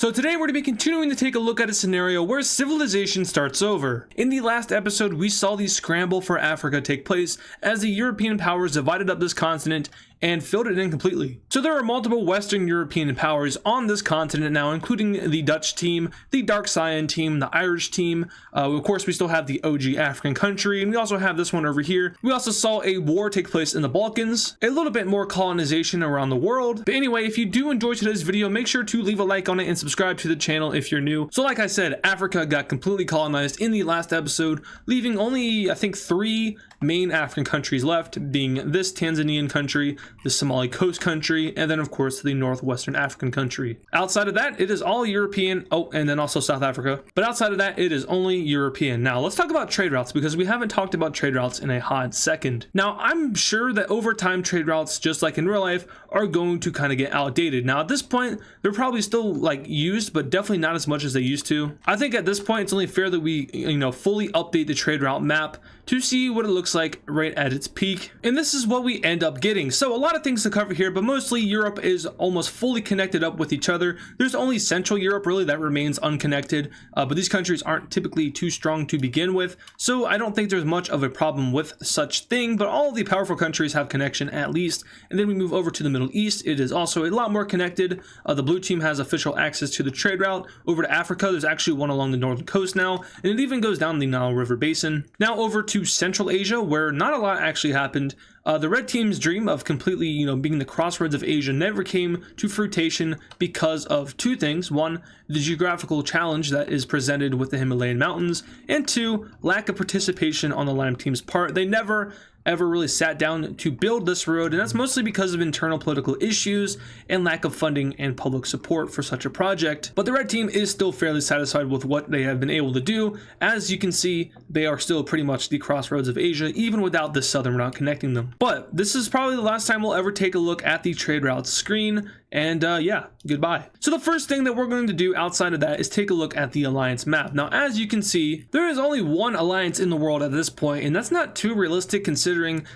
So today we're going to be continuing to take a look at a scenario where civilization starts over. In the last episode, we saw the scramble for Africa take place as the European powers divided up this continent and filled it in completely. So there are multiple Western European powers on this continent now, including the Dutch team, the Dark Cyan team, the Irish team. Of course, we still have the OG African country, and we also have this one over here. We also saw a war take place in the Balkans, a little bit more colonization around the world. But anyway, if you do enjoy today's video, make sure to leave a like on it and subscribe to the channel if you're new. So like I said, Africa got completely colonized in the last episode, leaving only, I think, 3 main African countries left, being this Tanzanian country, the Somali coast country, and then of course the northwestern African country. Outside of that, it is all European. Oh, and then also South Africa. But outside of that, it is only European. Now let's talk about trade routes, because we haven't talked about trade routes in a hot second. Now I'm sure that over time trade routes, just like in real life, are going to kind of get outdated. Now at this point, they're probably still like used, but definitely not as much as they used to. I think at this point it's only fair that we fully update the trade route map to see what it looks like right at its peak. And this is what we end up getting. So a lot of things to cover here, but mostly Europe is almost fully connected up with each other. There's only Central Europe really that remains unconnected, but these countries aren't typically too strong to begin with. So I don't think there's much of a problem with such thing, but all of the powerful countries have connection at least. And then we move over to the Middle East. It is also a lot more connected. The blue team has official access to the trade route. Over to Africa, there's actually one along the northern coast now, and it even goes down the Nile River basin. Now over to Central Asia, where not a lot actually happened. The red team's dream of completely, being the crossroads of Asia never came to fruition because of 2 things. 1, the geographical challenge that is presented with the Himalayan mountains, and 2, lack of participation on the Lime team's part. They never ever really sat down to build this road, and that's mostly because of internal political issues and lack of funding and public support for such a project. But the red team is still fairly satisfied with what they have been able to do. As you can see, they are still pretty much the crossroads of Asia, even without this southern route connecting them. But this is probably the last time we'll ever take a look at the trade routes screen, and yeah, goodbye. So the first thing that we're going to do outside of that is take a look at the alliance map. Now, as you can see, there is only one alliance in the world at this point, and that's not too realistic considering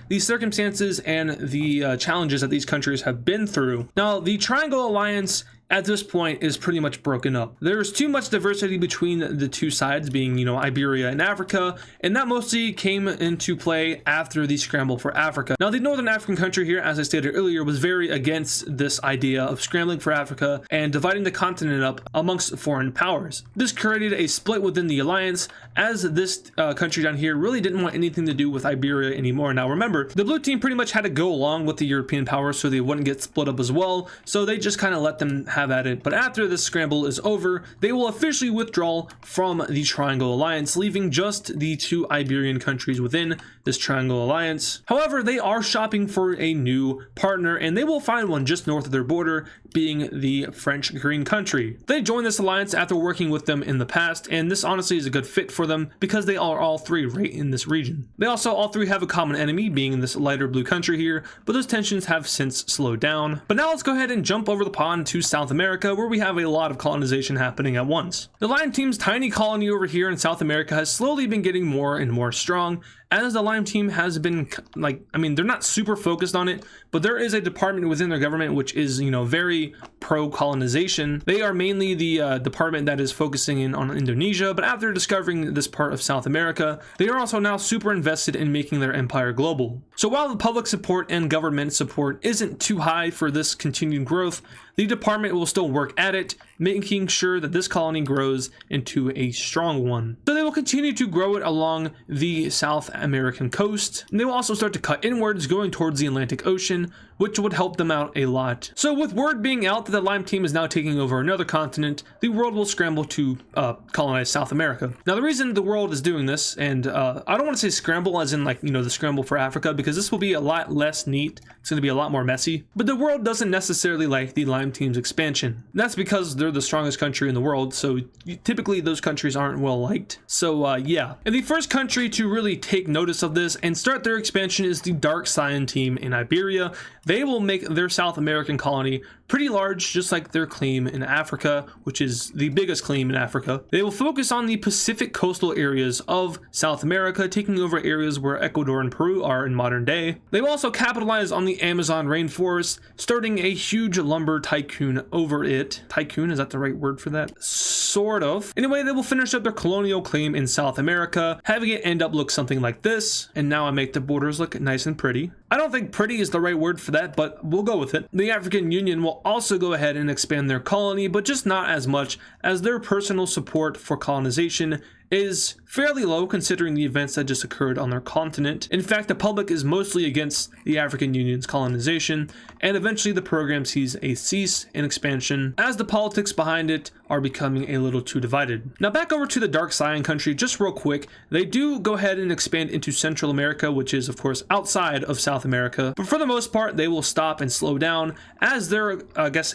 the circumstances and the challenges that these countries have been through. Now, the Triangle Alliance at this point is pretty much broken up. There's too much diversity between the 2 sides, being, Iberia and Africa, and that mostly came into play after the scramble for Africa. Now, the northern African country here, as I stated earlier, was very against this idea of scrambling for Africa and dividing the continent up amongst foreign powers. This created a split within the alliance, as this country down here really didn't want anything to do with Iberia anymore. Now, remember, the blue team pretty much had to go along with the European powers so they wouldn't get split up as well, so they just kind of let them have at it. But after this scramble is over, they will officially withdraw from the Triangle Alliance, leaving just the 2 Iberian countries within this Triangle Alliance. However, they are shopping for a new partner, and they will find one just north of their border, being the French Green country. They joined this alliance after working with them in the past, and this honestly is a good fit for them because they are all 3 right in this region. They also all 3 have a common enemy, being this lighter blue country here, but those tensions have since slowed down. But now let's go ahead and jump over the pond to South America, where we have a lot of colonization happening at once. The Lime team's tiny colony over here in South America has slowly been getting more and more strong, as the Lime team has been, they're not super focused on it, but there is a department within their government which is, very pro-colonization. They are mainly the department that is focusing in on Indonesia, but after discovering this part of South America, they are also now super invested in making their empire global. So while the public support and government support isn't too high for this continued growth, the department will still work at it, making sure that this colony grows into a strong one. So they will continue to grow it along the South American coast, and they will also start to cut inwards, going towards the Atlantic Ocean, which would help them out a lot. So with word being out that the Lime team is now taking over another continent, the world will scramble to colonize South America. Now, the reason the world is doing this, and I don't want to say scramble as in the scramble for Africa, because this will be a lot less neat. It's going to be a lot more messy, but the world doesn't necessarily like the Lime team's expansion. And that's because they're the strongest country in the world, so typically those countries aren't well liked. So yeah. And the first country to really take notice of this and start their expansion is the Dark Cyan team in Iberia. They will make their South American colony pretty large, just like their claim in Africa, which is the biggest claim in Africa. They will focus on the Pacific coastal areas of South America, taking over areas where Ecuador and Peru are in modern day. They will also capitalize on the Amazon rainforest, starting a huge lumber type tycoon over it. Tycoon, is that the right word for that? Sort of. Anyway, they will finish up their colonial claim in South America, having it end up look something like this. And now I make the borders look nice and pretty. I don't think pretty is the right word for that, but we'll go with it. The African Union will also go ahead and expand their colony, but just not as much, as their personal support for colonization is fairly low considering the events that just occurred on their continent. In fact, the public is mostly against the African Union's colonization, and eventually the program sees a cease in expansion as the politics behind it are becoming a little too divided. Now back over to the Dark Cyan country, just real quick, they do go ahead and expand into Central America, which is of course outside of South America, but for the most part they will stop and slow down as their,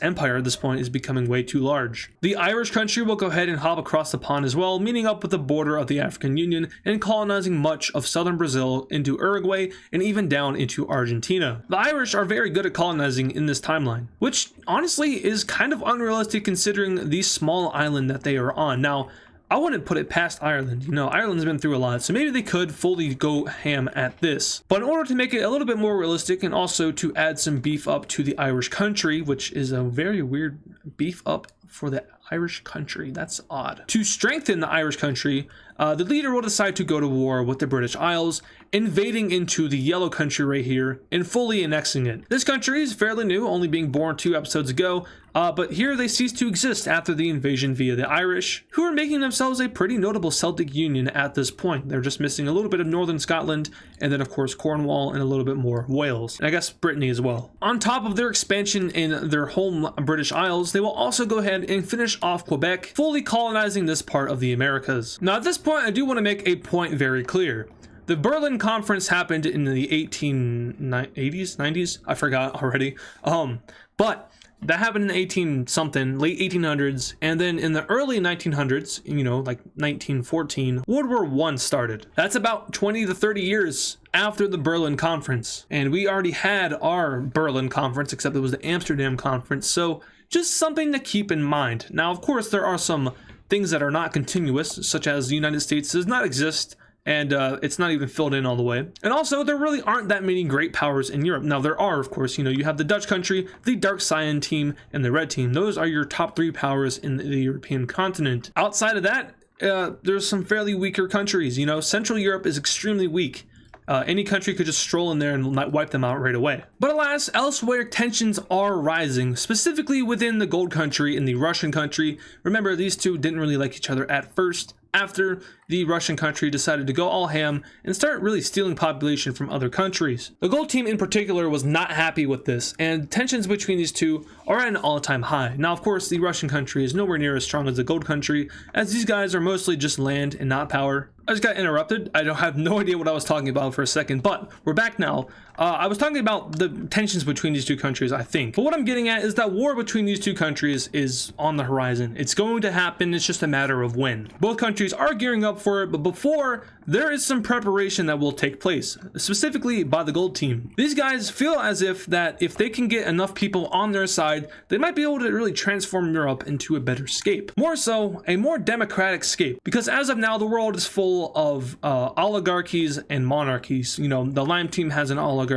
empire at this point is becoming way too large. The Irish country will go ahead and hop across the pond as well, meeting up with the border of the African Union and colonizing much of southern Brazil into Uruguay and even down into Argentina. The Irish are very good at colonizing in this timeline, which honestly is kind of unrealistic considering the small island that they are on. Now, I wouldn't put it past Ireland. You know, Ireland's been through a lot, so maybe they could fully go ham at this. But in order to make it a little bit more realistic and also to add some beef up to the Irish country, which is a very weird beef up for the Irish country, that's odd. To strengthen the Irish country, the leader will decide to go to war with the British Isles, invading into the yellow country right here and fully annexing it. This country is fairly new, only being born 2 episodes ago, but here they cease to exist after the invasion via the Irish, who are making themselves a pretty notable Celtic union at this point. They're just missing a little bit of northern Scotland, and then of course Cornwall and a little bit more Wales, and I guess Brittany as well. On top of their expansion in their home British Isles, they will also go ahead and finish off Quebec, fully colonizing this part of the Americas. Now at this point, I do want to make a point very clear. The Berlin Conference happened in the 1880s, 90s? I forgot already. But that happened in the late 1800s, and then in the early 1900s, you know, like 1914, World War I started. That's about 20 to 30 years after the Berlin Conference. And we already had our Berlin Conference, except it was the Amsterdam Conference, so just something to keep in mind. Now, of course, there are some things that are not continuous, such as the United States does not exist, and it's not even filled in all the way. And also, there really aren't that many great powers in Europe. Now, there are, of course, you know, you have the Dutch country, the Dark Cyan team, and the Red team. Those are your top 3 powers in the European continent. Outside of that, there's some fairly weaker countries. You know, Central Europe is extremely weak. Any country could just stroll in there and wipe them out right away. But alas, elsewhere tensions are rising, specifically within the Gold country and the Russian country. Remember, these two didn't really like each other at first, after the Russian country decided to go all ham and start really stealing population from other countries. The Gold team in particular was not happy with this, and tensions between these two are at an all-time high. Now, of course, the Russian country is nowhere near as strong as the Gold country, as these guys are mostly just land and not power. I just got interrupted. I have no idea what I was talking about for a second, but we're back now. I was talking about the tensions between these two countries, I think. But what I'm getting at is that war between these two countries is on the horizon. It's going to happen. It's just a matter of when. Both countries are gearing up for it, but before, there is some preparation that will take place, specifically by the Gold team. These guys feel as if they can get enough people on their side, they might be able to really transform Europe into a better scape. More so, a more democratic scape. Because as of now, the world is full of oligarchies and monarchies. You know, the Lime team has an oligarchy,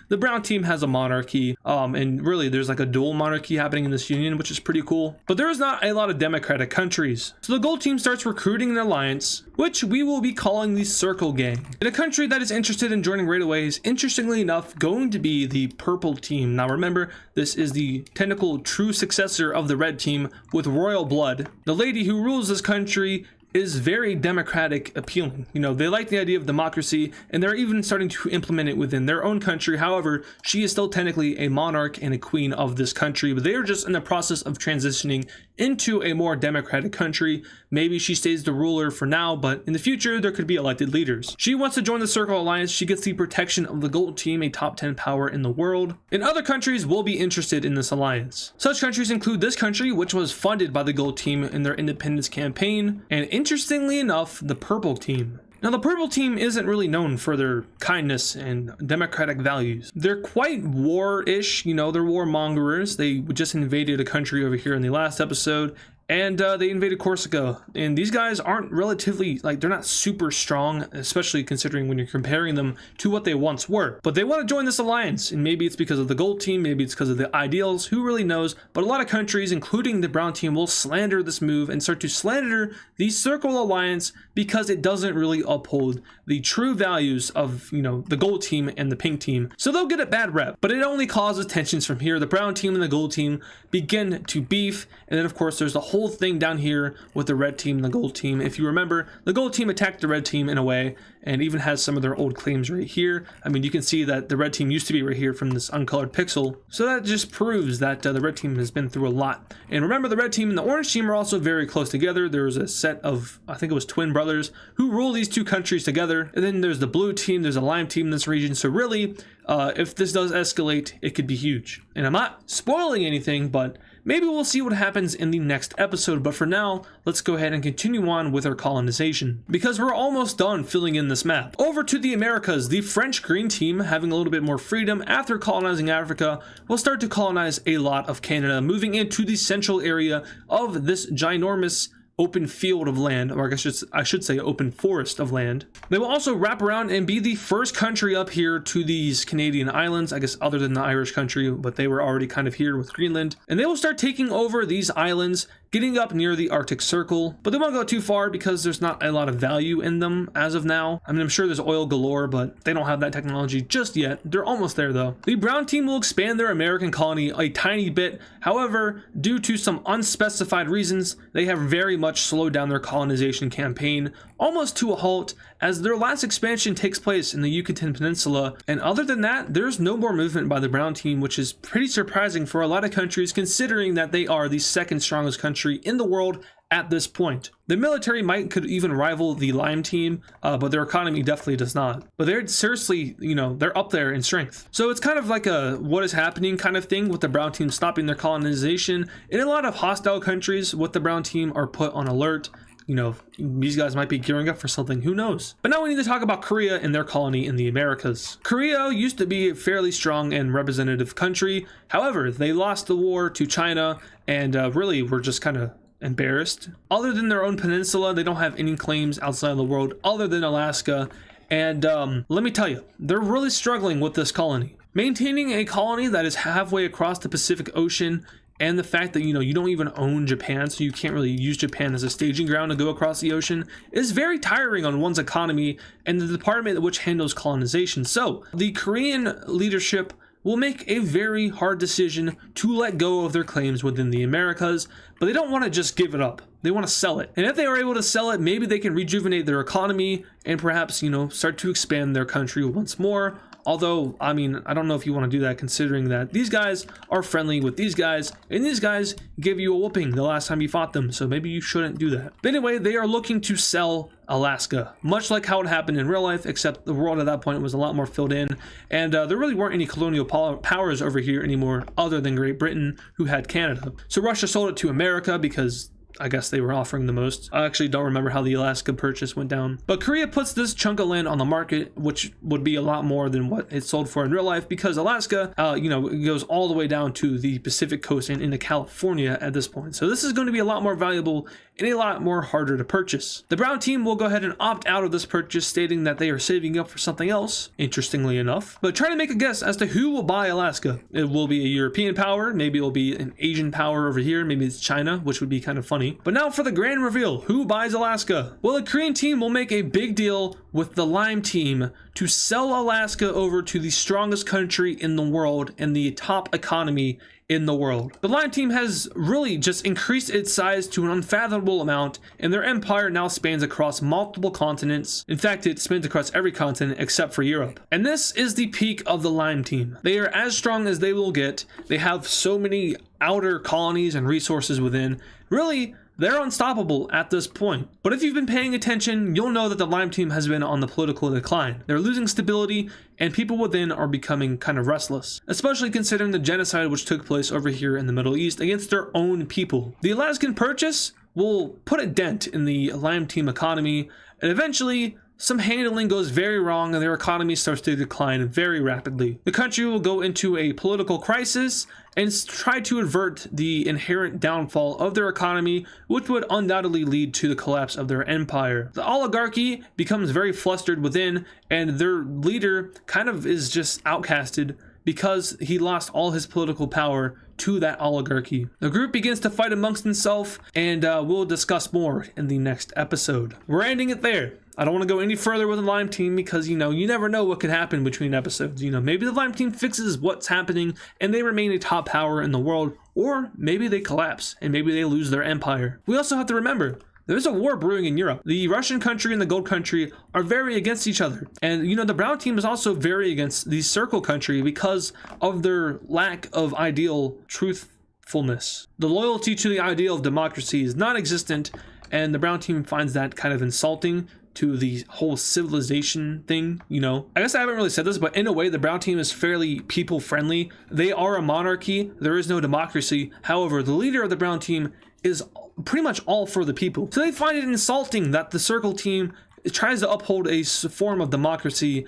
the Brown team has a monarchy, and really there's like a dual monarchy happening in this union, which is pretty cool. But there is not a lot of democratic countries. So the Gold team starts recruiting an alliance, which we will be calling the Circle Gang. And a country that is interested in joining right away is, interestingly enough, going to be the Purple team. Now remember, this is the technical true successor of the Red team with royal blood. The lady who rules this country is very democratic appealing. You know, they like the idea of democracy, and they're even starting to implement it within their own country. However, she is still technically a monarch and a queen of this country, but they are just in the process of transitioning into a more democratic country. Maybe she stays the ruler for now, but in the future, there could be elected leaders. She wants to join the Circle Alliance. She gets the protection of the Gold team, a top 10 power in the world. And other countries will be interested in this alliance. Such countries include this country, which was funded by the Gold team in their independence campaign, and interestingly enough, the Purple team. Now, the Purple team isn't really known for their kindness and democratic values. They're quite war-ish, you know, they're warmongers. They just invaded a country over here in the last episode, and they invaded Corsica. And these guys aren't relatively, like, they're not super strong, especially considering when you're comparing them to what they once were. But they want to join this alliance, and maybe it's because of the gold team, maybe it's because of the ideals, who really knows. But a lot of countries, including the brown team, will slander this move and start to slander the Circle Alliance because it doesn't really uphold the true values of, you know, the gold team and the pink team. So they'll get a bad rep, but it only causes tensions from here. The brown team and the gold team begin to beef, and then of course there's the whole thing down here with the red team and the gold team. If you remember, the gold team attacked the red team in a way, and even has some of their old claims right here. I mean, you can see that the red team used to be right here from this uncolored pixel, so that just proves that the red team has been through a lot. And remember, the red team and the orange team are also very close together. There's a set of, I think it was twin brothers, who rule these two countries together. And then there's the blue team, there's a lime team in this region. So really, if this does escalate, it could be huge. And I'm not spoiling anything, but maybe we'll see what happens in the next episode. But for now, let's go ahead and continue on with our colonization, because we're almost done filling in this map. Over to the Americas, the French green team, having a little bit more freedom after colonizing Africa, will start to colonize a lot of Canada, moving into the central area of this ginormous open field of land, or I should say open forest of land. They will also wrap around and be the first country up here to these Canadian islands, I guess other than the Irish country, but they were already kind of here with Greenland. And they will start taking over these islands, getting up near the Arctic Circle, but they won't go too far because there's not a lot of value in them as of now. I mean, I'm sure there's oil galore, but they don't have that technology just yet. They're almost there though. The brown team will expand their American colony a tiny bit. However, due to some unspecified reasons, they have very much slowed down their colonization campaign almost to a halt, as their last expansion takes place in the Yucatan Peninsula. And other than that, there's no more movement by the brown team, which is pretty surprising for a lot of countries, considering that they are the second strongest country in the world at this point. The military might could even rival the lime team, but their economy definitely does not. But they're seriously, you know, they're up there in strength. So it's kind of like a what is happening kind of thing with the brown team stopping their colonization. And a lot of hostile countries with the brown team are put on alert. You know, these guys might be gearing up for something, who knows? But now we need to talk about Korea and their colony in the Americas. Korea used to be a fairly strong and representative country. However, they lost the war to China and really were just kind of embarrassed. Other than their own peninsula, they don't have any claims outside of the world other than Alaska. And let me tell you, they're really struggling with this colony. Maintaining a colony that is halfway across the Pacific Ocean, and the fact that, you know, you don't even own Japan, so you can't really use Japan as a staging ground to go across the ocean, is very tiring on one's economy and the department which handles colonization. So the Korean leadership will make a very hard decision to let go of their claims within the Americas, but they don't want to just give it up. They want to sell it. And if they are able to sell it, maybe they can rejuvenate their economy and perhaps, you know, start to expand their country once more. Although, I mean, I don't know if you want to do that, considering that these guys are friendly with these guys, and these guys give you a whooping the last time you fought them, so maybe you shouldn't do that. But anyway, they are looking to sell Alaska, much like how it happened in real life, except the world at that point was a lot more filled in, and there really weren't any colonial powers over here anymore other than Great Britain, who had Canada. So Russia sold it to America because I guess they were offering the most. I actually don't remember how the Alaska purchase went down. But Korea puts this chunk of land on the market, which would be a lot more than what it sold for in real life, because Alaska, you know, it goes all the way down to the Pacific coast and into California at this point. So this is going to be a lot more valuable and a lot more harder to purchase. The brown team will go ahead and opt out of this purchase, stating that they are saving up for something else, interestingly enough. But try to make a guess as to who will buy Alaska. It will be a European power, maybe it will be an Asian power over here, maybe it's China, which would be kind of funny. But now for the grand reveal, who buys Alaska? Well, the Korean team will make a big deal with the lime team to sell Alaska over to the strongest country in the world and the top economy in the world. The lime team has really just increased its size to an unfathomable amount, and their empire now spans across multiple continents. In fact, it spans across every continent except for Europe. And this is the peak of the lime team. They are as strong as they will get. They have so many outer colonies and resources within. Really, they're unstoppable at this point. But if you've been paying attention, you'll know that the lime team has been on the political decline. They're losing stability, and people within are becoming kind of restless, especially considering the genocide which took place over here in the Middle East against their own people. The Alaskan Purchase will put a dent in the lime team economy, and eventually some handling goes very wrong and their economy starts to decline very rapidly. The country will go into a political crisis and try to avert the inherent downfall of their economy, which would undoubtedly lead to the collapse of their empire. The oligarchy becomes very flustered within, and their leader kind of is just outcasted because he lost all his political power to that oligarchy. The group begins to fight amongst itself, and we'll discuss more in the next episode. We're ending it there. I don't want to go any further with the Lime Team because, you never know what could happen between episodes. Maybe the Lime Team fixes what's happening and they remain a top power in the world, or maybe they collapse and maybe they lose their empire. We also have to remember, there's a war brewing in Europe. The Russian country and the Gold country are very against each other. And, the Brown Team is also very against the Circle country because of their lack of ideal truthfulness. The loyalty to the ideal of democracy is non-existent, and the Brown Team finds that kind of insulting to the whole civilization thing, I guess I haven't really said this, but in a way, the Brown Team is fairly people friendly. They are a monarchy. There is no democracy. However, the leader of the Brown Team is pretty much all for the people. So they find it insulting that the Circle Team tries to uphold a form of democracy,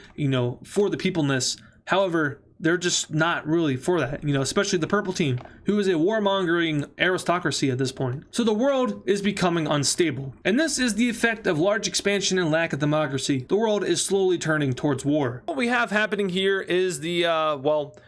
for the peopleness. However, they're just not really for that, especially the Purple Team, who is a warmongering aristocracy at this point. So the world is becoming unstable. And this is the effect of large expansion and lack of democracy. The world is slowly turning towards war. What we have happening here is the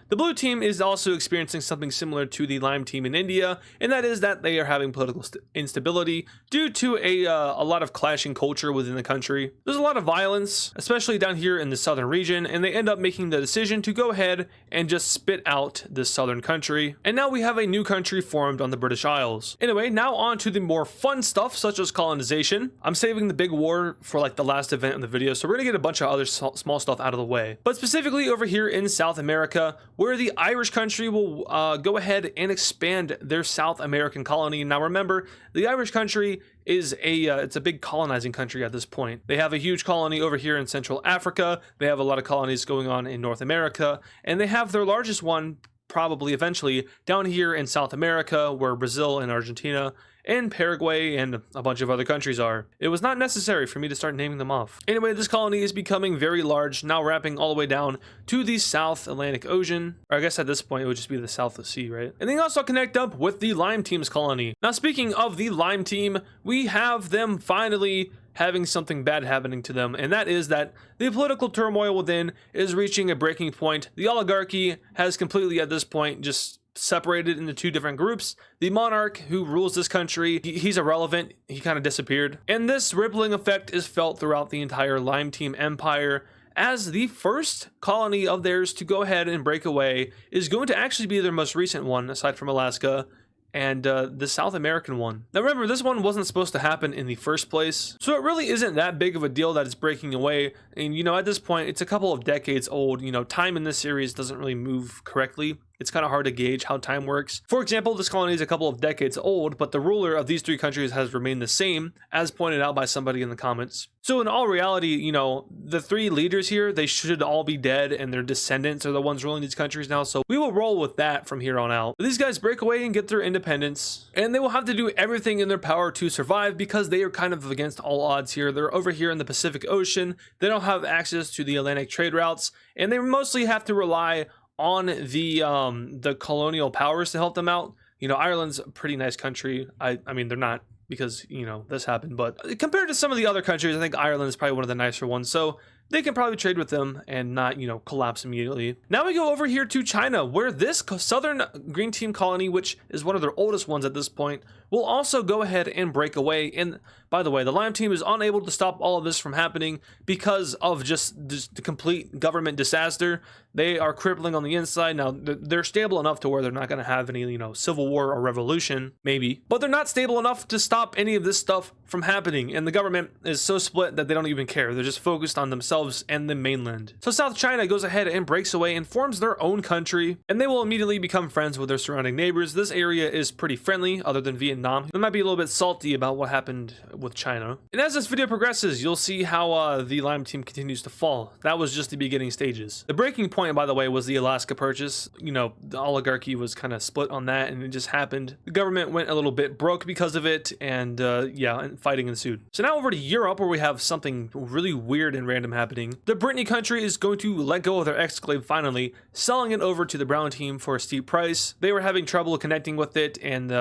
Blue Team is also experiencing something similar to the Lime Team in India, and that is that they are having political instability due to a lot of clashing culture within the country. There's a lot of violence, especially down here in the southern region, and they end up making the decision to go ahead and just spit out this southern country. And now we have a new country formed on the British Isles. Anyway, now on to the more fun stuff, such as colonization. I'm saving the big war for the last event in the video, so we're gonna get a bunch of other small stuff out of the way. But specifically over here in South America, where the Irish country will go ahead and expand their South American colony. Now remember, the Irish country is it's a big colonizing country at this point. They have a huge colony over here in Central Africa. They have a lot of colonies going on in North America, and they have their largest one probably eventually down here in South America, where Brazil and Argentina and Paraguay and a bunch of other countries are. It was not necessary for me to start naming them off. Anyway, this colony is becoming very large, now wrapping all the way down to the South Atlantic Ocean. Or I guess at this point it would just be the South Sea, right? And they also connect up with the Lime Team's colony. Now speaking of the Lime Team, we have them finally having something bad happening to them, and that is that the political turmoil within is reaching a breaking point. The oligarchy has completely at this point just separated into two different groups. The monarch who rules this country, he's irrelevant, he kind of disappeared. And this rippling effect is felt throughout the entire Lime Team empire, as the first colony of theirs to go ahead and break away is going to actually be their most recent one, aside from Alaska, and the South American one. Now remember, this one wasn't supposed to happen in the first place, so it really isn't that big of a deal that it's breaking away. And at this point, it's a couple of decades old. Time in this series doesn't really move correctly. It's kind of hard to gauge how time works. For example, this colony is a couple of decades old, but the ruler of these three countries has remained the same, as pointed out by somebody in the comments. So in all reality, the three leaders here, they should all be dead, and their descendants are the ones ruling these countries now, so we will roll with that from here on out. But these guys break away and get their independence, and they will have to do everything in their power to survive because they are kind of against all odds here. They're over here in the Pacific Ocean, they don't have access to the Atlantic trade routes, and they mostly have to rely on the colonial powers to help them out. Ireland's a pretty nice country. I mean, they're not, because this happened, but compared to some of the other countries, I think Ireland is probably one of the nicer ones, so they can probably trade with them and not collapse immediately. Now we go over here to China, where this Southern Green Team colony, which is one of their oldest ones at this point, will also go ahead and break away. And by the way, the Lime Team is unable to stop all of this from happening because of just the complete government disaster. They are crippling on the inside. Now, they're stable enough to where they're not going to have any, civil war or revolution, maybe. But they're not stable enough to stop any of this stuff from happening. And the government is so split that they don't even care. They're just focused on themselves and the mainland. So South China goes ahead and breaks away and forms their own country. And they will immediately become friends with their surrounding neighbors. This area is pretty friendly, other than Vietnam. They might be a little bit salty about what happened with China. And as this video progresses, you'll see how the Lime Team continues to fall. That was just the beginning stages. The breaking point, by the way, was the Alaska Purchase. The oligarchy was kind of split on that, and it just happened. The government went a little bit broke because of it, and yeah, fighting ensued. So now over to Europe, where we have something really weird and random happening. The Brittany country is going to let go of their exclave finally, selling it over to the brown team for a steep price. They were having trouble connecting with it, and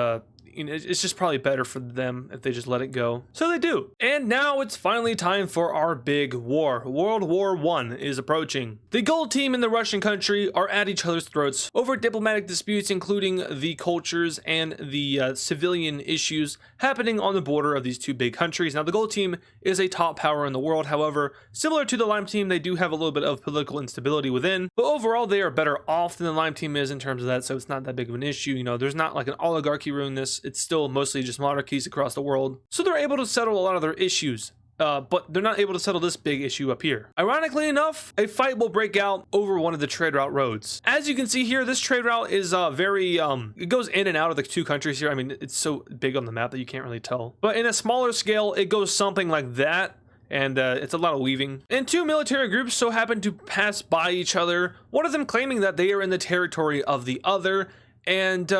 it's just probably better for them if they just let it go. So they do. And now it's finally time for our big war. World War I is approaching. The gold team and the Russian country are at each other's throats over diplomatic disputes, including the cultures and the civilian issues happening on the border of these two big countries. Now, the gold team is a top power in the world. However, similar to the lime team, they do have a little bit of political instability within, but overall they are better off than the lime team is in terms of that, so it's not that big of an issue. You know, there's not like an oligarchy ruling this. It's still mostly just monarchies across the world. So they're able to settle a lot of their issues. But they're not able to settle this big issue up here. Ironically enough, a fight will break out over one of the trade route roads. As you can see here, this trade route is it goes in and out of the two countries here. I mean, it's so big on the map that you can't really tell. But in a smaller scale, it goes something like that. And it's a lot of weaving. And two military groups so happen to pass by each other, one of them claiming that they are in the territory of the other. And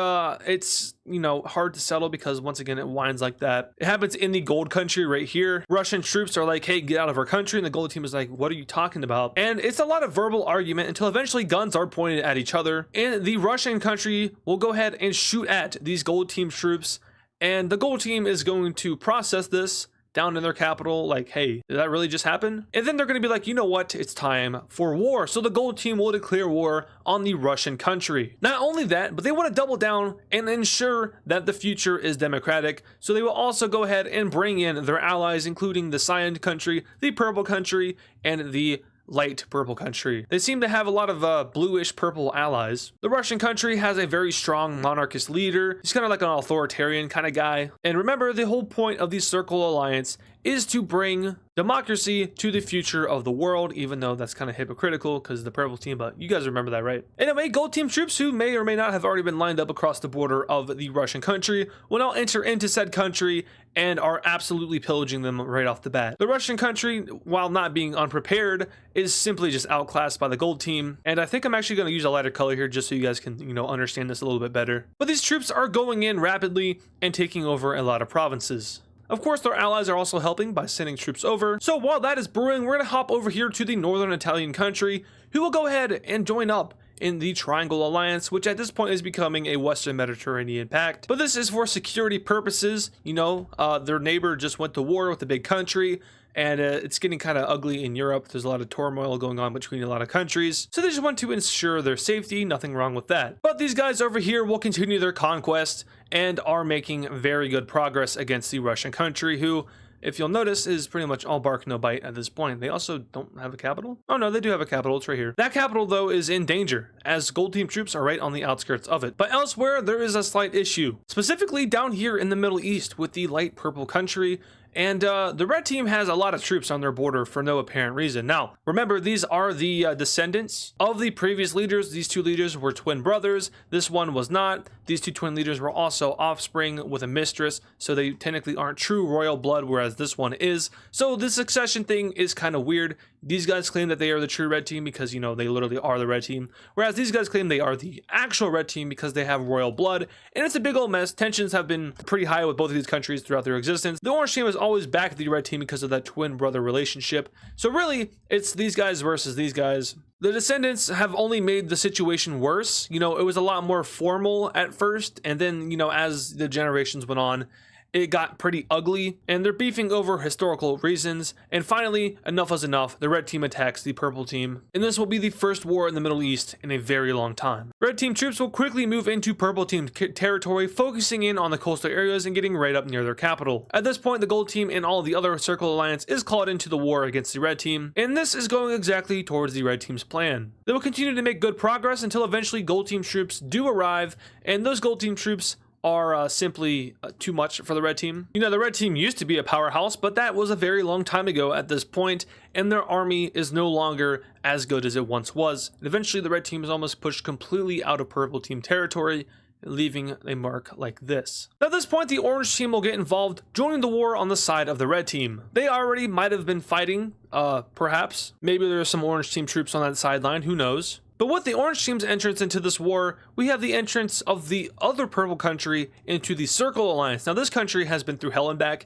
it's, you know, hard to settle because once again, it winds like that. It happens in the gold country right here. Russian troops are like, hey, get out of our country. And the gold team is like, what are you talking about? And it's a lot of verbal argument until eventually guns are pointed at each other. And the Russian country will go ahead and shoot at these gold team troops. And the gold team is going to process this down in their capital, like, hey, did that really just happen? And then they're going to be like, you know what, it's time for war. So the gold team will declare war on the Russian country. Not only that, but they want to double down and ensure that the future is democratic. So they will also go ahead and bring in their allies, including the cyan country, the purple country, and the light purple country. They seem to have a lot of bluish purple allies. The Russian country has a very strong monarchist leader. He's kind of like an authoritarian kind of guy. And remember, the whole point of the Circle Alliance is to bring democracy to the future of the world, even though that's kind of hypocritical because the purple team, but you guys remember that, right? Anyway, gold team troops who may or may not have already been lined up across the border of the Russian country will now enter into said country and are absolutely pillaging them right off the bat. The Russian country, while not being unprepared, is simply just outclassed by the gold team. And I think I'm actually going to use a lighter color here just so you guys can, you know, understand this a little bit better. But these troops are going in rapidly and taking over a lot of provinces. Of course, their allies are also helping by sending troops over. So while that is brewing, we're going to hop over here to the northern Italian country, who will go ahead and join up in the Triangle Alliance, which at this point is becoming a Western Mediterranean pact. But this is for security purposes. You know, their neighbor just went to war with a big country, and it's getting kind of ugly in Europe. There's a lot of turmoil going on between a lot of countries. So they just want to ensure their safety. Nothing wrong with that. But these guys over here will continue their conquest and are making very good progress against the Russian country, who, if you'll notice, is pretty much all bark, no bite at this point. They also don't have a capital. Oh no, they do have a capital. It's right here. That capital, though, is in danger, as gold team troops are right on the outskirts of it. But elsewhere, there is a slight issue, specifically down here in the Middle East with the light purple country. And the red team has a lot of troops on their border for no apparent reason. Now, remember, these are the descendants of the previous leaders. These two leaders were twin brothers. This one was not. These two twin leaders were also offspring with a mistress, so they technically aren't true royal blood, whereas this one is. So this succession thing is kind of weird. These guys claim that they are the true red team because, you know, they literally are the red team, whereas these guys claim they are the actual red team because they have royal blood, and it's a big old mess. Tensions have been pretty high with both of these countries throughout their existence. The orange team has always backed the red team because of that twin brother relationship. So really, it's these guys versus these guys. The descendants have only made the situation worse. You know, it was a lot more formal at first, and then, you know, as the generations went on, it got pretty ugly, and they're beefing over historical reasons. And finally, enough is enough. The red team attacks the purple team, and this will be the first war in the Middle East in a very long time. Red team troops will quickly move into purple team territory, focusing in on the coastal areas and getting right up near their capital. At this point, the gold team and all the other Circle Alliance is called into the war against the red team, and this is going exactly towards the red team's plan. They will continue to make good progress until eventually gold team troops do arrive, and those gold team troops are simply too much for the red team. You know, the red team used to be a powerhouse, but that was a very long time ago at this point, and their army is no longer as good as it once was. And eventually the red team is almost pushed completely out of purple team territory, leaving a mark like this. At this point, the orange team will get involved, joining the war on the side of the red team. They already might have been fighting, perhaps. Maybe there's some orange team troops on that sideline, who knows? But with the orange team's entrance into this war, we have the entrance of the other purple country into the Circle Alliance. Now, this country has been through hell and back.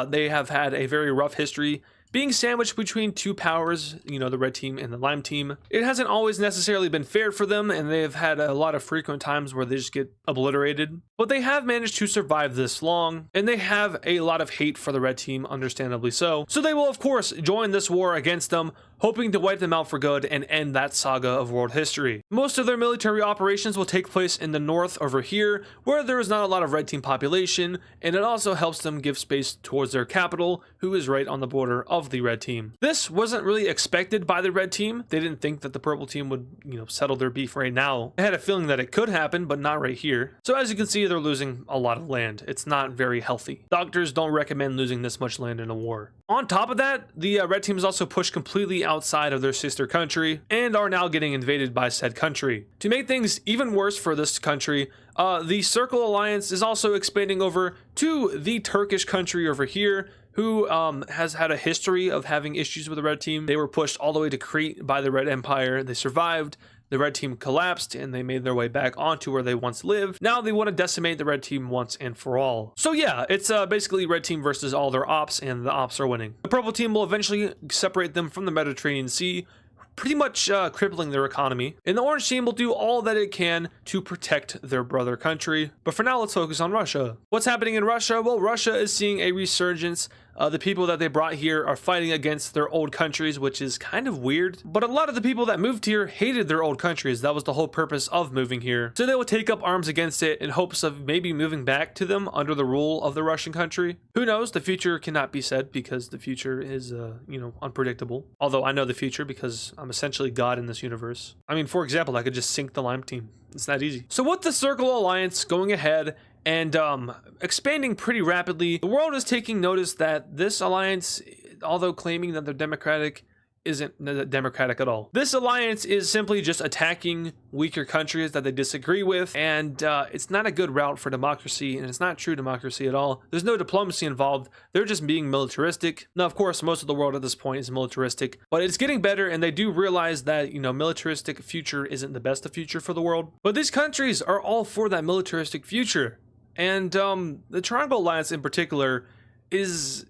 They have had a very rough history, being sandwiched between two powers, you know, the red team and the lime team. It hasn't always necessarily been fair for them, and they have had a lot of frequent times where they just get obliterated. But they have managed to survive this long, and they have a lot of hate for the red team, understandably so. So they will, of course, join this war against them, hoping to wipe them out for good and end that saga of world history. Most of their military operations will take place in the north over here, where there is not a lot of red team population, and it also helps them give space towards their capital, who is right on the border of the red team. This wasn't really expected by the red team. They didn't think that the purple team would, you know, settle their beef right now. They had a feeling that it could happen, but not right here. So as you can see, they're losing a lot of land. It's not very healthy. Doctors don't recommend losing this much land in a war. On top of that, the red team is also pushed completely outside of their sister country and are now getting invaded by said country. To make things even worse for this country, the Circle Alliance is also expanding over to the Turkish country over here, who has had a history of having issues with the red team. They were pushed all the way to Crete by the Red Empire. They survived. The red team collapsed and they made their way back onto where they once lived. Now they want to decimate the red team once and for all. So yeah, it's basically red team versus all their ops, and the ops are winning. The purple team will eventually separate them from the Mediterranean Sea, pretty much crippling their economy. And the orange team will do all that it can to protect their brother country. But for now, let's focus on Russia. What's happening in Russia? Well, Russia is seeing a resurgence. The people that they brought here are fighting against their old countries, which is kind of weird. But a lot of the people that moved here hated their old countries. That was the whole purpose of moving here. So they will take up arms against it in hopes of maybe moving back to them under the rule of the Russian country. Who knows? The future cannot be said because the future is, you know, unpredictable. Although I know the future because I'm essentially God in this universe. I mean, for example, I could just sink the lime team. It's that easy. So with the Circle Alliance going ahead and expanding pretty rapidly, the world is taking notice that this alliance, although claiming that they're democratic, isn't democratic at all. This alliance is simply just attacking weaker countries that they disagree with, and it's not a good route for democracy, and it's not true democracy at all. There's no diplomacy involved. They're just being militaristic. Now, of course, most of the world at this point is militaristic, but it's getting better, and they do realize that, you know, militaristic future isn't the best of future for the world. But these countries are all for that militaristic future. And the Triangle Alliance in particular is,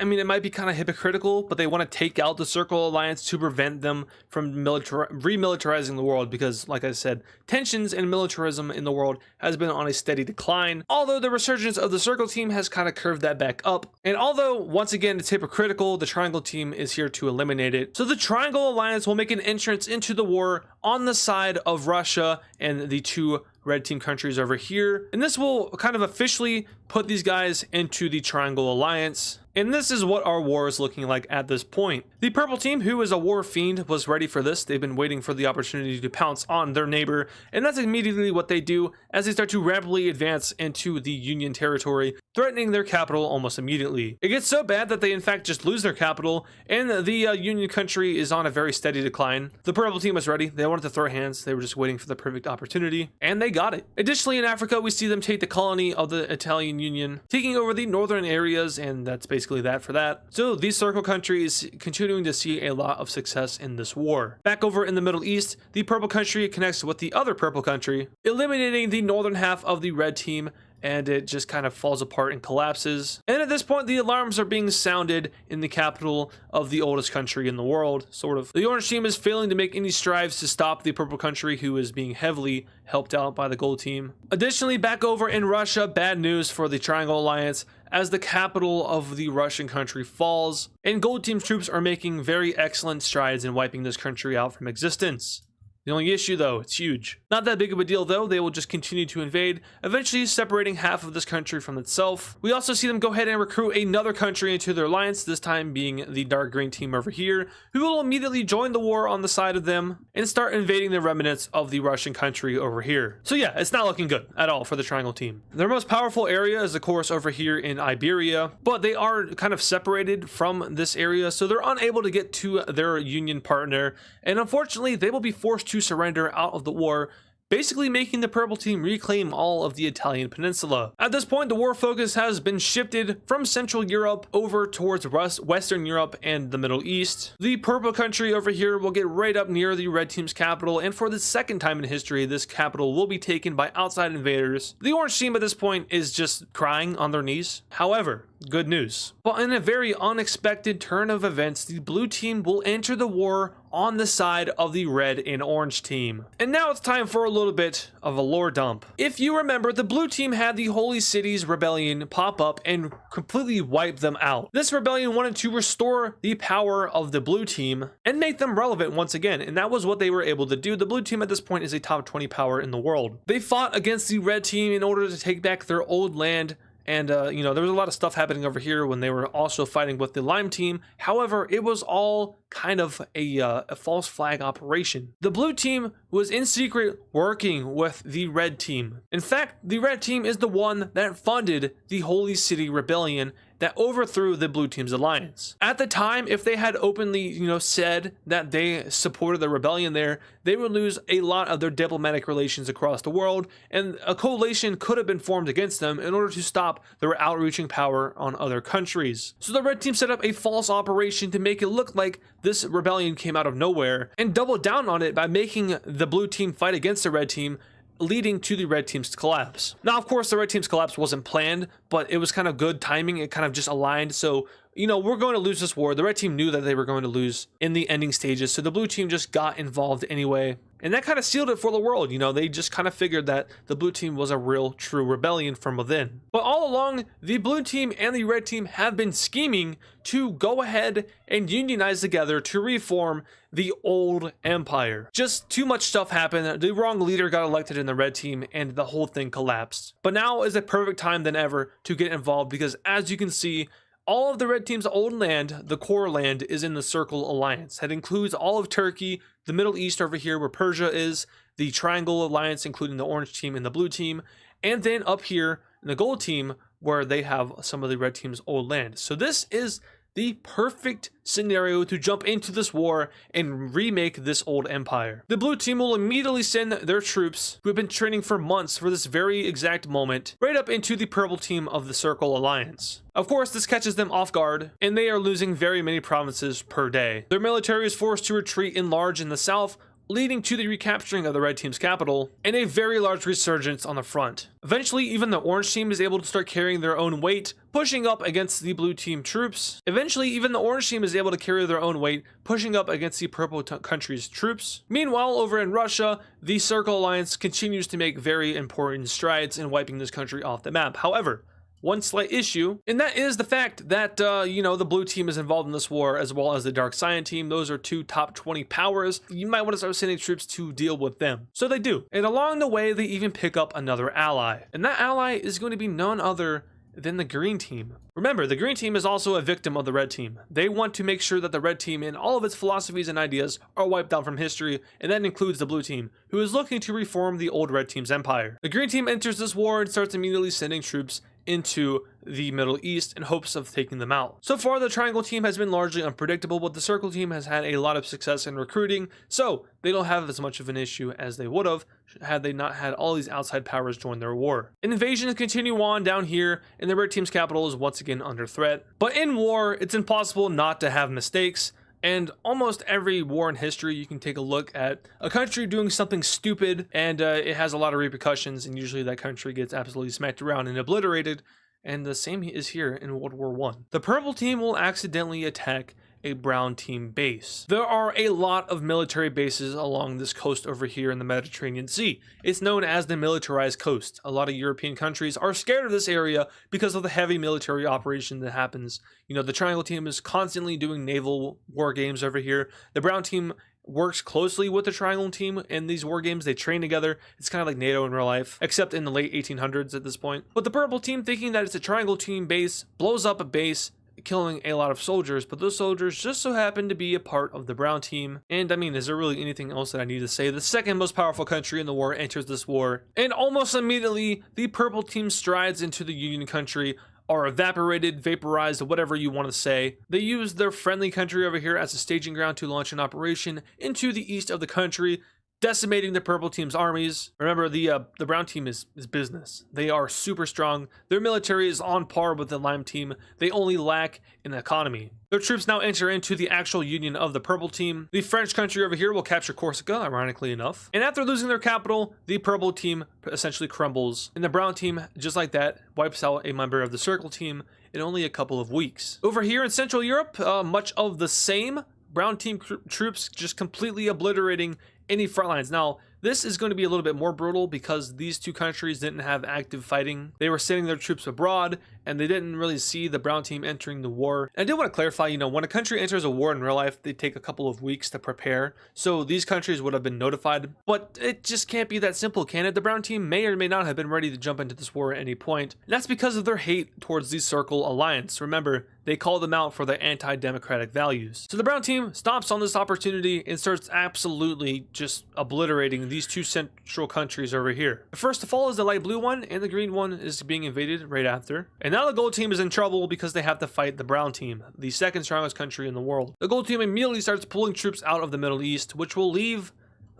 I mean, it might be kind of hypocritical, but they want to take out the Circle Alliance to prevent them from remilitarizing the world because, like I said, tensions and militarism in the world has been on a steady decline, although the resurgence of the Circle team has kind of curved that back up. And although, once again, it's hypocritical, the Triangle team is here to eliminate it. So the Triangle Alliance will make an entrance into the war on the side of Russia and the two red team countries over here, and this will kind of officially put these guys into the Triangle Alliance. And this is what our war is looking like at this point. The purple team, who is a war fiend, was ready for this. They've been waiting for the opportunity to pounce on their neighbor, and that's immediately what they do as they start to rapidly advance into the Union territory, threatening their capital almost immediately. It gets so bad that they in fact just lose their capital, and the Union country is on a very steady decline. The purple team was ready. They wanted to throw hands. They were just waiting for the perfect opportunity, and they got it. Additionally, in Africa, we see them take the colony of the Italian Union, taking over the northern areas, and that's basically that for that. So these Circle countries continuing to see a lot of success in this war. Back over in the Middle East, the purple country connects with the other purple country, eliminating the northern half of the red team, and it just kind of falls apart and collapses. And at this point, the alarms are being sounded in the capital of the oldest country in the world, sort of. The orange team is failing to make any strides to stop the purple country, who is being heavily helped out by the gold team. Additionally, back over in Russia, bad news for the Triangle Alliance, as the capital of the Russian country falls, and gold team troops are making very excellent strides in wiping this country out from existence. The only issue, though, it's huge. Not that big of a deal, though. They will just continue to invade, eventually separating half of this country from itself. We also see them go ahead and recruit another country into their alliance, this time being the dark green team over here, who will immediately join the war on the side of them and start invading the remnants of the Russian country over here. So yeah, it's not looking good at all for the Triangle team. Their most powerful area is, of course, over here in Iberia, but they are kind of separated from this area, so they're unable to get to their Union partner, and unfortunately, they will be forced to surrender out of the war, basically making the purple team reclaim all of the Italian peninsula. At this point, the war focus has been shifted from Central Europe over towards Western Europe and the Middle East. The purple country over here will get right up near the red team's capital, and for the second time in history, this capital will be taken by outside invaders. The orange team at this point is just crying on their knees. However, good news. But in a very unexpected turn of events, the blue team will enter the war on the side of the red and orange team. And now it's time for a little bit of a lore dump. If you remember, the blue team had the Holy Cities Rebellion pop up and completely wipe them out. This rebellion wanted to restore the power of the blue team and make them relevant once again, and that was what they were able to do. The blue team at this point is a top 20 power in the world. They fought against the red team in order to take back their old land. And, you know, there was a lot of stuff happening over here when they were also fighting with the Lime team. However, it was all kind of a false flag operation. The blue team was in secret working with the red team. In fact, the red team is the one that funded the Holy City Rebellion that overthrew the blue team's alliance. At the time, if they had openly, you know, said that they supported the rebellion there, they would lose a lot of their diplomatic relations across the world, and a coalition could have been formed against them in order to stop their outreaching power on other countries. So the red team set up a false operation to make it look like this rebellion came out of nowhere, and doubled down on it by making the blue team fight against the red team, leading to the red team's collapse. Now, of course, the red team's collapse wasn't planned, but it was kind of good timing. It kind of just aligned. So, you know, we're going to lose this war. The red team knew that they were going to lose in the ending stages. So the blue team just got involved anyway. And that kind of sealed it for the world. You know, they just kind of figured that the blue team was a real, true rebellion from within. But all along, the blue team and the red team have been scheming to go ahead and unionize together to reform the old empire. Just too much stuff happened. The wrong leader got elected in the red team and the whole thing collapsed. But now is a perfect time than ever to get involved, because as you can see, all of the red team's old land, the core land, is in the Circle Alliance. That includes all of Turkey, the Middle East over here where Persia is, the Triangle Alliance including the orange team and the blue team, and then up here in the gold team where they have some of the red team's old land. So this is the perfect scenario to jump into this war and remake this old empire. The blue team will immediately send their troops, who have been training for months for this very exact moment, right up into the purple team of the Circle Alliance. Of course, this catches them off guard, and they are losing very many provinces per day. Their military is forced to retreat in large in the south, leading to the recapturing of the red team's capital and a very large resurgence on the front. Eventually, even the orange team is able to start carrying their own weight, pushing up against the blue team troops. Eventually, even the orange team is able to carry their own weight, pushing up against the purple country's troops. Meanwhile, over in Russia, the Circle Alliance continues to make very important strides in wiping this country off the map. However, one slight issue, and that is the fact that, you know, the blue team is involved in this war, as well as the dark cyan team. Those are two top 20 powers. You might want to start sending troops to deal with them. So they do. And along the way, they even pick up another ally. And that ally is going to be none other than the green team. Remember, the green team is also a victim of the red team. They want to make sure that the red team and all of its philosophies and ideas are wiped out from history, and that includes the blue team, who is looking to reform the old red team's empire. The green team enters this war and starts immediately sending troops into the Middle East in hopes of taking them out. So far, the Triangle team has been largely unpredictable, but the Circle team has had a lot of success in recruiting, so they don't have as much of an issue as they would have had they not had all these outside powers join their war. Invasions continue on down here, and the red team's capital is once again under threat. But in war, it's impossible not to have mistakes. And almost every war in history, you can take a look at a country doing something stupid, and it has a lot of repercussions, and usually that country gets absolutely smacked around and obliterated. And the same is here in World War I. The purple team will accidentally attack a brown team base. There are a lot of military bases along this coast over here in the Mediterranean Sea. It's known as the militarized coast. A lot of European countries are scared of this area because of the heavy military operation that happens. You know, the Triangle team is constantly doing naval war games over here. The brown team works closely with the Triangle team in these war games. They train together. It's kind of like NATO in real life, except in the late 1800s at this point. But the purple team, thinking that it's a Triangle team base, blows up a base, killing a lot of soldiers, but those soldiers just so happen to be a part of the brown team. And I mean, is there really anything else that I need to say? The second most powerful country in the war enters this war, and almost immediately the purple team strides into the Union country, are evaporated, vaporized, whatever you want to say. They use their friendly country over here as a staging ground to launch an operation into the east of the country, decimating the purple team's armies. Remember, the brown team is business. They are super strong. Their military is on par with the lime team. They only lack in economy. Their troops now enter into the actual union of the purple team. The French country over here will capture Corsica, ironically enough. And after losing their capital, the purple team essentially crumbles. And the brown team, just like that, wipes out a member of the circle team in only a couple of weeks. Over here in Central Europe, much of the same. Brown team troops just completely obliterating any front lines. Now, this is going to be a little bit more brutal because these two countries didn't have active fighting. They were sending their troops abroad, and they didn't really see the brown team entering the war. And I do want to clarify, when a country enters a war in real life, they take a couple of weeks to prepare. So these countries would have been notified, but it just can't be that simple, can it? The brown team may or may not have been ready to jump into this war at any point. And that's because of their hate towards the Circle Alliance. Remember, they call them out for their anti-democratic values. So the brown team stomps on this opportunity and starts absolutely just obliterating these two central countries over here. The first to fall is the light blue one, and the green one is being invaded right after. And now the gold team is in trouble because they have to fight the brown team, the second strongest country in the world. The gold team immediately starts pulling troops out of the Middle East, which will leave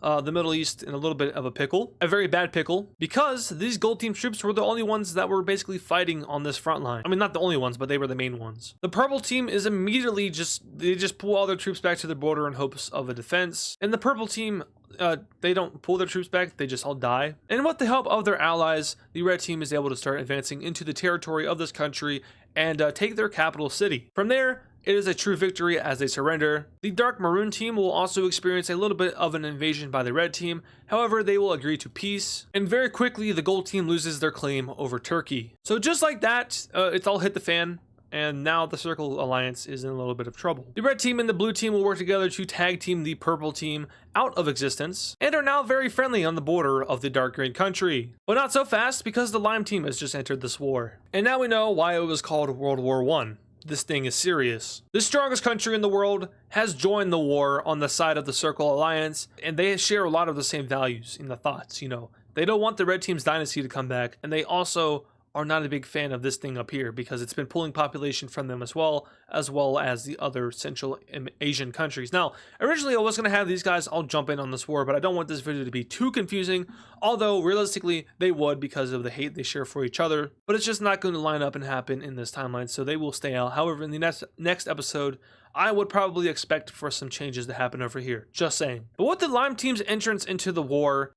the Middle East in a little bit of a pickle, a very bad pickle, because these gold team troops were the only ones that were basically fighting on this front line. I mean, not the only ones, but they were the main ones. The purple team is immediately they just pull all their troops back to the border in hopes of a defense. And the purple team, they don't pull their troops back, they just all die. And with the help of their allies, the red team is able to start advancing into the territory of this country and take their capital city. From there, it is a true victory as they surrender. The dark maroon team will also experience a little bit of an invasion by the red team. However, they will agree to peace. And very quickly, the gold team loses their claim over Turkey. So just like that, it's all hit the fan. And now the Circle Alliance is in a little bit of trouble. The red team and the blue team will work together to tag team the purple team out of existence and are now very friendly on the border of the dark green country. But not so fast because the lime team has just entered this war. And now we know why it was called World War I. This thing is serious. The strongest country in the world has joined the war on the side of the Circle Alliance, and they share a lot of the same values in the thoughts. They don't want the red team's dynasty to come back, and they also are not a big fan of this thing up here because it's been pulling population from them as well as the other Central Asian countries. Now, originally I was going to have these guys all jump in on this war, but I don't want this video to be too confusing, although realistically they would because of the hate they share for each other, but it's just not going to line up and happen in this timeline, so they will stay out. However, in the next episode, I would probably expect for some changes to happen over here, just saying. But with the lime team's entrance into the war,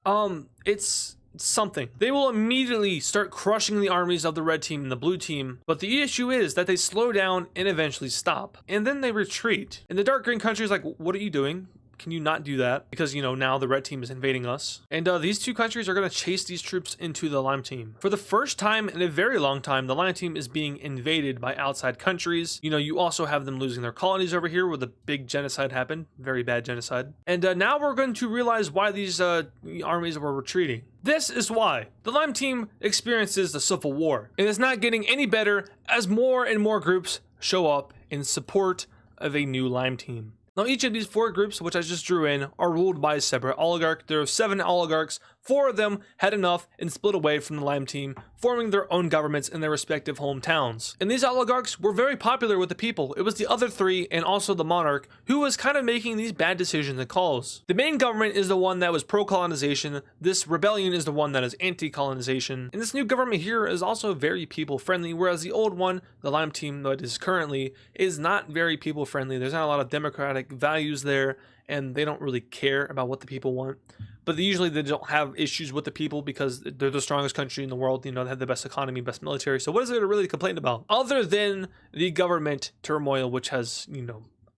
it's something. They will immediately start crushing the armies of the red team and the blue team, but the issue is that they slow down and eventually stop, and then they retreat. And the dark green country is like, what are you doing? Can you not do that? Because, now the red team is invading us. And these two countries are going to chase these troops into the lime team. For the first time in a very long time, the lime team is being invaded by outside countries. You also have them losing their colonies over here where the big genocide happened. Very bad genocide. And now we're going to realize why these armies were retreating. This is why. The lime team experiences a civil war. And it's not getting any better as more and more groups show up in support of a new lime team. Now, each of these 4 groups, which I just drew in, are ruled by a separate oligarch. There are 7 oligarchs. 4 of them had enough and split away from the lime team, forming their own governments in their respective hometowns. And these oligarchs were very popular with the people. It was the other 3 and also the monarch who was kind of making these bad decisions and calls. The main government is the one that was pro-colonization. This rebellion is the one that is anti-colonization. And this new government here is also very people-friendly, whereas the old one, the lime team that is currently, is not very people-friendly. There's not a lot of democratic values there, and they don't really care about what the people want. But usually they don't have issues with the people because they're the strongest country in the world. They have the best economy, best military. So what is there to really complain about? Other than the government turmoil, which has,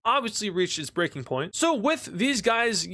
obviously reached its breaking point. So with these guys,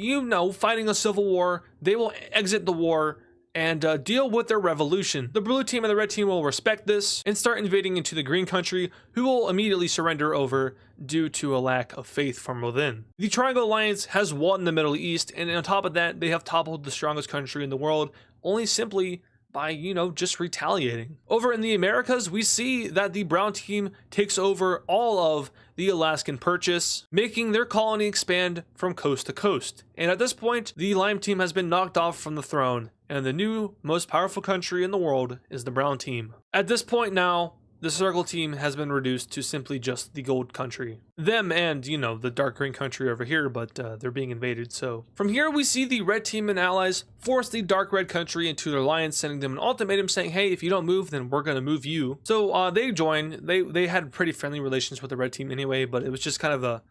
fighting a civil war, they will exit the war and deal with their revolution. The blue team and the red team will respect this and start invading into the green country, who will immediately surrender over due to a lack of faith from within. The Triangle Alliance has won the Middle East, and on top of that, they have toppled the strongest country in the world, only simply by, just retaliating. Over in the Americas, we see that the brown team takes over all of the Alaskan Purchase, making their colony expand from coast to coast. And at this point, the lime team has been knocked off from the throne, and the new, most powerful country in the world is the brown team. At this point now, the circle team has been reduced to simply just the gold country. Them and, the dark green country over here, but they're being invaded. So from here, we see the red team and allies force the dark red country into their alliance, sending them an ultimatum saying, hey, if you don't move, then we're going to move you. So they joined. They had pretty friendly relations with the red team anyway, but it was just kind of a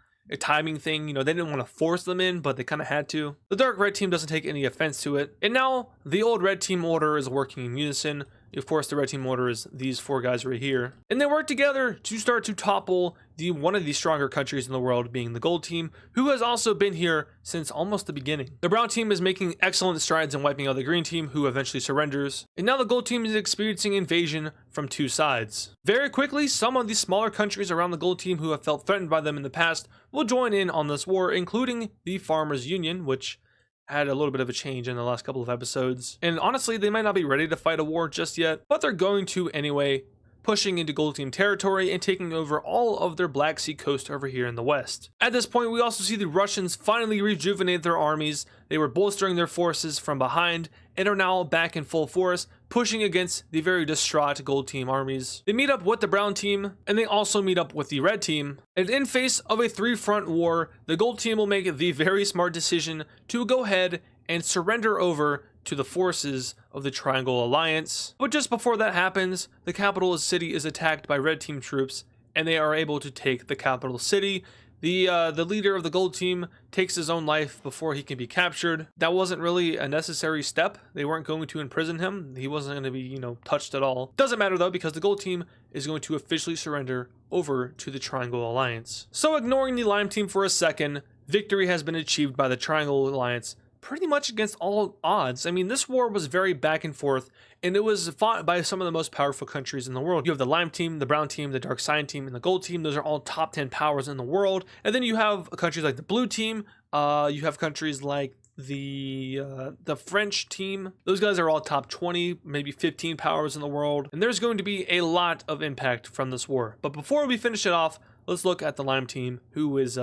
timing thing. They didn't want to force them in, but they kind of had to. The dark red team doesn't take any offense to it. And now the old red team order is working in unison, Of course, the red team order is these 4 guys right here. And they work together to start to topple one of the stronger countries in the world, being the gold team, who has also been here since almost the beginning. The brown team is making excellent strides in wiping out the green team, who eventually surrenders. And now the gold team is experiencing invasion from 2 sides. Very quickly, some of the smaller countries around the gold team who have felt threatened by them in the past will join in on this war, including the Farmers Union, which had a little bit of a change in the last couple of episodes. And honestly, they might not be ready to fight a war just yet, but they're going to anyway, pushing into gold team territory and taking over all of their Black Sea coast over here in the west. At this point, we also see the Russians finally rejuvenate their armies. They were bolstering their forces from behind and are now back in full force, pushing against the very distraught gold team armies. They meet up with the brown team, and they also meet up with the red team. And in face of a 3-front war, the gold team will make the very smart decision to go ahead and surrender over to the forces of the Triangle Alliance. But just before that happens, the capital city is attacked by red team troops, and they are able to take the capital city. The leader of the gold team takes his own life before he can be captured. That wasn't really a necessary step. They weren't going to imprison him. He wasn't going to be, touched at all. Doesn't matter though, because the gold team is going to officially surrender over to the Triangle Alliance. So ignoring the lime team for a second, victory has been achieved by the Triangle Alliance pretty much against all odds. I mean, this war was very back and forth, and it was fought by some of the most powerful countries in the world. You have the lime team, the brown team, the dark cyan team, and the gold team. Those are all top 10 powers in the world. And then you have countries like the blue team. You have countries like the French team. Those guys are all top 20, maybe 15 powers in the world. And there's going to be a lot of impact from this war. But before we finish it off, let's look at the lime team, who is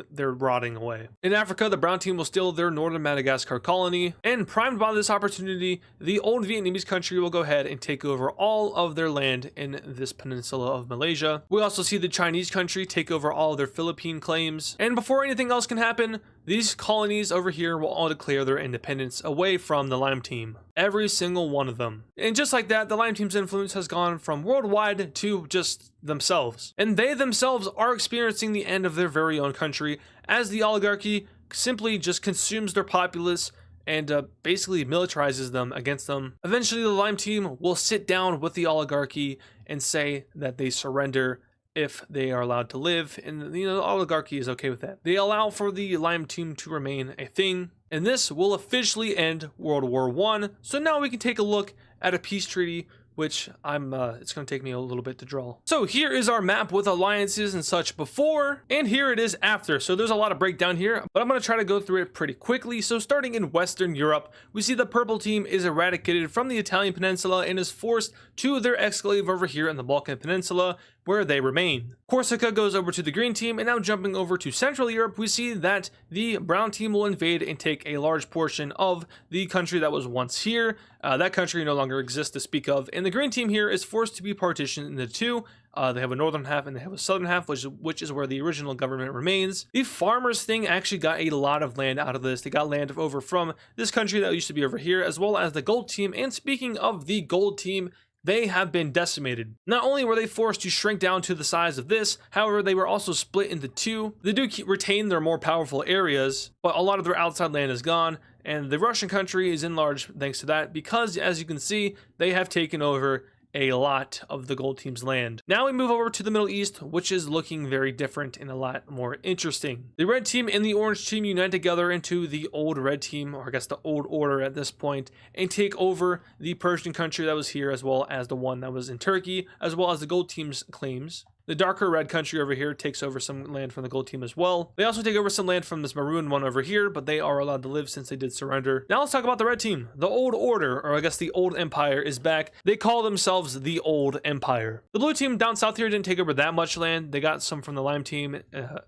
they're rotting away. In Africa, the brown team will steal their northern Madagascar colony, and primed by this opportunity, the old Vietnamese country will go ahead and take over all of their land in this peninsula of Malaysia. We also see the Chinese country take over all of their Philippine claims, and before anything else can happen, these colonies over here will all declare their independence away from the lime team. Every single one of them. And just like that, the lime team's influence has gone from worldwide to just themselves. And they themselves are experiencing the end of their very own country, as the oligarchy simply just consumes their populace and basically militarizes them against them. Eventually, the lime team will sit down with the oligarchy and say that they surrender if they are allowed to live, and the oligarchy is okay with that. They allow for the lime team to remain a thing, and this will officially end World War I. So now we can take a look at a peace treaty, which it's going to take me a little bit to draw. So here is our map with alliances and such before, and here it is after. So there's a lot of breakdown here, but I'm going to try to go through it pretty quickly. So starting in Western Europe, we see the purple team is eradicated from the Italian peninsula and is forced to their exclave over here in the Balkan Peninsula, where they remain. Corsica goes over to the green team, and now jumping over to Central Europe, we see that the brown team will invade and take a large portion of the country that was once here. That country no longer exists to speak of, and the green team here is forced to be partitioned into 2. They have a northern half and they have a southern half, which is where the original government remains. The farmers thing actually got a lot of land out of this. They got land over from this country that used to be over here, as well as the gold team. And speaking of the gold team, they have been decimated. Not only were they forced to shrink down to the size of this, however, they were also split into 2. They do retain their more powerful areas, but a lot of their outside land is gone, and the Russian country is enlarged thanks to that, because as you can see, they have taken over a lot of the gold team's land. Now we move over to the Middle East, which is looking very different and a lot more interesting. The red team and the orange team unite together into the old red team, or I guess the old order at this point, and take over the Persian country that was here, as well as the one that was in Turkey, as well as the gold team's claims. The darker red country over here takes over some land from the gold team as well. They also take over some land from this maroon one over here, but they are allowed to live since they did surrender. Now let's talk about the red team. The old order, or I guess the old empire, is back. They call themselves the old empire. The blue team down south here didn't take over that much land. They got some from the lime team,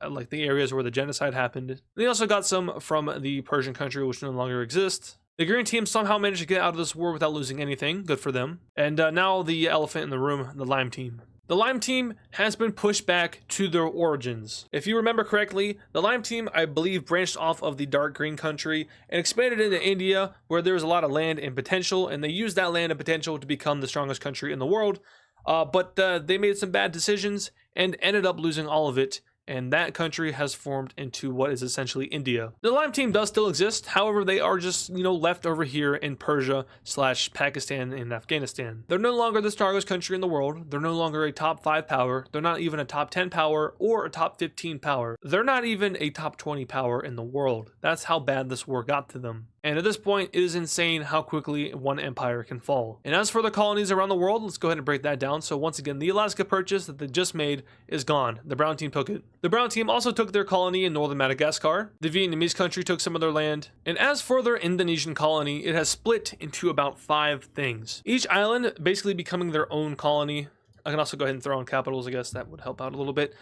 like the areas where the genocide happened. They also got some from the Persian country, which no longer exists. The green team somehow managed to get out of this war without losing anything. Good for them. And now the elephant in the room, the lime team. The lime team has been pushed back to their origins. If you remember correctly, the lime team, I believe, branched off of the dark green country and expanded into India, where there was a lot of land and potential, and they used that land and potential to become the strongest country in the world. But they made some bad decisions and ended up losing all of it and that country has formed into what is essentially India. The Lime team does still exist, however, they are just, left over here in Persia / Pakistan and Afghanistan. They're no longer the strongest country in the world. They're no longer a top 5 power. They're not even a top 10 power or a top 15 power. They're not even a top 20 power in the world. That's how bad this war got to them. And at this point, it is insane how quickly one empire can fall. And as for the colonies around the world, let's go ahead and break that down. So once again, the Alaska Purchase that they just made is gone. The Brown team took it. The Brown team also took their colony in northern Madagascar. The Vietnamese country took some of their land. And as for their Indonesian colony, it has split into about 5 things. Each island basically becoming their own colony. I can also go ahead and throw on capitals, I guess that would help out a little bit.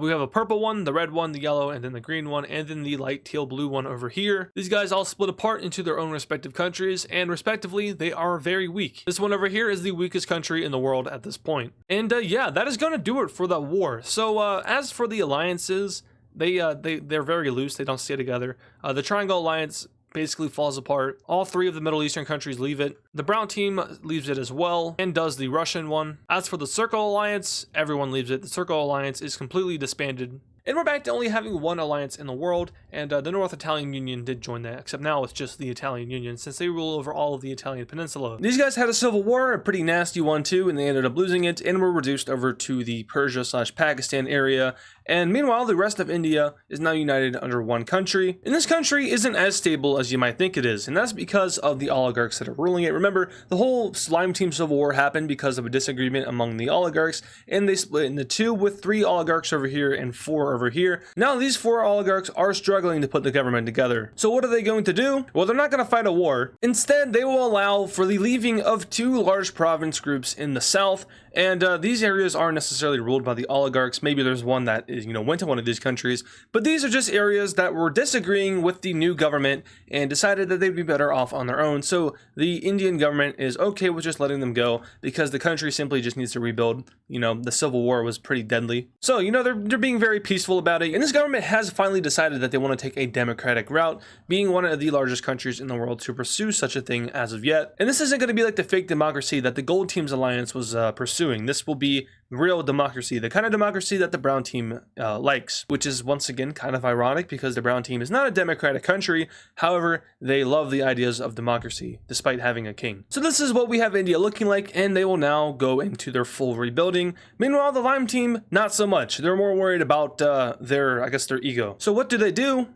We have a purple one, the red one, the yellow, and then the green one, and then the light teal blue one over here. These guys all split apart into their own respective countries, and respectively, they are very weak. This one over here is the weakest country in the world at this point. And yeah, that is going to do it for the war. So as for the alliances, they're very loose. They don't stay together. The Triangle Alliance basically falls apart. All 3 of the Middle Eastern countries leave it. The Brown team leaves it as well, and does the Russian one. As for the Circle Alliance, everyone leaves it. The Circle Alliance is completely disbanded. And we're back to only having one alliance in the world, and the North Italian Union did join that, except now it's just the Italian Union, since they rule over all of the Italian peninsula. These guys had a civil war, a pretty nasty one too, and they ended up losing it, and were reduced over to the Persia / Pakistan area. And meanwhile, the rest of India is now united under one country. And this country isn't as stable as you might think it is, and that's because of the oligarchs that are ruling it. Remember, the whole Lime Team Civil War happened because of a disagreement among the oligarchs, and they split into 2 with 3 oligarchs over here and 4 over here. Now these 4 oligarchs are struggling to put the government together. So what are they going to do? Well, they're not going to fight a war. Instead, they will allow for the leaving of 2 large province groups in the south, and these areas aren't necessarily ruled by the oligarchs. Maybe there's one that is, went to one of these countries, but these are just areas that were disagreeing with the new government and decided that they'd be better off on their own. So the Indian government is okay with just letting them go because the country simply just needs to rebuild. The civil war was pretty deadly. So, they're being very peaceful about it. And this government has finally decided that they want to take a democratic route, being one of the largest countries in the world to pursue such a thing as of yet. And this isn't going to be like the fake democracy that the Gold Team's alliance was pursuing. This will be real democracy, the kind of democracy that the Brown team likes, which is once again kind of ironic because the Brown team is not a democratic country. However, they love the ideas of democracy despite having a king. So this is what we have India looking like, and they will now go into their full rebuilding. Meanwhile, the Lime team, not so much. They're more worried about their ego. So what do?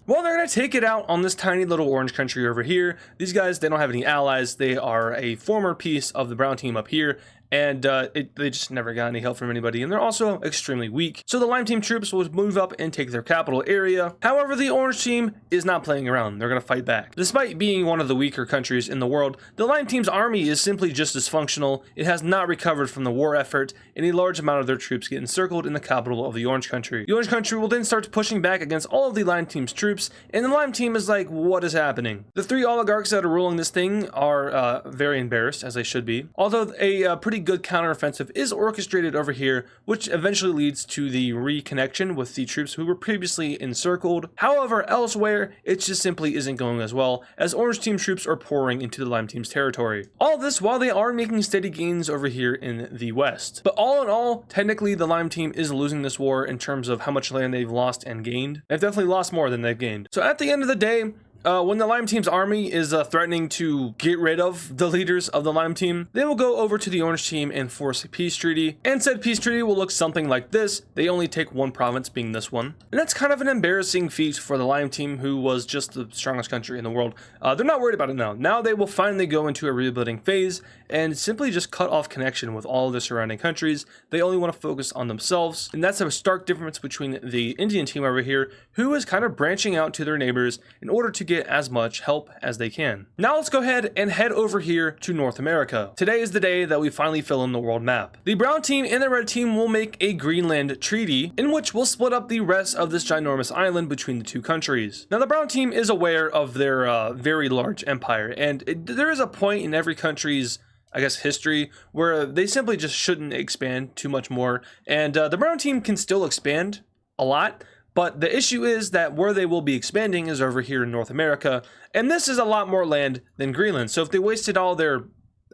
Well, they're going to take it out on this tiny little orange country over here. These guys, they don't have any allies. They are a former piece of the Brown team up here, and they just never got any help from anybody, and they're also extremely weak. So the Lime team troops will move up and take their capital area. However, the Orange team is not playing around. They're going to fight back. Despite being one of the weaker countries in the world, the Lime team's army is simply just dysfunctional. It has not recovered from the war effort, and a large amount of their troops get encircled in the capital of the Orange country. The Orange country will then start pushing back against all of the Lime team's troops, and the Lime team is like, what is happening? The 3 oligarchs that are ruling this thing are very embarrassed, as they should be. Although a pretty good counteroffensive is orchestrated over here, which eventually leads to the reconnection with the troops who were previously encircled. However, elsewhere, it just simply isn't going as well, as Orange team troops are pouring into the Lime team's territory. All this while they are making steady gains over here in the west. But all in all, technically the Lime team is losing this war in terms of how much land they've lost and gained. They've definitely lost more than they've gained. So at the end of the day, when the Lime team's army is threatening to get rid of the leaders of the Lime team, they will go over to the Orange team and force a peace treaty. And said peace treaty will look something like this. They only take 1 province, being this one. And that's kind of an embarrassing feat for the Lime team, who was just the strongest country in the world. They're not worried about it now. Now they will finally go into a rebuilding phase and simply just cut off connection with all of the surrounding countries. They only want to focus on themselves. And that's a stark difference between the Indian team over here, who is kind of branching out to their neighbors in order to get as much help as they can. Now let's go ahead and head over here to North America. Today is the day that we finally fill in the world map. The Brown team and the Red team will make a Greenland treaty, in which we'll split up the rest of this ginormous island between the 2 countries. Now the Brown team is aware of their very large empire, and there is a point in every country's history where they simply just shouldn't expand too much more, and the Brown team can still expand a lot. But the issue is that where they will be expanding is over here in North America, and this is a lot more land than Greenland. So if they wasted all their,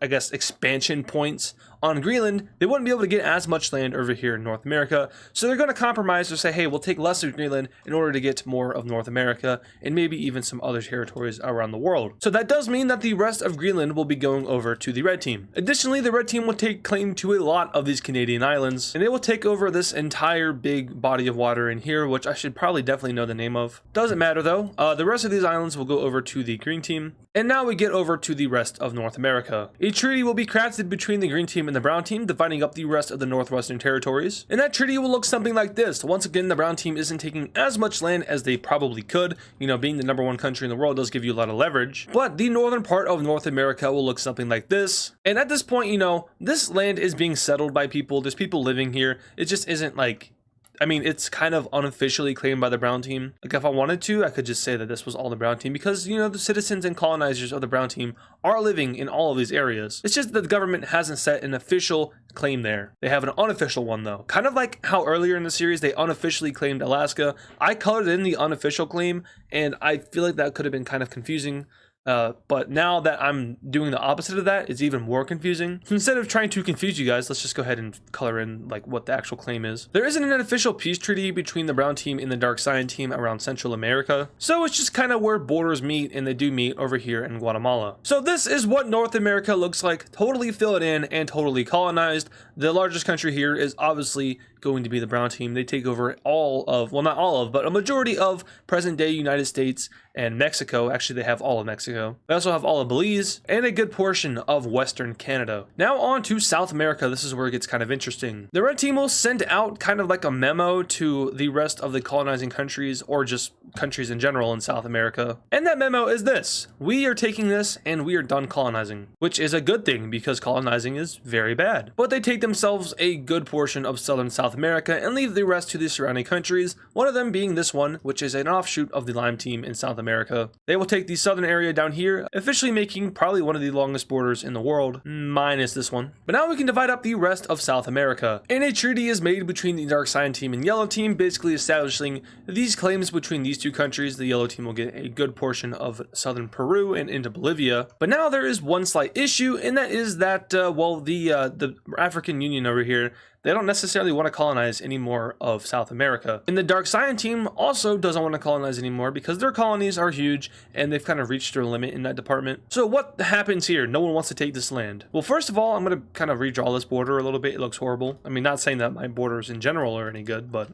expansion points on Greenland, they wouldn't be able to get as much land over here in North America. So they're going to compromise to say, hey, we'll take less of Greenland in order to get more of North America and maybe even some other territories around the world. So that does mean that the rest of Greenland will be going over to the red team. Additionally, the red team will take claim to a lot of these Canadian islands, and they will take over this entire big body of water in here, which I should probably definitely know the name of. Doesn't matter though. The rest of these islands will go over to the green team. And now we get over to the rest of North America. A treaty will be crafted between the green team and the brown team, dividing up the rest of the northwestern territories. And that treaty will look something like this. Once again, the brown team isn't taking as much land as they probably could. You know, being the #1 country in the world does give you a lot of leverage. But the northern part of North America will look something like this. And at this point, you know, this land is being settled by people. There's people living here. It just isn't like, I mean, it's kind of unofficially claimed by the brown team. Like, if I wanted to, I could just say that this was all the brown team because, you know, the citizens and colonizers of the brown team are living in all of these areas. It's just that the government hasn't set an official claim there. They have an unofficial one though. Kind of like how earlier in the series they unofficially claimed Alaska. I colored in the unofficial claim, and I feel like that could have been kind of confusing. But now that I'm doing the opposite of that, it's even more confusing. So instead of trying to confuse you guys, let's just go ahead and color in like what the actual claim is. There isn't an official peace treaty between the brown team and the dark cyan team around Central America. So it's just kind of where borders meet, and they do meet over here in Guatemala. So this is what North America looks like, totally filled in and totally colonized. The largest country here is obviously going to be the brown team. They take over all of, well, not all of, but a majority of present day United States and Mexico. Actually, they have all of Mexico. They also have all of Belize and a good portion of Western Canada. Now on to South America. This is where it gets kind of interesting. The red team will send out kind of like a memo to the rest of the colonizing countries, or just countries in general in South America. And that memo is this: we are taking this and we are done colonizing, which is a good thing because colonizing is very bad. But they take themselves a good portion of southern South America and leave the rest to the surrounding countries, one of them being this one, which is an offshoot of the Lime team in South America. They will take the southern area down here, officially making probably one of the longest borders in the world, minus this one. But now we can divide up the rest of South America. And a treaty is made between the dark cyan team and yellow team, basically establishing these claims between these two countries. The yellow team will get a good portion of southern Peru and into Bolivia. But now there is one slight issue, and that is that, well, the African Union over here, they don't necessarily want to colonize any more of South America. And the dark cyan team also doesn't want to colonize anymore because their colonies are huge and they've kind of reached their limit in that department. So what happens here? No one wants to take this land. Well, first of all, I'm going to kind of redraw this border a little bit. It looks horrible. I mean, not saying that my borders in general are any good, but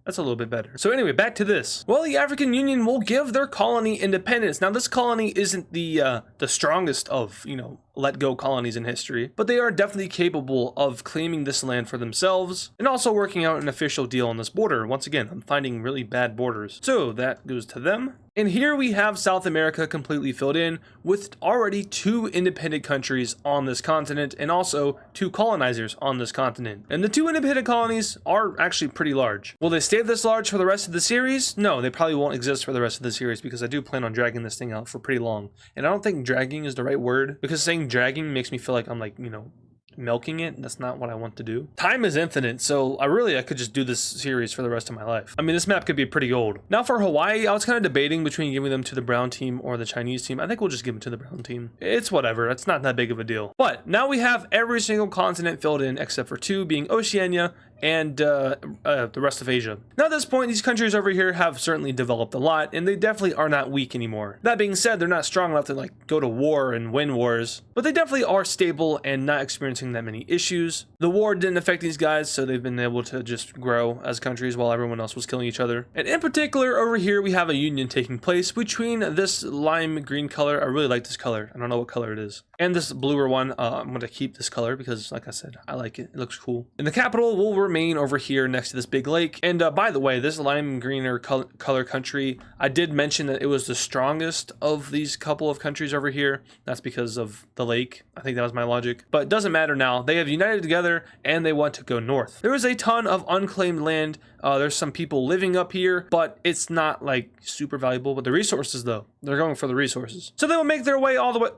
that's a little bit better. So anyway, back to this. Well, the African Union will give their colony independence. Now, this colony isn't the strongest of, you know, let go colonies in history, but they are definitely capable of claiming this land for themselves and also working out an official deal on this border. Once again, I'm finding really bad borders. So that goes to them. And here we have South America completely filled in with already 2 independent countries on this continent and also 2 colonizers on this continent. And the 2 independent colonies are actually pretty large. Will they stay this large for the rest of the series? No, they probably won't exist for the rest of the series because I do plan on dragging this thing out for pretty long. And I don't think dragging is the right word because saying dragging makes me feel like I'm like, you know, milking it. That's not what I want to do. Time is infinite, so I could just do this series for the rest of my life. I mean, this map could be pretty old. Now for Hawaii, I was kind of debating between giving them to the brown team or the Chinese team. I think we'll just give them to the brown team. It's whatever. It's not that big of a deal. But now we have every single continent filled in except for 2, being Oceania and the rest of Asia. Now at this point, these countries over here have certainly developed a lot, and they definitely are not weak anymore. That being said, they're not strong enough to like go to war and win wars, but they definitely are stable and not experiencing that many issues. The war didn't affect these guys, so they've been able to just grow as countries while everyone else was killing each other. And in particular, over here, we have a union taking place between this lime green color. I really like this color. I don't know what color it is. And this bluer one. I'm going to keep this color because, like I said, I like it. It looks cool. And the capital will remain over here next to this big lake. And by the way, this lime greener color country, I did mention that it was the strongest of these couple of countries over here. That's because of the lake. I think that was my logic. But it doesn't matter now. They have united together and they want to go north. There is a ton of unclaimed land. There's some people living up here, but it's not like super valuable. But the resources, though, they're going for the resources. So they will make their way all the way.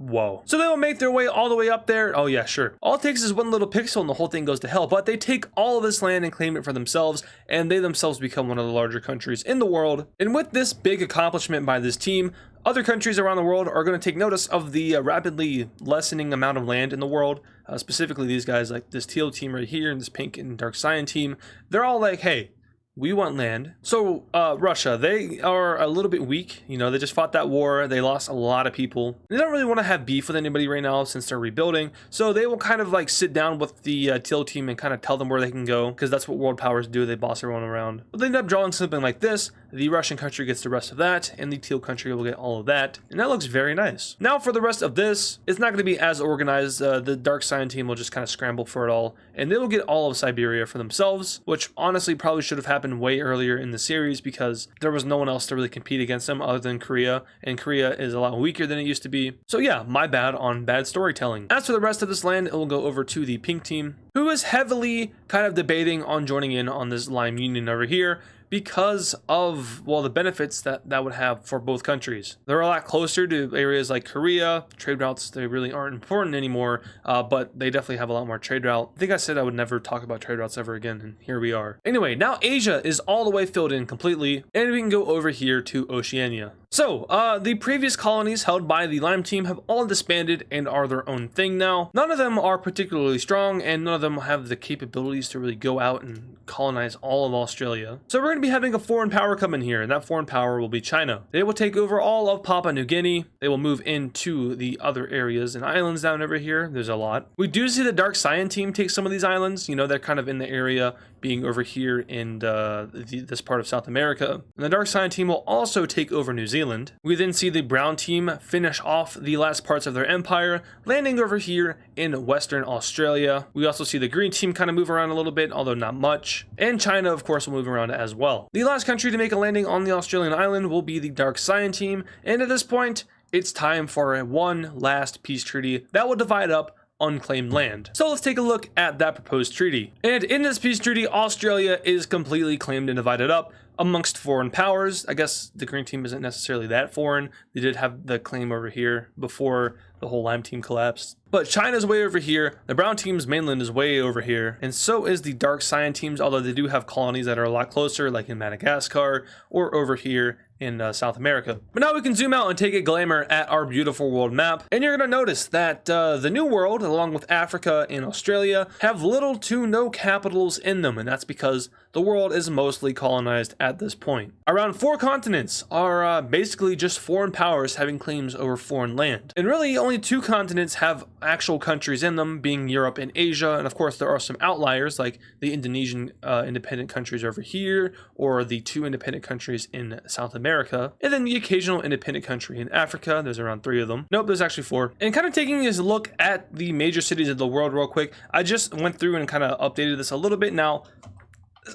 Whoa. So they will make their way all the way up there. Oh yeah, sure. All it takes is one little pixel and the whole thing goes to hell, but they take all of this land and claim it for themselves, and they themselves become one of the larger countries in the world. And with this big accomplishment by this team, other countries around the world are going to take notice of the rapidly lessening amount of land in the world. Specifically these guys, like this teal team right here and this pink and dark cyan team. They're all like, hey, we want land. So Russia, they are a little bit weak. You know, they just fought that war. They lost a lot of people. They don't really want to have beef with anybody right now since they're rebuilding. So they will kind of like sit down with the teal team and kind of tell them where they can go, because that's what world powers do. They boss everyone around. But they end up drawing something like this. The Russian country gets the rest of that, and the teal country will get all of that. And that looks very nice. Now for the rest of this, it's not going to be as organized. The dark cyan team will just kind of scramble for it all, and they will get all of Siberia for themselves, which honestly probably should have happened way earlier in the series because there was no one else to really compete against them other than Korea, and Korea is a lot weaker than it used to be. So yeah, my bad on bad storytelling. As for the rest of this land, it will go over to the pink team, who is heavily kind of debating on joining in on this Lime Union over here, because of, well, the benefits that would have for both countries. They're a lot closer to areas like Korea. Trade routes, they really aren't important anymore, but they definitely have a lot more trade route. I think I said I would never talk about trade routes ever again, and here we are. Anyway, now Asia is all the way filled in completely, and we can go over here to Oceania. So, the previous colonies held by the Lime team have all disbanded and are their own thing now. None of them are particularly strong, and none of them have the capabilities to really go out and colonize all of Australia. So we're going to be having a foreign power come in here, and that foreign power will be China. They will take over all of Papua New Guinea. They will move into the other areas and islands down over here. There's a lot. We do see the Dark Cyan team take some of these islands. You know, they're kind of in the area being over here in this part of South America. And the Dark Cyan team will also take over New Zealand. We then see the Brown team finish off the last parts of their empire, landing over here in Western Australia. We also see the Green team kind of move around a little bit, although not much. And China, of course, will move around as well. The last country to make a landing on the Australian island will be the Dark Cyan team. And at this point, it's time for one last peace treaty that will divide up unclaimed land. So let's take a look at that proposed treaty. And in this peace treaty, Australia is completely claimed and divided up amongst foreign powers. I guess the Green team isn't necessarily that foreign. They did have the claim over here before the whole Lime team collapsed. But China's way over here, the Brown team's mainland is way over here, and so is the Dark Cyan teams, although they do have colonies that are a lot closer, like in Madagascar or over here in South America. But now we can zoom out and take a glamour at our beautiful world map, and you're going to notice that the New World, along with Africa and Australia, have little to no capitals in them, and that's because the world is mostly colonized at this point. Around 4 continents are basically just foreign powers having claims over foreign land, and really only 2 continents have actual countries in them, being Europe and Asia. And of course there are some outliers like the Indonesian independent countries over here, or the 2 independent countries in South America, and then the occasional independent country in Africa. There's around 3 of them. Nope, there's actually 4. And kind of taking a look at the major cities of the world real quick, I just went through and kind of updated this a little bit. Now,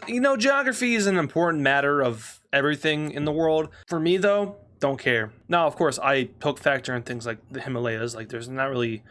you know, geography is an important matter of everything in the world. For me though, don't care. Now, of course, I took factor in things like the Himalayas. Like, there's not really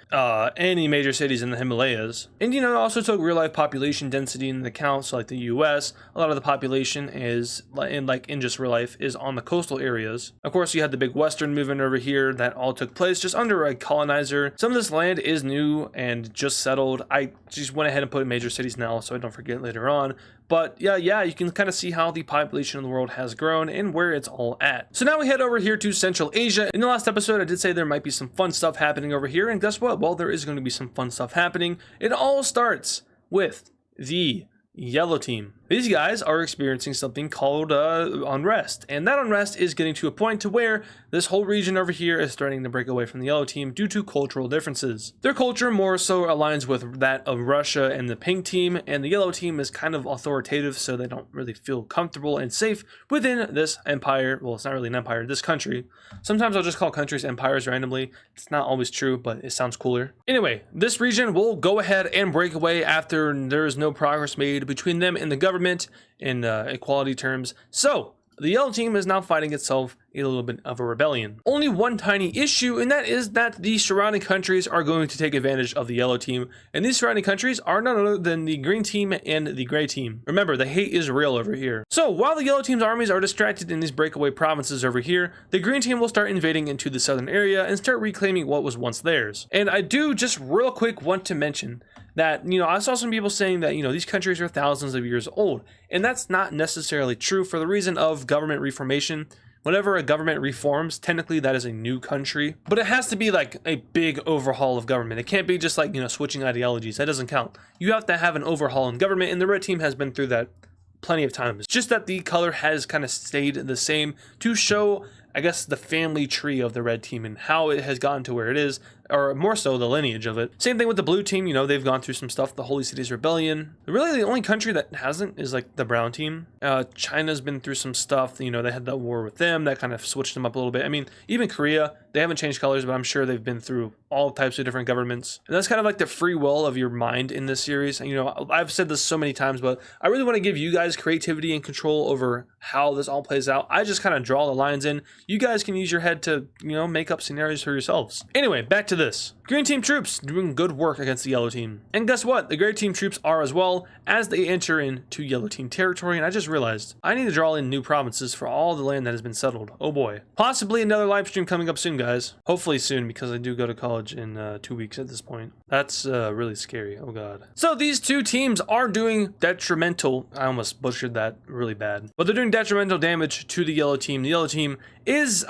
any major cities in the Himalayas. And, you know, I also took real-life population density into account. So, like the U.S., a lot of the population is, in just real life, is on the coastal areas. Of course, you had the big Western movement over here that all took place just under a colonizer. Some of this land is new and just settled. I just went ahead and put in major cities now so I don't forget later on. But yeah, you can kind of see how the population of the world has grown and where it's all at. So now we head over here to Central Asia. In the last episode, I did say there might be some fun stuff happening over here, and guess what? Well, there is going to be some fun stuff happening. It all starts with the Yellow team. These guys are experiencing something called unrest, and that unrest is getting to a point to where this whole region over here is starting to break away from the Yellow team due to cultural differences. Their culture more so aligns with that of Russia and the Pink team, and the Yellow team is kind of authoritative, so they don't really feel comfortable and safe within this empire. Well, it's not really an empire, this country. Sometimes I'll just call countries empires randomly. It's not always true, but it sounds cooler. Anyway, this region will go ahead and break away after there is no progress made between them and the government in equality terms. So the Yellow team is now finding itself a little bit of a rebellion. Only one tiny issue, and that is that the surrounding countries are going to take advantage of the yellow team, and these surrounding countries are none other than the green team and the gray team. Remember, the hate is real over here. So while the yellow team's armies are distracted in these breakaway provinces over here, the green team will start invading into the southern area and start reclaiming what was once theirs. And I do just real quick want to mention that, I saw some people saying that, these countries are thousands of years old, and that's not necessarily true for the reason of government reformation. Whenever a government reforms, technically that is a new country, but it has to be like a big overhaul of government. It can't be just like, switching ideologies. That doesn't count. You have to have an overhaul in government, and the red team has been through that plenty of times. It's just that the color has kind of stayed the same to show, I guess, the family tree of the red team and how it has gotten to where it is, or more so the lineage of it. Same thing with the blue team, they've gone through some stuff, the Holy Cities Rebellion. Really the only country that hasn't is like the brown team. China's been through some stuff, they had that war with them, that kind of switched them up a little bit. I mean, even Korea, they haven't changed colors, but I'm sure they've been through all types of different governments. And that's kind of like the free will of your mind in this series. I've said this so many times, but I really want to give you guys creativity and control over how this all plays out. I just kind of draw the lines in. You guys can use your head to, make up scenarios for yourselves. Anyway, back to this. Green team troops doing good work against the yellow team. And guess what? The gray team troops are as well, as they enter into yellow team territory. And I just realized I need to draw in new provinces for all the land that has been settled. Oh boy. Possibly another live stream coming up soon, guys. Hopefully soon, because I do go to college in 2 weeks at this point. That's really scary. Oh god. So these two teams are doing detrimental, I almost butchered that really bad, but they're doing detrimental damage to the yellow team. The yellow team is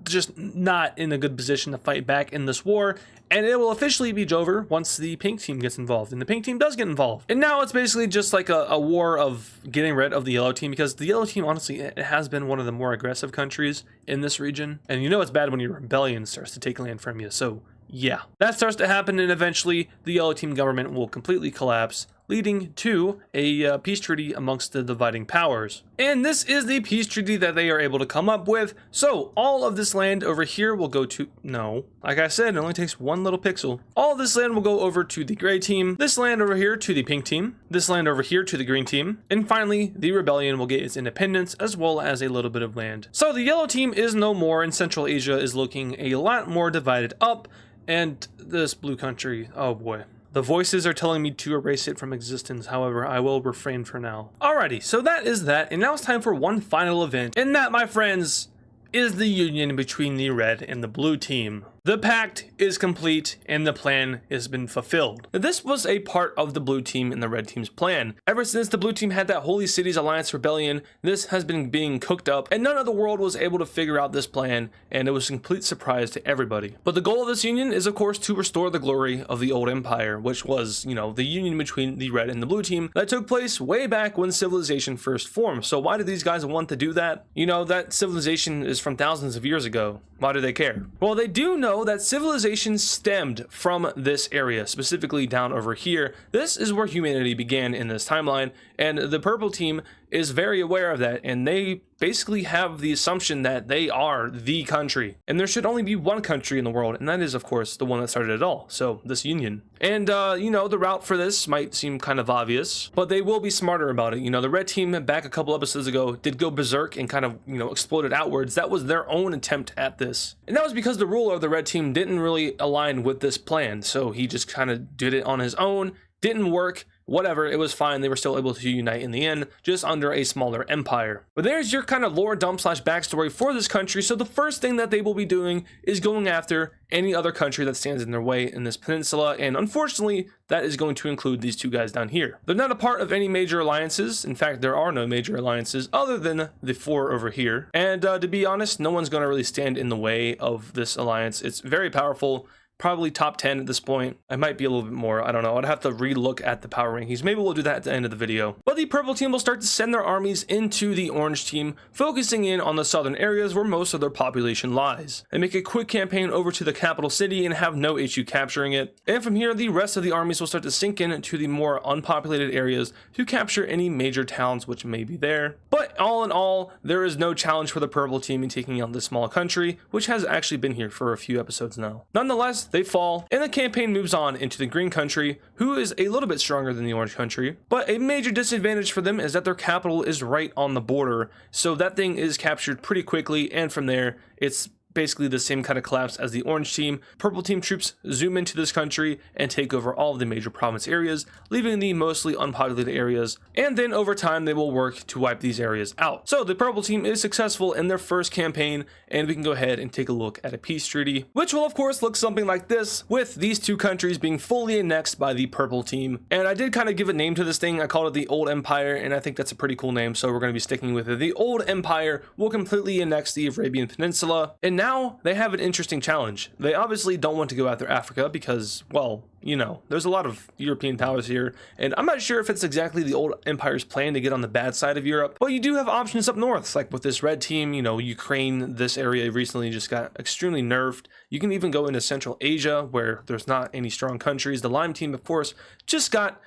just not in a good position to fight back in this war, and it will officially be over once the pink team gets involved, and the pink team does get involved. And now it's basically just like a war of getting rid of the yellow team, because the yellow team, honestly, it has been one of the more aggressive countries in this region, and it's bad when your rebellion starts to take land from you. So yeah, that starts to happen, and eventually the yellow team government will completely collapse, leading to a peace treaty amongst the dividing powers. And this is the peace treaty that they are able to come up with. So all of this land over here will go to, no, like I said, it only takes one little pixel. All of this land will go over to the gray team, this land over here to the pink team, this land over here to the green team, and finally the rebellion will get its independence as well as a little bit of land. So the yellow team is no more, and Central Asia is looking a lot more divided up, and this blue country, oh boy. The voices are telling me to erase it from existence, however, I will refrain for now. Alrighty, so that is that, and now it's time for one final event, and that, my friends, is the union between the red and the blue team. The pact is complete and the plan has been fulfilled. Now, this was a part of the blue team and the red team's plan. Ever since the blue team had that Holy Cities Alliance rebellion, this has been being cooked up, and none of the world was able to figure out this plan, and it was a complete surprise to everybody. But the goal of this union is, of course, to restore the glory of the old empire, which was, the union between the red and the blue team that took place way back when civilization first formed. So why do these guys want to do that? That civilization is from thousands of years ago. Why do they care? Well, they do know that civilization stemmed from this area, specifically down over here. This is where humanity began in this timeline, and the purple team is very aware of that, and they basically have the assumption that they are the country, and there should only be one country in the world, and that is, of course, the one that started it all, so this union. And the route for this might seem kind of obvious, but they will be smarter about it. The red team back a couple episodes ago did go berserk and kind of exploded outwards. That was their own attempt at this, and that was because the ruler of the red team didn't really align with this plan, so he just kind of did it on his own. Didn't work. Whatever, it was fine. They were still able to unite in the end, just under a smaller empire. But there's your kind of lore dump / backstory for this country. So the first thing that they will be doing is going after any other country that stands in their way in this peninsula, and unfortunately that is going to include these two guys down here. They're not a part of any major alliances. In fact, there are no major alliances other than the 4 over here, and to be honest, no one's going to really stand in the way of this alliance. It's very powerful. Probably top 10 at this point. I might be a little bit more. I don't know. I'd have to re-look at the power rankings. Maybe we'll do that at the end of the video. But the purple team will start to send their armies into the orange team, focusing in on the southern areas where most of their population lies. They make a quick campaign over to the capital city and have no issue capturing it. And from here, the rest of the armies will start to sink in to the more unpopulated areas to capture any major towns which may be there. But All in all, there is no challenge for the purple team in taking out this small country, which has actually been here for a few episodes now. Nonetheless, they fall, and the campaign moves on into the green country, who is a little bit stronger than the orange country, but a major disadvantage for them is that their capital is right on the border, so that thing is captured pretty quickly, and from there, it's basically the same kind of collapse as the orange team. Purple team troops zoom into this country and take over all of the major province areas, leaving the mostly unpopulated areas, and then over time they will work to wipe these areas out. So the purple team is successful in their first campaign, and we can go ahead and take a look at a peace treaty, which will of course look something like this, with these two countries being fully annexed by the purple team. And I did kind of give a name to this thing. I called it the Old Empire, and I think that's a pretty cool name, so we're going to be sticking with it. The Old Empire will completely annex the Arabian Peninsula, and now they have an interesting challenge. They obviously don't want to go after Africa because, well, you know, there's a lot of European powers here, and I'm not sure if it's exactly the Old Empire's plan to get on the bad side of Europe, but you do have options up north, like with this red team. You know, Ukraine, this area recently just got extremely nerfed. You can even go into Central Asia, where there's not any strong countries. The Lime team, of course, just got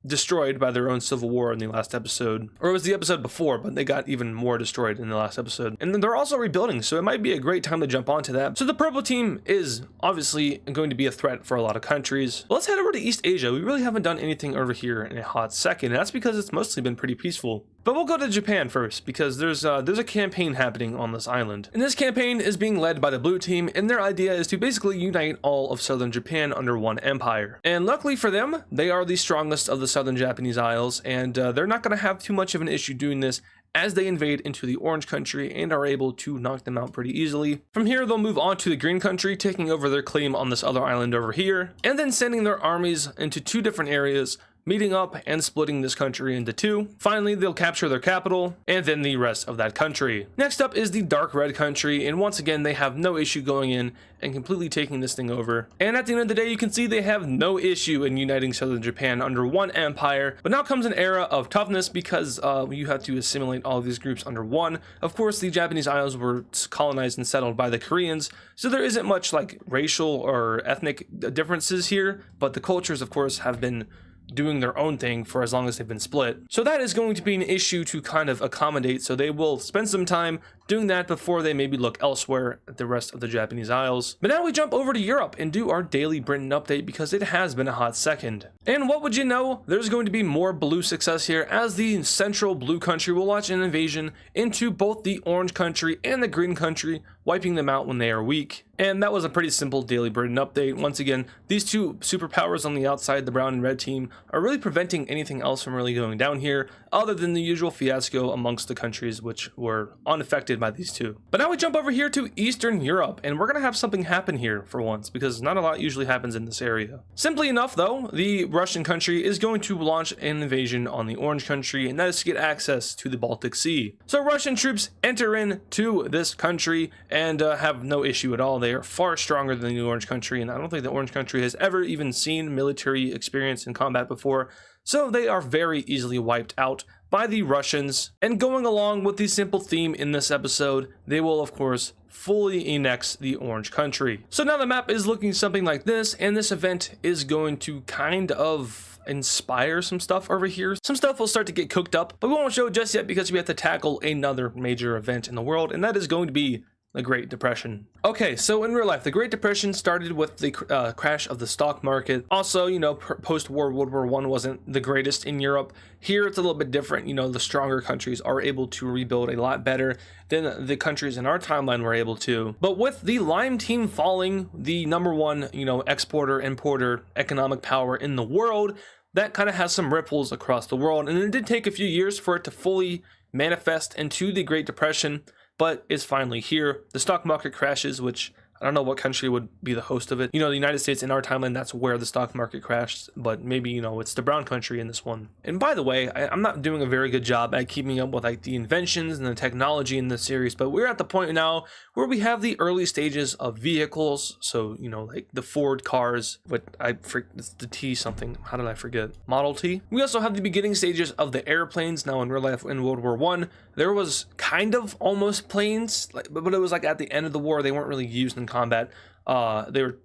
destroyed by their own civil war in the last episode, or it was the episode before, but they got even more destroyed in the last episode. And then they're also rebuilding, so it might be a great time to jump onto that. So the purple team is obviously going to be a threat for a lot of countries. But let's head over to East Asia. We really haven't done anything over here in a hot second, and that's because it's mostly been pretty peaceful. But we'll go to Japan first, because there's a campaign happening on this island. And this campaign is being led by the blue team, and their idea is to basically unite all of southern Japan under one empire. And luckily for them, they are the strongest of the southern Japanese isles, and they're not going to have too much of an issue doing this, as they invade into the orange country and are able to knock them out pretty easily. From here, they'll move on to the green country, taking over their claim on this other island over here, and then sending their armies into two different areas, meeting up and splitting this country into two. Finally, they'll capture their capital, and then the rest of that country. Next up is the dark red country, and once again, they have no issue going in and completely taking this thing over. And at the end of the day, you can see they have no issue in uniting southern Japan under one empire. But now comes an era of toughness, because you have to assimilate all of these groups under one. Of course, the Japanese isles were colonized and settled by the Koreans, so there isn't much like racial or ethnic differences here, but the cultures, of course, have been doing their own thing for as long as they've been split. So that is going to be an issue to kind of accommodate, so they will spend some time doing that before they maybe look elsewhere at the rest of the Japanese isles. But now we jump over to Europe and do our daily Britain update, because it has been a hot second. And what would you know, there's going to be more blue success here, as the central blue country will launch an invasion into both the orange country and the green country, wiping them out when they are weak. And that was a pretty simple daily Britain update. Once again, these two superpowers on the outside, the brown and red team, are really preventing anything else from really going down here, other than the usual fiasco amongst the countries which were unaffected by these two. But now we jump over here to Eastern Europe, and we're gonna have something happen here for once, because not a lot usually happens in this area. Simply enough though, the Russian country is going to launch an invasion on the orange country, and that is to get access to the Baltic Sea. So Russian troops enter into this country and have no issue at all. They are far stronger than the orange country, and I don't think the orange country has ever even seen military experience in combat before, so they are very easily wiped out by the Russians. And going along with the simple theme in this episode, they will of course fully annex the orange country. So now the map is looking something like this, and this event is going to kind of inspire some stuff over here. Some stuff will start to get cooked up, but we won't show it just yet because we have to tackle another major event in the world, and that is going to be the Great Depression. Okay, so in real life, the Great Depression started with the crash of the stock market. Also, you know, post-war World War I wasn't the greatest in Europe. Here, it's a little bit different. You know, the stronger countries are able to rebuild a lot better than the countries in our timeline were able to. But with the Lime team falling, the number one, you know, exporter, importer, economic power in the world, that kind of has some ripples across the world. And it did take a few years for it to fully manifest into the Great Depression, but it's finally here. The stock market crashes, which I don't know what country would be the host of it. You know, the United States in our timeline, that's where the stock market crashed, but maybe, you know, it's the brown country in this one. And by the way, I'm not doing a very good job at keeping up with like the inventions and the technology in this series, but we're at the point now where we have the early stages of vehicles. So, you know, like the Ford cars, but it's the T something. How did I forget? Model T. We also have the beginning stages of the airplanes. Now in real life, in World War I, there was kind of almost planes, but it was like at the end of the war, they weren't really used in combat. they were,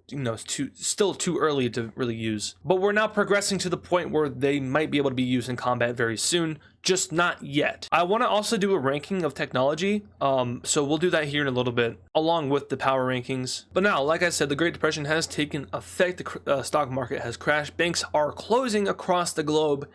still too early to really use. But we're now progressing to the point where they might be able to be used in combat very soon, just not yet. I want to also do a ranking of technology, so we'll do that here in a little bit, along with the power rankings. But now, like I said, the Great Depression has taken effect, the stock market has crashed, banks are closing across the globe,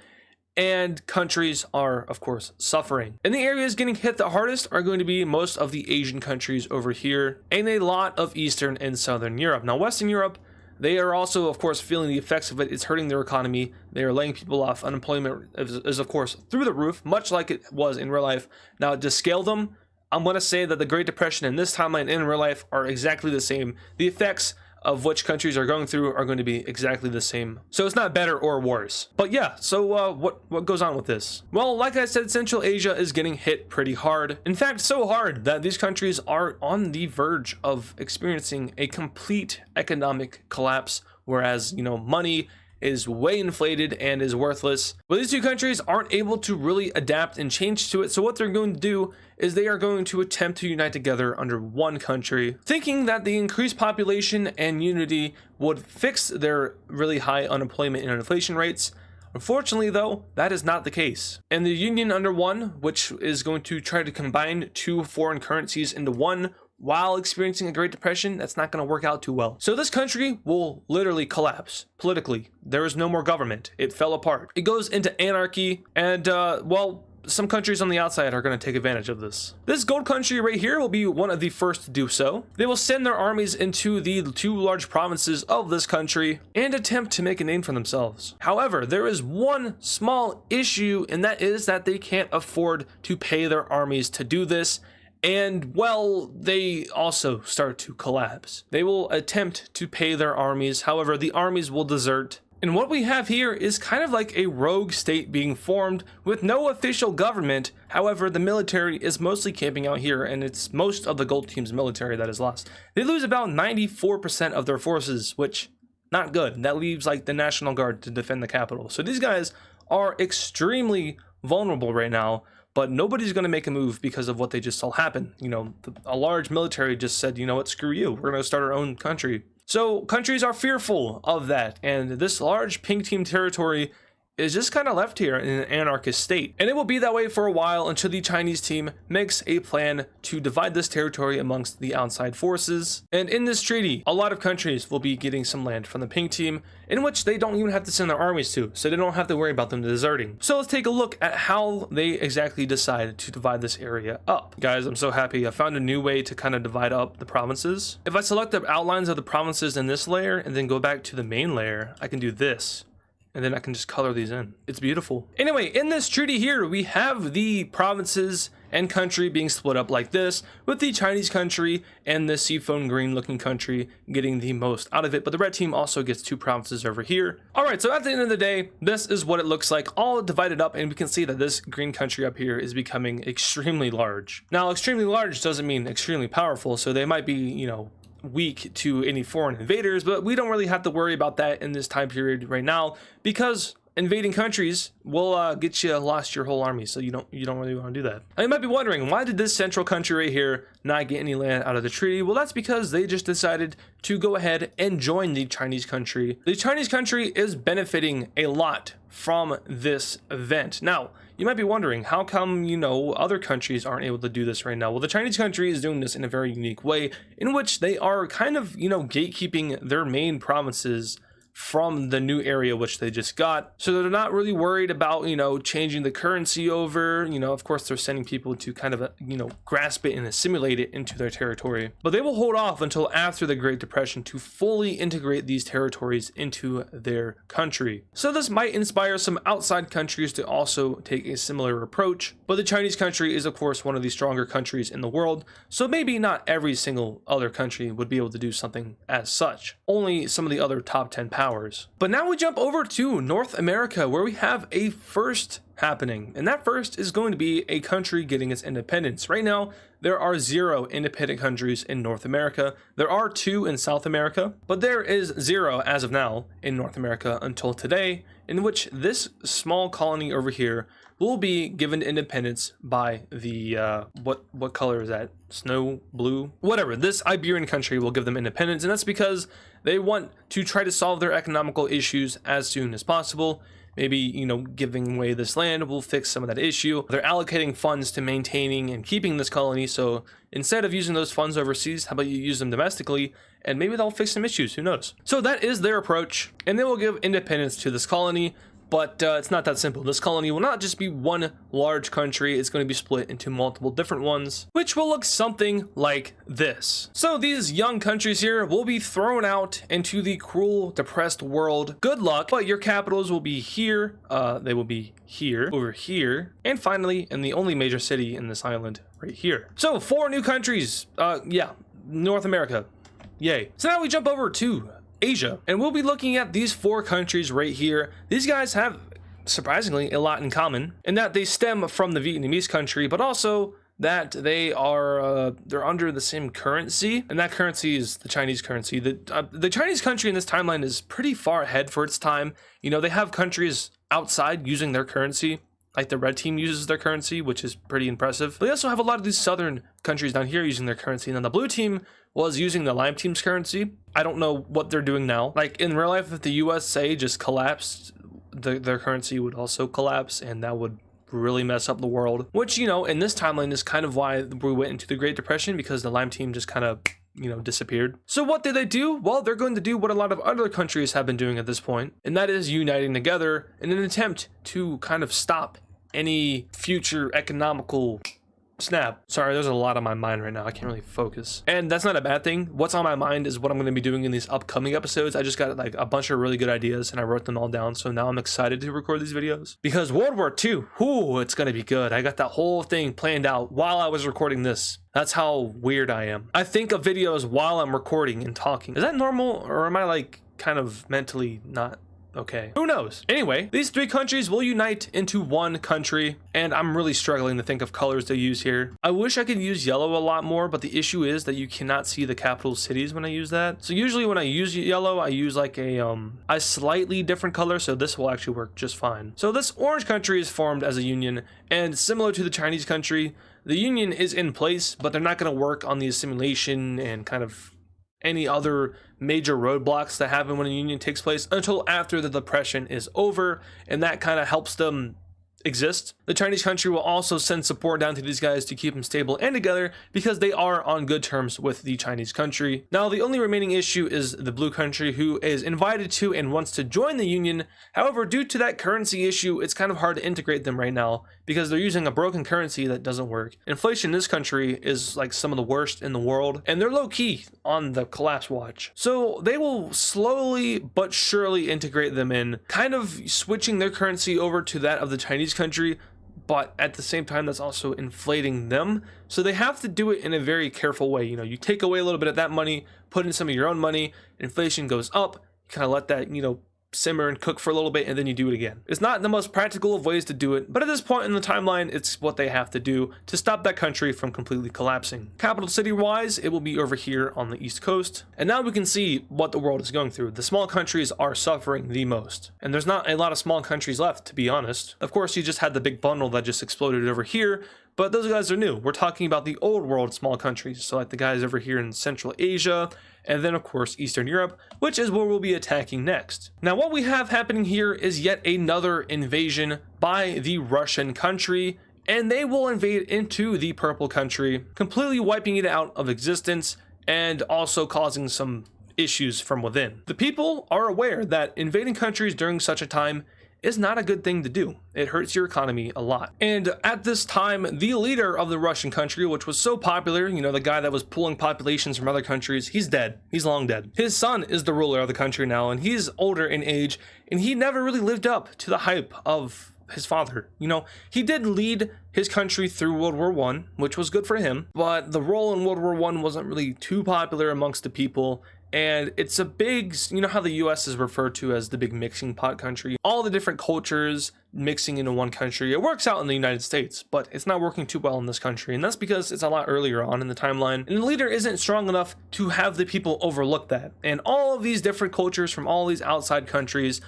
and countries are, of course, suffering. And the areas getting hit the hardest are going to be most of the Asian countries over here, and a lot of Eastern and Southern Europe. Now, Western Europe, they are also, of course, feeling the effects of it. It's hurting their economy. They are laying people off. Unemployment is, of course, through the roof, much like it was in real life. Now, to scale them, I'm going to say that the Great Depression and this timeline in real life are exactly the same. The effects of which countries are going through are going to be exactly the same. So it's not better or worse. But yeah, so what goes on with this? Well, like I said, Central Asia is getting hit pretty hard. In fact, so hard that these countries are on the verge of experiencing a complete economic collapse, whereas, money is way inflated and is worthless. But these two countries aren't able to really adapt and change to it. So what they're going to do is they are going to attempt to unite together under one country, thinking that the increased population and unity would fix their really high unemployment and inflation rates. Unfortunately, though, that is not the case. And the union under one, which is going to try to combine two foreign currencies into one while experiencing a Great Depression, that's not going to work out too well. So this country will literally collapse politically. There is no more government. It fell apart. It goes into anarchy, and some countries on the outside are going to take advantage of this. This gold country right here will be one of the first to do so. They will send their armies into the two large provinces of this country and attempt to make a name for themselves. However, there is one small issue, and that is that they can't afford to pay their armies to do this. And, well, they also start to collapse. They will attempt to pay their armies, however, the armies will desert. And what we have here is kind of like a rogue state being formed with no official government. However, the military is mostly camping out here, and it's most of the gold team's military that is lost. They lose about 94% of their forces, which, not good. That leaves like the National Guard to defend the capital. So these guys are extremely vulnerable right now. But nobody's going to make a move because of what they just saw happen. A large military just said, what, screw you. We're going to start our own country. So countries are fearful of that. And this large pink team territory is just kind of left here in an anarchist state. And it will be that way for a while until the Chinese team makes a plan to divide this territory amongst the outside forces. And in this treaty, a lot of countries will be getting some land from the pink team, in which they don't even have to send their armies to, so they don't have to worry about them deserting. So let's take a look at how they exactly decide to divide this area up. Guys, I'm so happy. I found a new way to kind of divide up the provinces. If I select the outlines of the provinces in this layer and then go back to the main layer, I can do this. And then I can just color these in. It's beautiful. Anyway, in this treaty here, we have the provinces and country being split up like this, with the Chinese country and the seafoam green looking country getting the most out of it, but the red team also gets two provinces over here. All right, so at the end of the day, this is what it looks like, all divided up, and we can see that this green country up here is becoming extremely large. Now, extremely large doesn't mean extremely powerful, so they might be, weak to any foreign invaders, but we don't really have to worry about that in this time period right now, because invading countries will get you lost your whole army, so you don't really want to do that. Now, you might be wondering, why did this central country right here not get any land out of the treaty? Well, that's because they just decided to go ahead and join the Chinese country. The Chinese country is benefiting a lot from this event. Now, you might be wondering, how come, other countries aren't able to do this right now? Well, the Chinese country is doing this in a very unique way, in which they are kind of, gatekeeping their main provinces from the new area which they just got. So they're not really worried about, changing the currency over. Of course, they're sending people to kind of, grasp it and assimilate it into their territory. But they will hold off until after the Great Depression to fully integrate these territories into their country. So this might inspire some outside countries to also take a similar approach. But the Chinese country is, of course, one of the stronger countries in the world. So maybe not every single other country would be able to do something as such. Only some of the other top 10 powers. But now we jump over to North America, where we have a first happening, and that first is going to be a country getting its independence. Right now, there are 0 independent countries in North America. There are 2 in South America, but there is 0 as of now in North America until today, in which this small colony over here will be given independence by the what color is that? Snow blue? Whatever. This Iberian country will give them independence, and that's because they want to try to solve their economical issues as soon as possible. Maybe, you know, giving away this land will fix some of that issue. They're allocating funds to maintaining and keeping this colony, so instead of using those funds overseas, how about you use them domestically, and maybe they'll fix some issues, who knows? So that is their approach, and they will give independence to this colony. But it's not that simple. This colony will not just be one large country, it's going to be split into multiple different ones, which will look something like this. So these young countries here will be thrown out into the cruel, depressed world. Good luck, but your capitals will be here, they will be here, over here, and finally in the only major city in this island, right here. So 4 new countries, yeah, North America, yay. So now we jump over to Asia, and we'll be looking at these 4 countries right here. These guys have surprisingly a lot in common in that they stem from the Vietnamese country, but also that they are they're under the same currency, and that currency is the Chinese currency. The Chinese country in this timeline is pretty far ahead for its time. You know, they have countries outside using their currency, like the red team uses their currency, which is pretty impressive. But they also have a lot of these southern countries down here using their currency, and then the blue team was using the lime team's currency. I don't know what they're doing now. Like in real life, if the USA just collapsed, their currency would also collapse, and that would really mess up the world. Which, you know, in this timeline is kind of why we went into the Great Depression, because the lime team just kind of, you know, disappeared. So what did they do? Well, they're going to do what a lot of other countries have been doing at this point, and that is uniting together in an attempt to kind of stop any future economical snap. Sorry, there's a lot on my mind right now. I can't really focus. And that's not a bad thing. What's on my mind is what I'm going to be doing in these upcoming episodes. I just got like a bunch of really good ideas and I wrote them all down. So now I'm excited to record these videos. Because World War II, ooh, it's going to be good. I got that whole thing planned out while I was recording this. That's how weird I am. I think of videos while I'm recording and talking. Is that normal, or am I like kind of mentally not okay? Who knows? Anyway, these 3 countries will unite into one country, and I'm really struggling to think of colors to use here. I wish I could use yellow a lot more, but the issue is that you cannot see the capital cities when I use that. So usually when I use yellow, I use like a slightly different color, so this will actually work just fine. So this orange country is formed as a union, and similar to the Chinese country, the union is in place, but they're not going to work on the assimilation and kind of any other major roadblocks that happen when a union takes place until after the depression is over, and that kind of helps them exist. The Chinese country will also send support down to these guys to keep them stable and together because they are on good terms with the Chinese country. Now, the only remaining issue is the blue country, who is invited to and wants to join the union. However, due to that currency issue, it's kind of hard to integrate them right now because they're using a broken currency that doesn't work. Inflation in this country is like some of the worst in the world, and they're low-key on the collapse watch. So they will slowly but surely integrate them in, kind of switching their currency over to that of the Chinese country, but at the same time that's also inflating them. So they have to do it in a very careful way. You know, you take away a little bit of that money, put in some of your own money, inflation goes up, you kind of let that, you know, simmer and cook for a little bit, and then you do it again. It's not the most practical of ways to do it, but at this point in the timeline, it's what they have to do to stop that country from completely collapsing. Capital city wise, it will be over here on the east coast. And now we can see what the world is going through. The small countries are suffering the most, and there's not a lot of small countries left, to be honest. Of course, you just had the big bundle that just exploded over here, but those guys are new. We're talking about the old world small countries, so like the guys over here in Central Asia, and then of course Eastern Europe, which is where we'll be attacking next. Now what we have happening here is yet another invasion by the Russian country, and they will invade into the purple country, completely wiping it out of existence and also causing some issues from within. The people are aware that invading countries during such a time is not a good thing to do. It hurts your economy a lot. And at this time, the leader of the Russian country, which was so popular, you know, the guy that was pulling populations from other countries, he's dead. He's long dead. His son is the ruler of the country now, and he's older in age, and he never really lived up to the hype of his father. You know, he did lead his country through World War I, which was good for him, but the role in World War I wasn't really too popular amongst the people. And it's a big, you know how the US is referred to as the big mixing pot country, all the different cultures mixing into one country. It works out in the United States, but it's not working too well in this country, and that's because it's a lot earlier on in the timeline, and the leader isn't strong enough to have the people overlook that. And all of these different cultures from all these outside countries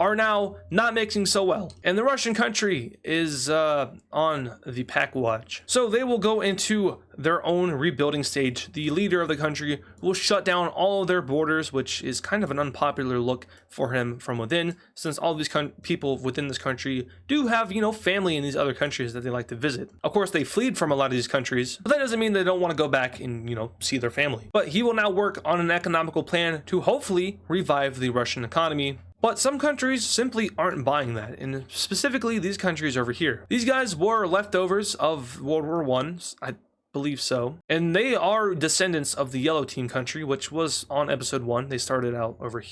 are now not mixing so well. And the Russian country is on the pack watch. So they will go into their own rebuilding stage. The leader of the country will shut down all of their borders, which is kind of an unpopular look for him from within, since all these people within this country do have, you know, family in these other countries that they like to visit. Of course, they fled from a lot of these countries, but that doesn't mean they don't want to go back and, you know, see their family. But he will now work on an economical plan to hopefully revive the Russian economy. But some countries simply aren't buying that, and specifically these countries over here. These guys were leftovers of World War I believe so, and they are descendants of the Yellow Team country, which was on episode 1. They started out over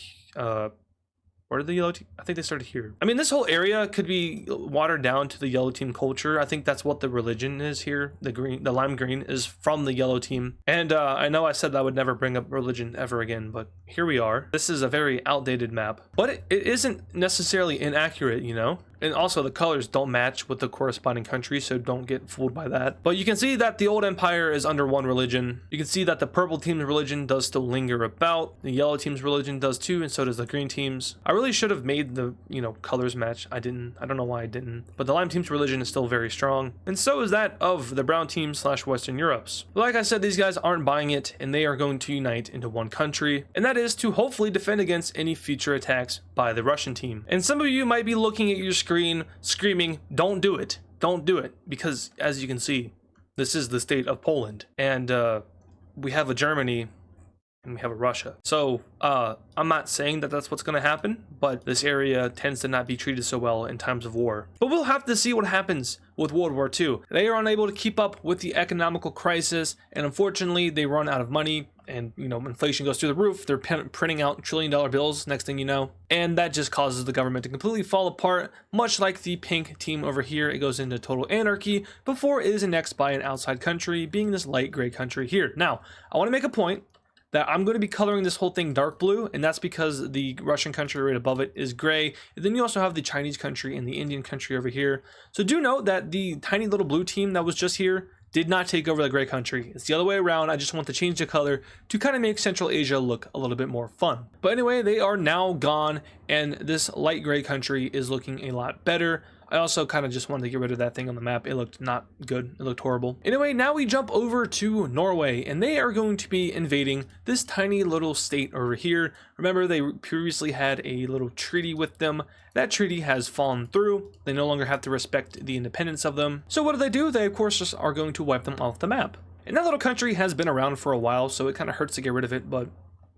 where did the Yellow Team? I think they started here. I mean, this whole area could be watered down to the Yellow Team culture. I think that's what the religion is here. The lime green is from the Yellow Team. And I know I said that I would never bring up religion ever again, but here we are. This is a very outdated map, but it isn't necessarily inaccurate, you know? And also the colors don't match with the corresponding country, so don't get fooled by that. But you can see that the old empire is under one religion. You can see that the purple team's religion does still linger about. The yellow team's religion does too, and so does the green team's. I really should have made the, you know, colors match. I didn't. I don't know why I didn't. But the lime team's religion is still very strong, and so is that of the brown team / Western Europe's. But like I said, these guys aren't buying it, and they are going to unite into one country, and that is to hopefully defend against any future attacks by the Russian team. And some of you might be looking at your screen screaming, don't do it, don't do it, because as you can see, this is the state of Poland, and we have a Germany and we have a Russia. So I'm not saying that that's what's going to happen, but this area tends to not be treated so well in times of war. But we'll have to see what happens with World War II. They are unable to keep up with the economical crisis, and unfortunately they run out of money, and you know, inflation goes through the roof. They're printing out trillion-dollar bills next thing you know, and that just causes the government to completely fall apart, much like the pink team over here. It goes into total anarchy before it is annexed by an outside country, being this light gray country here. Now I want to make a point that I'm going to be coloring this whole thing dark blue, and that's because the Russian country right above it is gray, and then you also have the Chinese country and the Indian country over here. So do note that the tiny little blue team that was just here did not take over the gray country. It's the other way around. I just want to change the color to kind of make Central Asia look a little bit more fun. But anyway, they are now gone, and this light gray country is looking a lot better. I also kind of just wanted to get rid of that thing on the map. It looked not good. It looked horrible. Anyway, now we jump over to Norway, and they are going to be invading this tiny little state over here. Remember, they previously had a little treaty with them. That treaty has fallen through. They no longer have to respect the independence of them. So what do? They, of course, just are going to wipe them off the map. And that little country has been around for a while, so it kind of hurts to get rid of it, but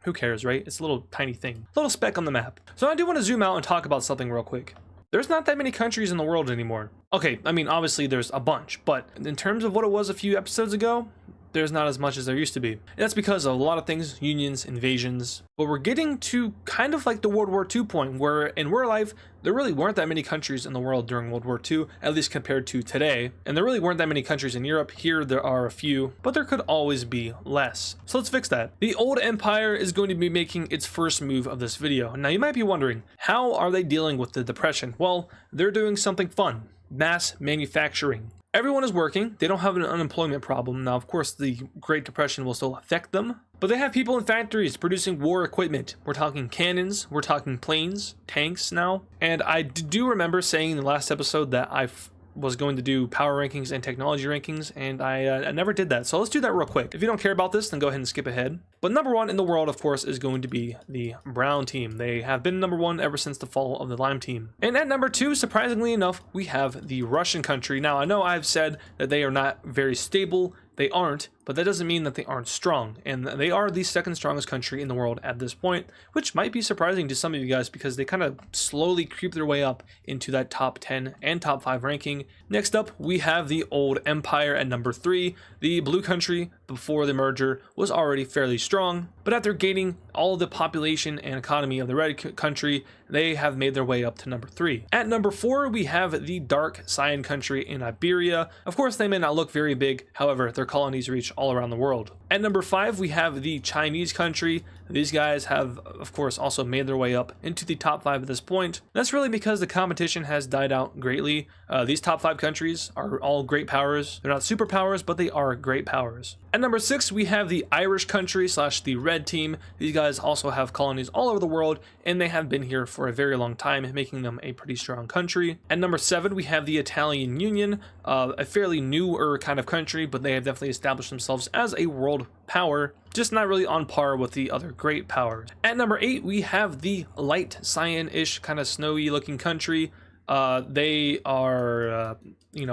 who cares, right? It's a little tiny thing. A little speck on the map. So I do want to zoom out and talk about something real quick. There's not that many countries in the world anymore. Okay, I mean, obviously there's a bunch, but in terms of what it was a few episodes ago, there's not as much as there used to be. And that's because of a lot of things, unions, invasions. But we're getting to kind of like the World War II point, where in real life, there really weren't that many countries in the world during World War II, at least compared to today. And there really weren't that many countries in Europe. Here there are a few, but there could always be less. So let's fix that. The old empire is going to be making its first move of this video. Now you might be wondering, how are they dealing with the depression? Well, they're doing something fun. Mass manufacturing. Everyone is working. They don't have an unemployment problem. Now, of course, the Great Depression will still affect them, but they have people in factories producing war equipment. We're talking cannons, we're talking planes, tanks now. And I do remember saying in the last episode that I was going to do power rankings and technology rankings, and I never did that. So let's do that real quick. If you don't care about this, then go ahead and skip ahead. But number one in the world, of course, is going to be the brown team. They have been number one ever since the fall of the lime team. And at number two, surprisingly enough, we have the Russian country. Now, I know I've said that they are not very stable. They aren't, but that doesn't mean that they aren't strong. And they are the second strongest country in the world at this point, which might be surprising to some of you guys because they kind of slowly creep their way up into that top 10 and top 5 ranking. Next up, we have the old empire at number 3. The blue country before the merger was already fairly strong, but after gaining all of the population and economy of the red country, they have made their way up to number 3. At number 4, we have the dark cyan country in Iberia. Of course, they may not look very big, however, their colonies reach all around the world. At number 5, we have the Chinese country. These guys have, of course, also made their way up into the top 5 at this point. That's really because the competition has died out greatly. These top 5 countries are all great powers. They're not superpowers, but they are great powers. At At number 6, we have the Irish country / the red team. These guys also have colonies all over the world, and they have been here for a very long time, making them a pretty strong country. At number 7, we have the Italian Union, a fairly newer kind of country, but they have definitely established themselves as a world power, just not really on par with the other great powers. At number 8, we have the light cyan-ish, kind of snowy looking country. They are,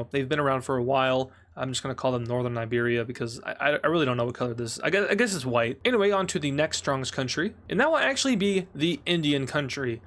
they've been around for a while. I'm just going to call them Northern Iberia because I really don't know what color this is. I guess it's white. Anyway, on to the next strongest country, and that will actually be the Indian country.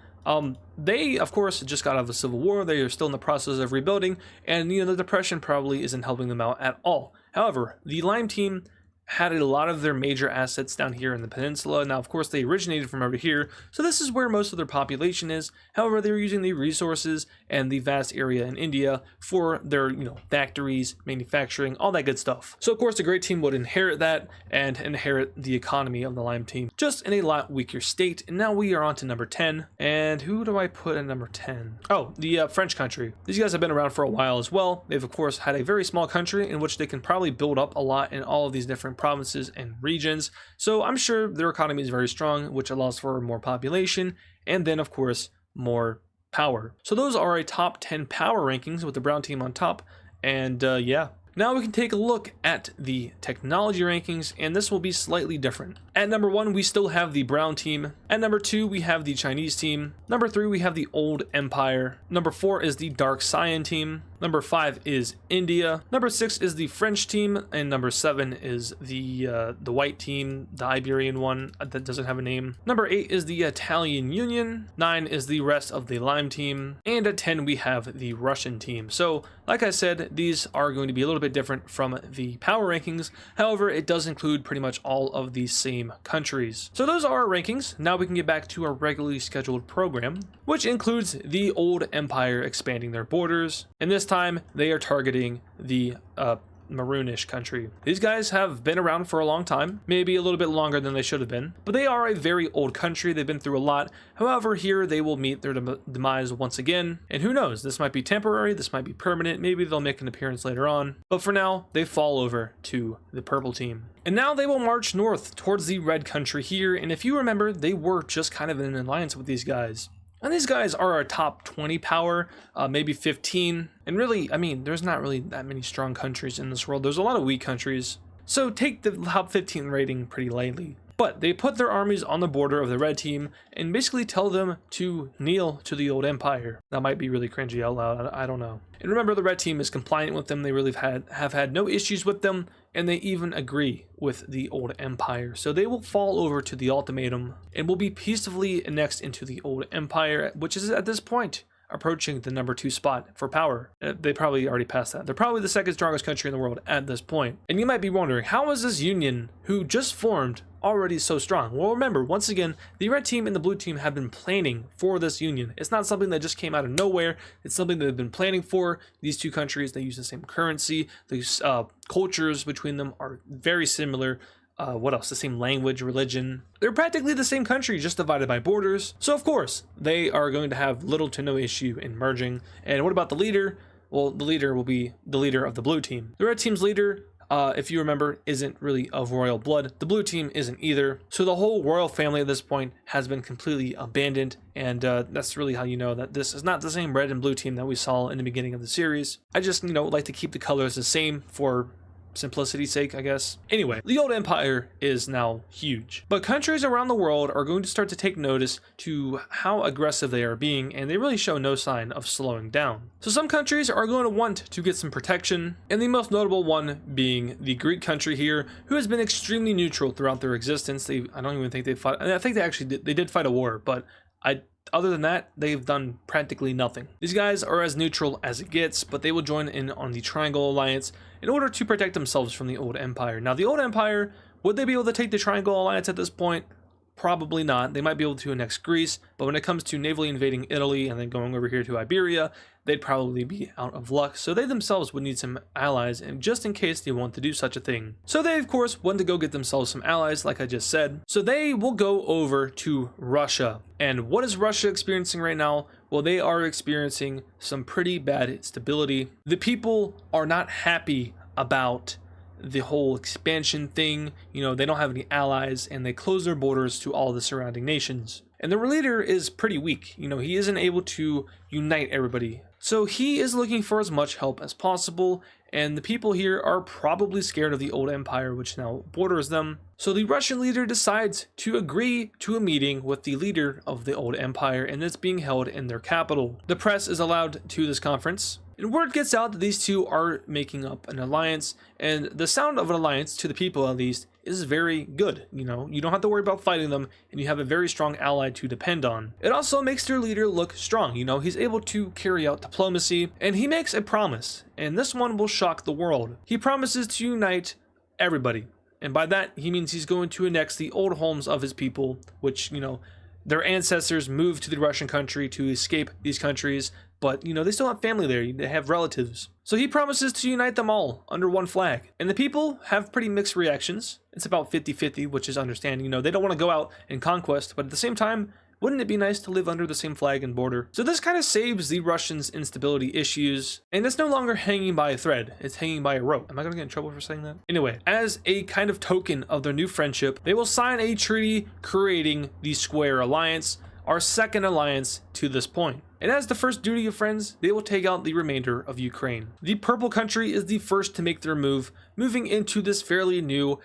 They, of course, just got out of a civil war. They are still in the process of rebuilding, and, the Depression probably isn't helping them out at all. However, the Lime team had a lot of their major assets down here in the peninsula. Now, of course, they originated from over here, so this is where most of their population is. However, they're using the resources and the vast area in India for their, factories, manufacturing, all that good stuff. So, of course, the great team would inherit that and inherit the economy of the Lime team, just in a lot weaker state. And now we are on to number 10. And who do I put in number 10? Oh, the French country. These guys have been around for a while as well. They've, of course, had a very small country in which they can probably build up a lot in all of these different provinces and regions. So I'm sure their economy is very strong, which allows for more population and then, of course, more power. So those are a top 10 power rankings with the brown team on top. And yeah. Now we can take a look at the technology rankings, and this will be slightly different. At number 1, we still have the brown team. At number 2, we have the Chinese team. Number 3, we have the old empire. Number 4 is the dark cyan team. Number 5 is India. Number 6 is the French team, and number 7 is the white team, the Iberian one that doesn't have a name. Number 8 is the Italian Union. 9 is the rest of the Lime team, and at 10 we have the Russian team. So, like I said, these are going to be a little bit different from the power rankings. However, it does include pretty much all of the same countries. So those are our rankings. Now we can get back to our regularly scheduled program, which includes the old empire expanding their borders. And this time they are targeting the maroonish country. These guys have been around for a long time, maybe a little bit longer than they should have been, but they are a very old country. They've been through a lot. However, here they will meet their demise once again, and who knows, this might be temporary, this might be permanent, maybe they'll make an appearance later on, but for now they fall over to the purple team. And now they will march north towards the red country here, and if you remember, they were just kind of in an alliance with these guys. And these guys are a top 20 power, maybe 15. And really, I mean, there's not really that many strong countries in this world. There's a lot of weak countries. So take the top 15 rating pretty lightly. But they put their armies on the border of the red team and basically tell them to kneel to the old empire. That might be really cringy out loud, I don't know. And remember, the red team is compliant with them. They really have had no issues with them, and they even agree with the old empire. So they will fall over to the ultimatum and will be peacefully annexed into the old empire, which is at this point approaching the number 2 spot for power. They probably already passed that. They're probably the second strongest country in the world at this point. And you might be wondering, how is this union, who just formed, already so strong? Well, remember, once again, the red team and the blue team have been planning for this union. It's not something that just came out of nowhere. It's something that they've been planning for. These two countries, they use the same currency. These cultures between them are very similar. What else? The same language, religion. They're practically the same country, just divided by borders. So of course, they are going to have little to no issue in merging. And what about the leader? Well, the leader will be the leader of the blue team. The red team's leader, if you remember, isn't really of royal blood. The blue team isn't either. So the whole royal family at this point has been completely abandoned. And that's really how you know that this is not the same red and blue team that we saw in the beginning of the series. I just, like to keep the colors the same for simplicity's sake, I guess. Anyway, the old empire is now huge, but countries around the world are going to start to take notice to how aggressive they are being, and they really show no sign of slowing down. So some countries are going to want to get some protection, and the most notable one being the Greek country here, who has been extremely neutral throughout their existence. I don't even think they fought. I think they did fight a war, but other than that, they've done practically nothing. These guys are as neutral as it gets, but they will join in on the Triangle Alliance in order to protect themselves from the old empire. Now, the old empire, would they be able to take the Triangle Alliance at this point? Probably not. They might be able to annex Greece, but when it comes to navally invading Italy and then going over here to Iberia, they'd probably be out of luck. So they themselves would need some allies, and just in case they want to do such a thing. So they, of course, want to go get themselves some allies, like I just said. So they will go over to Russia. And what is Russia experiencing right now? Well, they are experiencing some pretty bad instability. The people are not happy about the whole expansion thing. You know, they don't have any allies, and they close their borders to all the surrounding nations. And their leader is pretty weak. You know, he isn't able to unite everybody. So he is looking for as much help as possible, and the people here are probably scared of the old empire, which now borders them. So the Russian leader decides to agree to a meeting with the leader of the old empire, and it's being held in their capital. The press is allowed to this conference, and word gets out that these two are making up an alliance, and the sound of an alliance, to the people at least, is very good. You know, you don't have to worry about fighting them, and you have a very strong ally to depend on. It also makes their leader look strong. You know, he's able to carry out diplomacy, and he makes a promise, and this one will shock the world. He promises to unite everybody, and by that he means he's going to annex the old homes of his people, which, you know, their ancestors moved to the Russian country to escape these countries, but, you know, they still have family there, they have relatives. So he promises to unite them all under one flag. And the people have pretty mixed reactions. It's about 50-50, which is understanding. You know, they don't want to go out and conquest, but at the same time, wouldn't it be nice to live under the same flag and border? So this kind of saves the Russians' instability issues, and it's no longer hanging by a thread, it's hanging by a rope. Am I gonna get in trouble for saying that? Anyway, as a kind of token of their new friendship, they will sign a treaty creating the Square Alliance, our second alliance to this point. And as the first duty of friends, they will take out the remainder of Ukraine. The purple country is the first to make their move, moving into this fairly new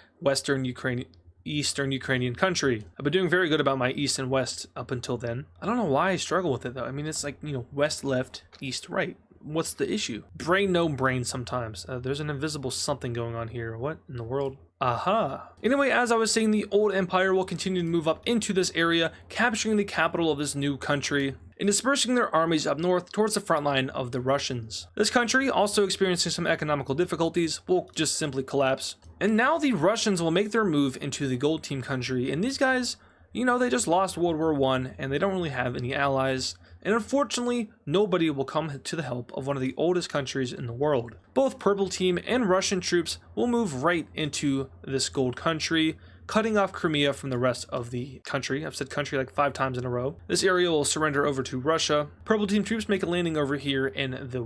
Eastern Ukrainian country. I've been doing very good about my east and west up until then. I don't know why I struggle with it though. I mean, it's like, you know, west, left, east, right. What's the issue? Brain, no brain sometimes. There's an invisible something going on here. What in the world? Aha. Anyway, as I was saying, the old empire will continue to move up into this area, capturing the capital of this new country and dispersing their armies up north towards the front line of the Russians. This country, also experiencing some economical difficulties, will just simply collapse. And now the Russians will make their move into the gold team country, and these guys, you know, they just lost World War I, and they don't really have any allies. And unfortunately, nobody will come to the help of one of the oldest countries in the world. Both Purple Team and Russian troops will move right into this gold country, cutting off Crimea from the rest of the country. I've said country like 5 times in a row. This area will surrender over to Russia. Purple Team troops make a landing over here in the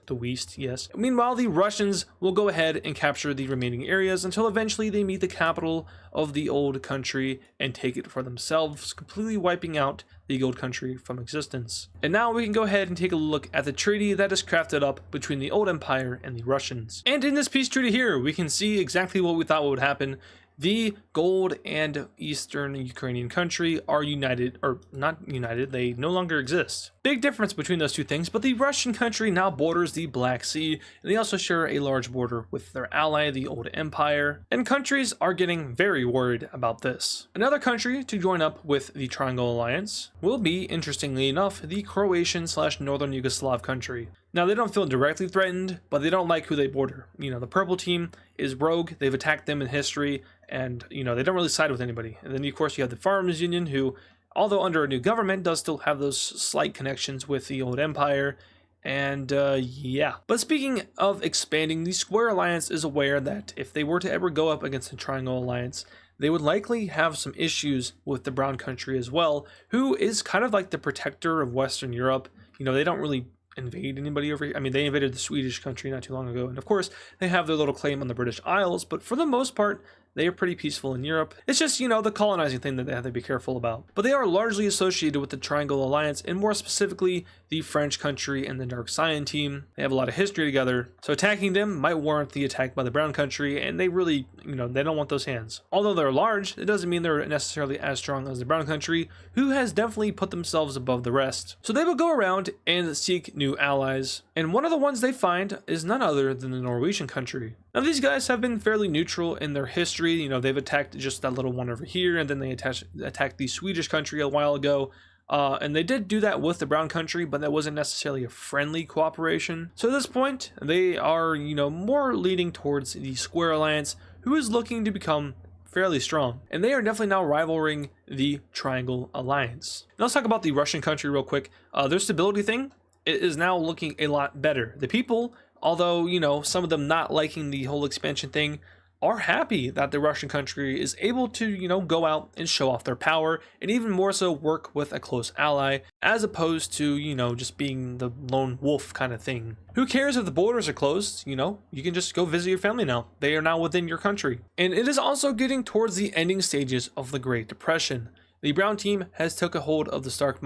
West, yes. Meanwhile, the Russians will go ahead and capture the remaining areas until eventually they meet the capital of the old country and take it for themselves, completely wiping out the old country from existence. And now we can go ahead and take a look at the treaty that is crafted up between the old empire and the Russians. And in this peace treaty here, we can see exactly what we thought would happen. The gold and eastern Ukrainian country are united, or not united, they no longer exist. Big difference between those two things, but the Russian country now borders the Black Sea, and they also share a large border with their ally, the old empire, and countries are getting very worried about this. Another country to join up with the Triangle Alliance will be, interestingly enough, the Croatian/Northern Yugoslav country. Now, they don't feel directly threatened, but they don't like who they border. You know, the Purple Team is rogue, they've attacked them in history, and, you know, they don't really side with anybody. And then, of course, you have the Farmers Union, who, although under a new government, does still have those slight connections with the old empire. And, yeah. But speaking of expanding, the Square Alliance is aware that if they were to ever go up against the Triangle Alliance, they would likely have some issues with the Brown Country as well, who is kind of like the protector of Western Europe. You know, they don't really invade anybody over here. I mean, they invaded the Swedish country not too long ago, and of course they have their little claim on the British Isles, but for the most part they are pretty peaceful in Europe. It's just, you know, the colonizing thing that they have to be careful about. But they are largely associated with the Triangle Alliance, and more specifically the French country and the Dark Cyan team. They have a lot of history together, so attacking them might warrant the attack by the Brown country, and they really, you know, they don't want those hands. Although they're large, it doesn't mean they're necessarily as strong as the Brown country, who has definitely put themselves above the rest. So they will go around and seek new allies, and one of the ones they find is none other than the Norwegian country. Now, these guys have been fairly neutral in their history. You know, they've attacked just that little one over here, and then they attacked the Swedish country a while ago. And they did do that with the Brown country, but that wasn't necessarily a friendly cooperation. So at this point, they are, you know, more leaning towards the Square Alliance, who is looking to become fairly strong. And they are definitely now rivaling the Triangle Alliance. Now let's talk about the Russian country real quick. Their stability thing is now looking a lot better. The people, although, you know, some of them not liking the whole expansion thing, are happy that the Russian country is able to, go out and show off their power, and even more so work with a close ally, as opposed to, just being the lone wolf kind of thing. Who cares if the borders are closed? You can just go visit your family now. They are now within your country. And it is also getting towards the ending stages of the Great Depression. The brown team has took a hold of the Stark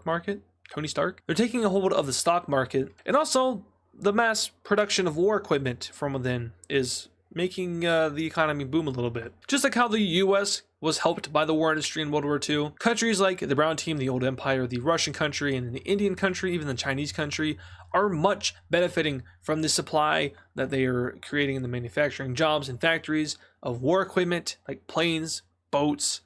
market? Tony Stark? They're taking a hold of the stock market, and also the mass production of war equipment from within is making the economy boom a little bit. Just like how the US was helped by the war industry in World War II, countries like the brown team, the old empire, the Russian country, and the Indian country, even the Chinese country, are much benefiting from the supply that they are creating in the manufacturing jobs and factories of war equipment like planes, boats,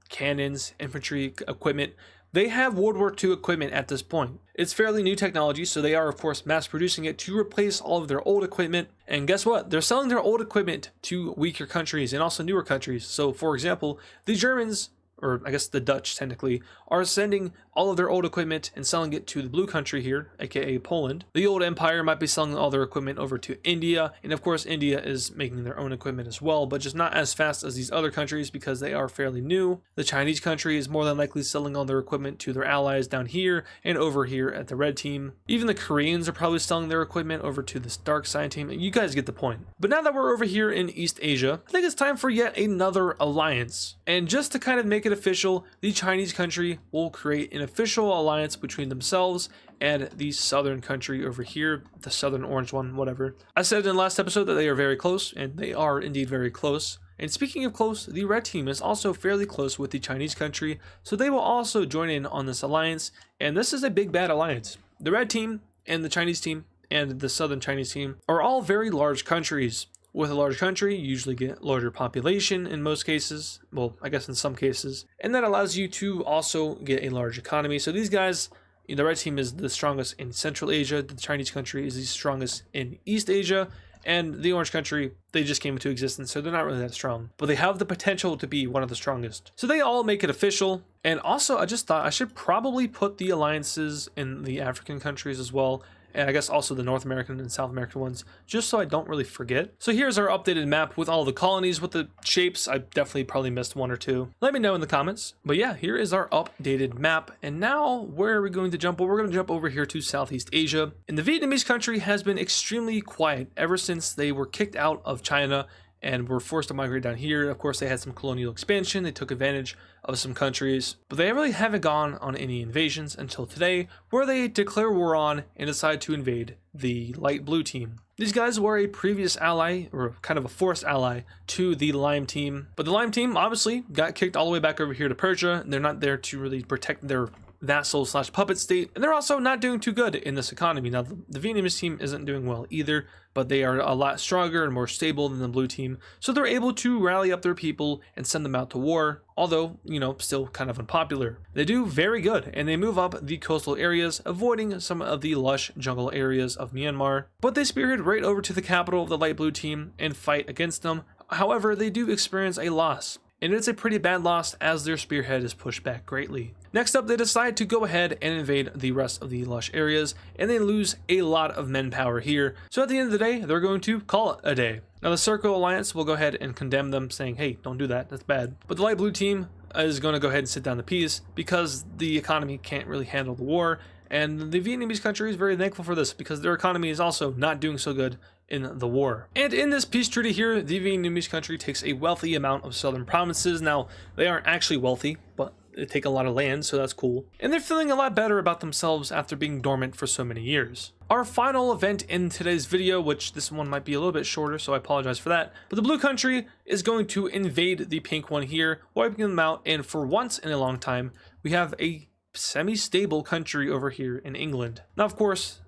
cannons, infantry equipment. They have World War II equipment at this point. It's fairly new technology, so they are of course mass producing it to replace all of their old equipment. And guess what? They're selling their old equipment to weaker countries and also newer countries. So for example, the Germans, or I guess the Dutch technically, are sending all of their old equipment and selling it to the blue country here, aka Poland. The old empire might be selling all their equipment over to India, and of course India is making their own equipment as well, but just not as fast as these other countries because they are fairly new. The Chinese country is more than likely selling all their equipment to their allies down here and over here at the red team. Even the Koreans are probably selling their equipment over to this dark side team. You guys get the point. But now that we're over here in East Asia, I think it's time for yet another alliance. And just to kind of make it official, the Chinese country will create an official alliance between themselves and the southern country over here, the southern orange one, whatever. I said in the last episode that they are very close, and they are indeed very close. And speaking of close, the red team is also fairly close with the Chinese country, so they will also join in on this alliance, and this is a big bad alliance. The red team and the Chinese team and the southern Chinese team are all very large countries. With a large country, you usually get larger population in most cases. Well, I guess in some cases. And that allows you to also get a large economy. So these guys, the red team is the strongest in Central Asia. The Chinese country is the strongest in East Asia. And the orange country, they just came into existence, so they're not really that strong. But they have the potential to be one of the strongest. So they all make it official. And also, I just thought I should probably put the alliances in the African countries as well. And I guess also the North American and South American ones, just so I don't really forget. So here's our updated map with all the colonies with the shapes. I definitely probably missed one or two. Let me know in the comments. But yeah, here is our updated map. And now where are we going to jump? Well, we're going to jump over here to Southeast Asia. And the Vietnamese country has been extremely quiet ever since they were kicked out of China and were forced to migrate down here. Of course, they had some colonial expansion. They took advantage of some countries, but they really haven't gone on any invasions until today, where they declare war on and decide to invade the light blue team. These guys were a previous ally, or kind of a forced ally, to the lime team, but the lime team obviously got kicked all the way back over here to Persia. They're not there to really protect their vassal / puppet state, and they're also not doing too good in this economy. Now the Vietnamese team isn't doing well either, but they are a lot stronger and more stable than the blue team, so they're able to rally up their people and send them out to war, although still kind of unpopular. They do very good, and they move up the coastal areas, avoiding some of the lush jungle areas of Myanmar, but they spearhead right over to the capital of the light blue team and fight against them. However, they do experience a loss, and it's a pretty bad loss as their spearhead is pushed back greatly. Next up, they decide to go ahead and invade the rest of the lush areas, and they lose a lot of manpower here. So at the end of the day, they're going to call it a day. Now the Circle Alliance will go ahead and condemn them, saying, hey, don't do that, that's bad. But the light blue team is going to go ahead and sit down the peace because the economy can't really handle the war. And the Vietnamese country is very thankful for this because their economy is also not doing so good in the war. And in this peace treaty here, the Vietnamese country takes a wealthy amount of southern provinces. Now, they aren't actually wealthy, but they take a lot of land, so that's cool. And they're feeling a lot better about themselves after being dormant for so many years. Our final event in today's video, which this one might be a little bit shorter, so I apologize for that, but the blue country is going to invade the pink one here, wiping them out, and for once in a long time, we have a semi-stable country over here in England. Now, of course,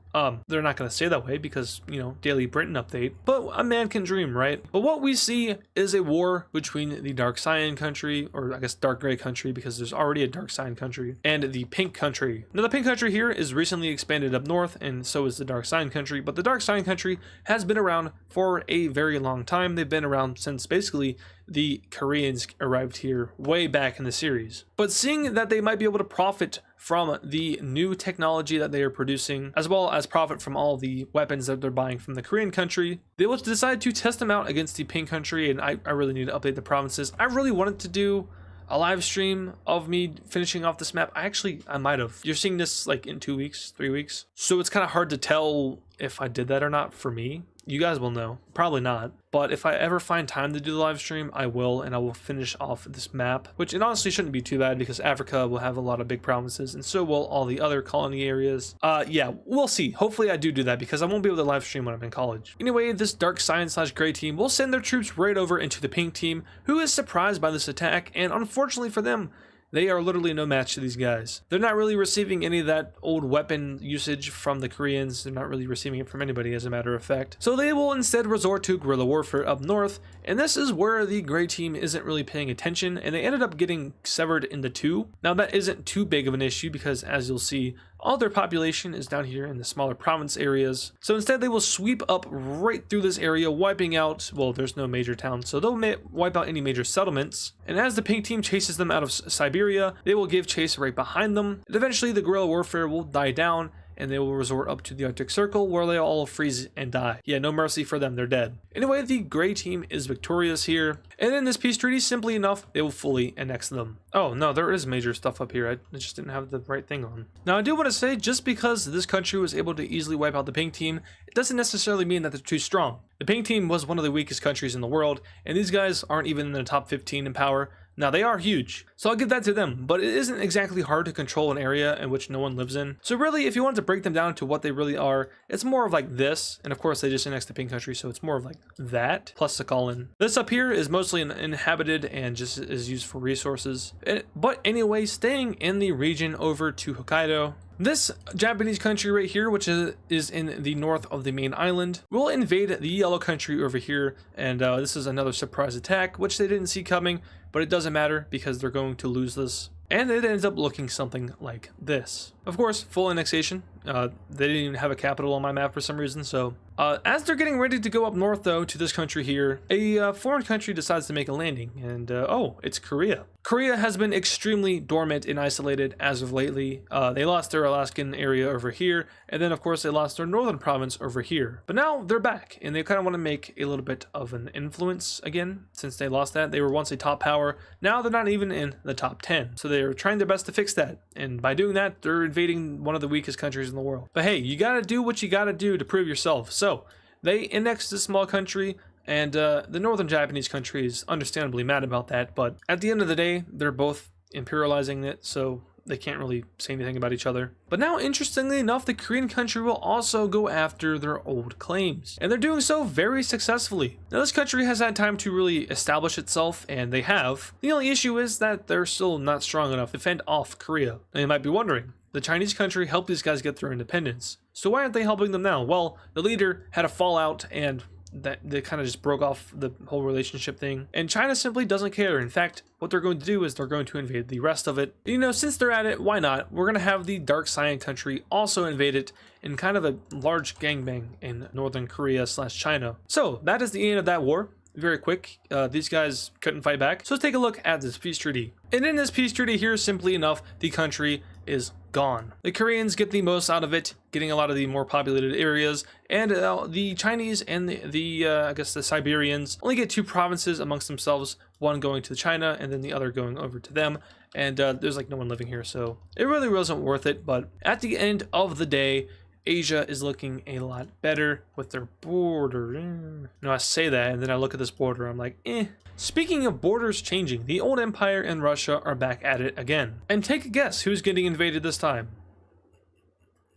they're not going to say that way because, Daily Britain update, but a man can dream, right? But what we see is a war between the dark cyan country, or I guess dark gray country, because there's already a dark cyan country, and the pink country. Now, the pink country here is recently expanded up north, and so is the dark cyan country, but the dark cyan country has been around for a very long time. They've been around since basically the Koreans arrived here way back in the series. But seeing that they might be able to profit from the new technology that they are producing, as well as profit from all the weapons that they're buying from the Korean country, they will decide to test them out against the Pink country. And I really need to update the provinces. I really wanted to do a live stream of me finishing off this map. I might have. You're seeing this like in 2 weeks, 3 weeks. So it's kind of hard to tell if I did that or not for me. You guys will know. Probably not. But if I ever find time to do the live stream, I will, and I will finish off this map, which it honestly shouldn't be too bad because Africa will have a lot of big provinces, and so will all the other colony areas. Yeah, we'll see. Hopefully I do that because I won't be able to live stream when I'm in college. Anyway, this dark science / gray team will send their troops right over into the pink team, who is surprised by this attack, and unfortunately for them, they are literally no match to these guys. They're not really receiving any of that old weapon usage from the Koreans. They're not really receiving it from anybody, as a matter of fact. So they will instead resort to guerrilla warfare up north, and this is where the gray team isn't really paying attention, and they ended up getting severed into two. Now that isn't too big of an issue because, as you'll see, all their population is down here in the smaller province areas. So instead they will sweep up right through this area, wiping out, well, there's no major towns, so they'll wipe out any major settlements. And as the pink team chases them out of Siberia, they will give chase right behind them. And eventually the guerrilla warfare will die down, and they will resort up to the Arctic Circle where they all freeze and die. Yeah, no mercy for them, they're dead. Anyway, the gray team is victorious here, and in this peace treaty, simply enough, they will fully annex them. Oh no, there is major stuff up here. I just didn't have the right thing on. Now I do want to say, just because this country was able to easily wipe out the pink team, it doesn't necessarily mean that they're too strong. The pink team was one of the weakest countries in the world, and these guys aren't even in the top 15 in power. Now they are huge, so I'll give that to them, but it isn't exactly hard to control an area in which no one lives in. So really, if you wanted to break them down to what they really are, it's more of like this, and of course they just annexed the pink country, so it's more of like that, plus the colon. This up here is mostly inhabited and just is used for resources. But anyway, staying in the region over to Hokkaido, this Japanese country right here, which is in the north of the main island, will invade the yellow country over here, and this is another surprise attack, which they didn't see coming, but it doesn't matter because they're going to lose this. And it ends up looking something like this. Of course, full annexation. They didn't even have a capital on my map for some reason, so... as they're getting ready to go up north, though, to this country here, a foreign country decides to make a landing, and oh, it's Korea. Korea has been extremely dormant and isolated as of lately. They lost their Alaskan area over here, and then, of course, they lost their northern province over here. But now they're back, and they kind of want to make a little bit of an influence again, since they lost that. They were once a top power. Now they're not even in the top 10, so they're trying their best to fix that, and by doing that, they're invading one of the weakest countries in the world. But hey, you gotta do what you gotta do to prove yourself. So they annexed this small country, and the northern Japanese country is understandably mad about that, but at the end of the day, they're both imperializing it, so they can't really say anything about each other. But now, interestingly enough, the Korean country will also go after their old claims, and they're doing so very successfully. Now, this country has had time to really establish itself, and they have. The only issue is that they're still not strong enough to fend off Korea. And you might be wondering, the Chinese country helped these guys get their independence, so why aren't they helping them now? Well, the leader had a fallout, and that they kind of just broke off the whole relationship thing, and China simply doesn't care. In fact, what they're going to do is they're going to invade the rest of it. You know, since they're at it, why not? We're going to have the dark cyan country also invade it in kind of a large gangbang in northern Korea / China. So that is the end of that war. Very quick. These guys couldn't fight back. So let's take a look at this peace treaty. And in this peace treaty here, simply enough, the country is gone. The Koreans get the most out of it, getting a lot of the more populated areas, and the Chinese and I guess the Siberians only get 2 provinces amongst themselves, one going to China and then the other going over to them, and there's like no one living here, so it really wasn't worth it. But at the end of the day, Asia is looking a lot better with their border. No, I say that, and then I look at this border, I'm like, eh. Speaking of borders changing, the old empire and Russia are back at it again. And take a guess who's getting invaded this time.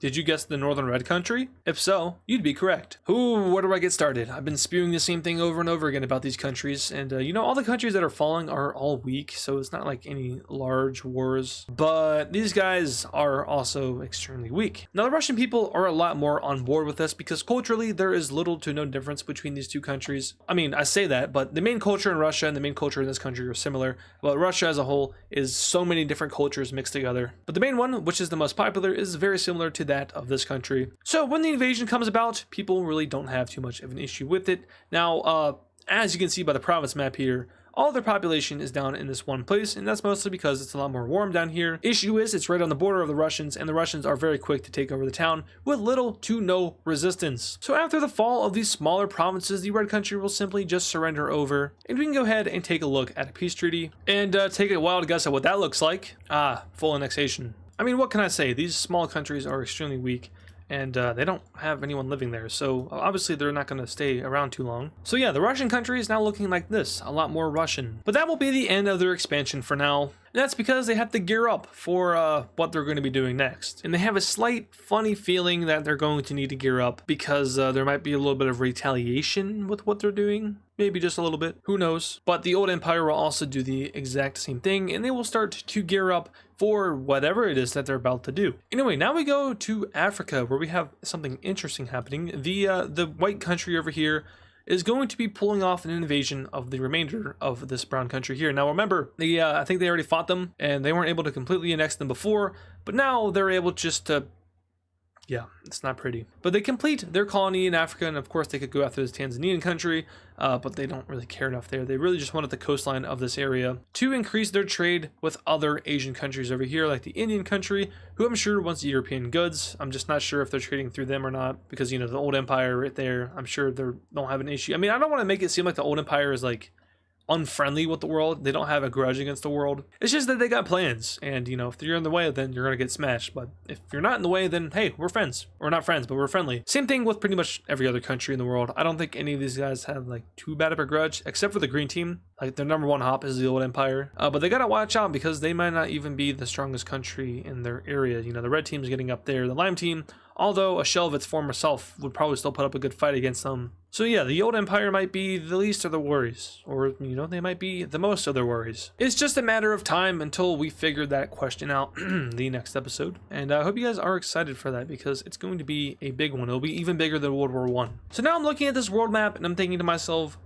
Did you guess the Northern Red Country? If so, you'd be correct. Ooh, where do I get started? I've been spewing the same thing over and over again about these countries, and you know, all the countries that are falling are all weak, so it's not like any large wars, but these guys are also extremely weak. Now, the Russian people are a lot more on board with this because culturally, there is little to no difference between these two countries. I mean, I say that, but the main culture in Russia and the main culture in this country are similar, but Russia as a whole is so many different cultures mixed together. But the main one, which is the most popular, is very similar to that of this country. So when the invasion comes about, people really don't have too much of an issue with it. Now, as you can see by the province map here, all their population is down in this one place, and that's mostly because it's a lot more warm down here. Issue is it's right on the border of the Russians, and the Russians are very quick to take over the town with little to no resistance. So after the fall of these smaller provinces, the Red Country will simply just surrender over, and we can go ahead and take a look at a peace treaty and take a wild guess at what that looks like. Full annexation. I mean, what can I say? These small countries are extremely weak, and they don't have anyone living there, so obviously they're not going to stay around too long. So yeah, the Russian country is now looking like this, a lot more Russian. But that will be the end of their expansion for now. And that's because they have to gear up for what they're going to be doing next. And they have a slight funny feeling that they're going to need to gear up because there might be a little bit of retaliation with what they're doing. Maybe just a little bit, who knows. But the old empire will also do the exact same thing, and they will start to gear up for whatever it is that they're about to do. Anyway, now we go to Africa, where we have something interesting happening. The white country over here is going to be pulling off an invasion of the remainder of this brown country here. Now remember, I think they already fought them, and they weren't able to completely annex them before, but now they're able just to... Yeah, it's not pretty. But they complete their colony in Africa, and of course they could go after this Tanzanian country, but they don't really care enough there. They really just wanted the coastline of this area to increase their trade with other Asian countries over here, like the Indian country, who I'm sure wants European goods. I'm just not sure if they're trading through them or not, because, you know, the old empire right there, I'm sure they don't have an issue. I mean, I don't want to make it seem like the old empire is like unfriendly with the world. They don't have a grudge against the world. It's just that they got plans, and you know, if you're in the way, then you're gonna get smashed. But if you're not in the way, then hey, we're friends. We're not friends, but we're friendly. Same thing with pretty much every other country in the world. I don't think any of these guys have like too bad of a grudge, except for the green team. Like their number one hop is the old empire, but they gotta watch out because they might not even be the strongest country in their area. You know, the red team's getting up there. The lime team, although a shell of its former self, would probably still put up a good fight against them. So yeah, the old empire might be the least of their worries, or you know, they might be the most of their worries. It's just a matter of time until we figure that question out the next episode. And I hope you guys are excited for that, because it's going to be a big one. It'll be even bigger than World War I. So now I'm looking at this world map and I'm thinking to myself,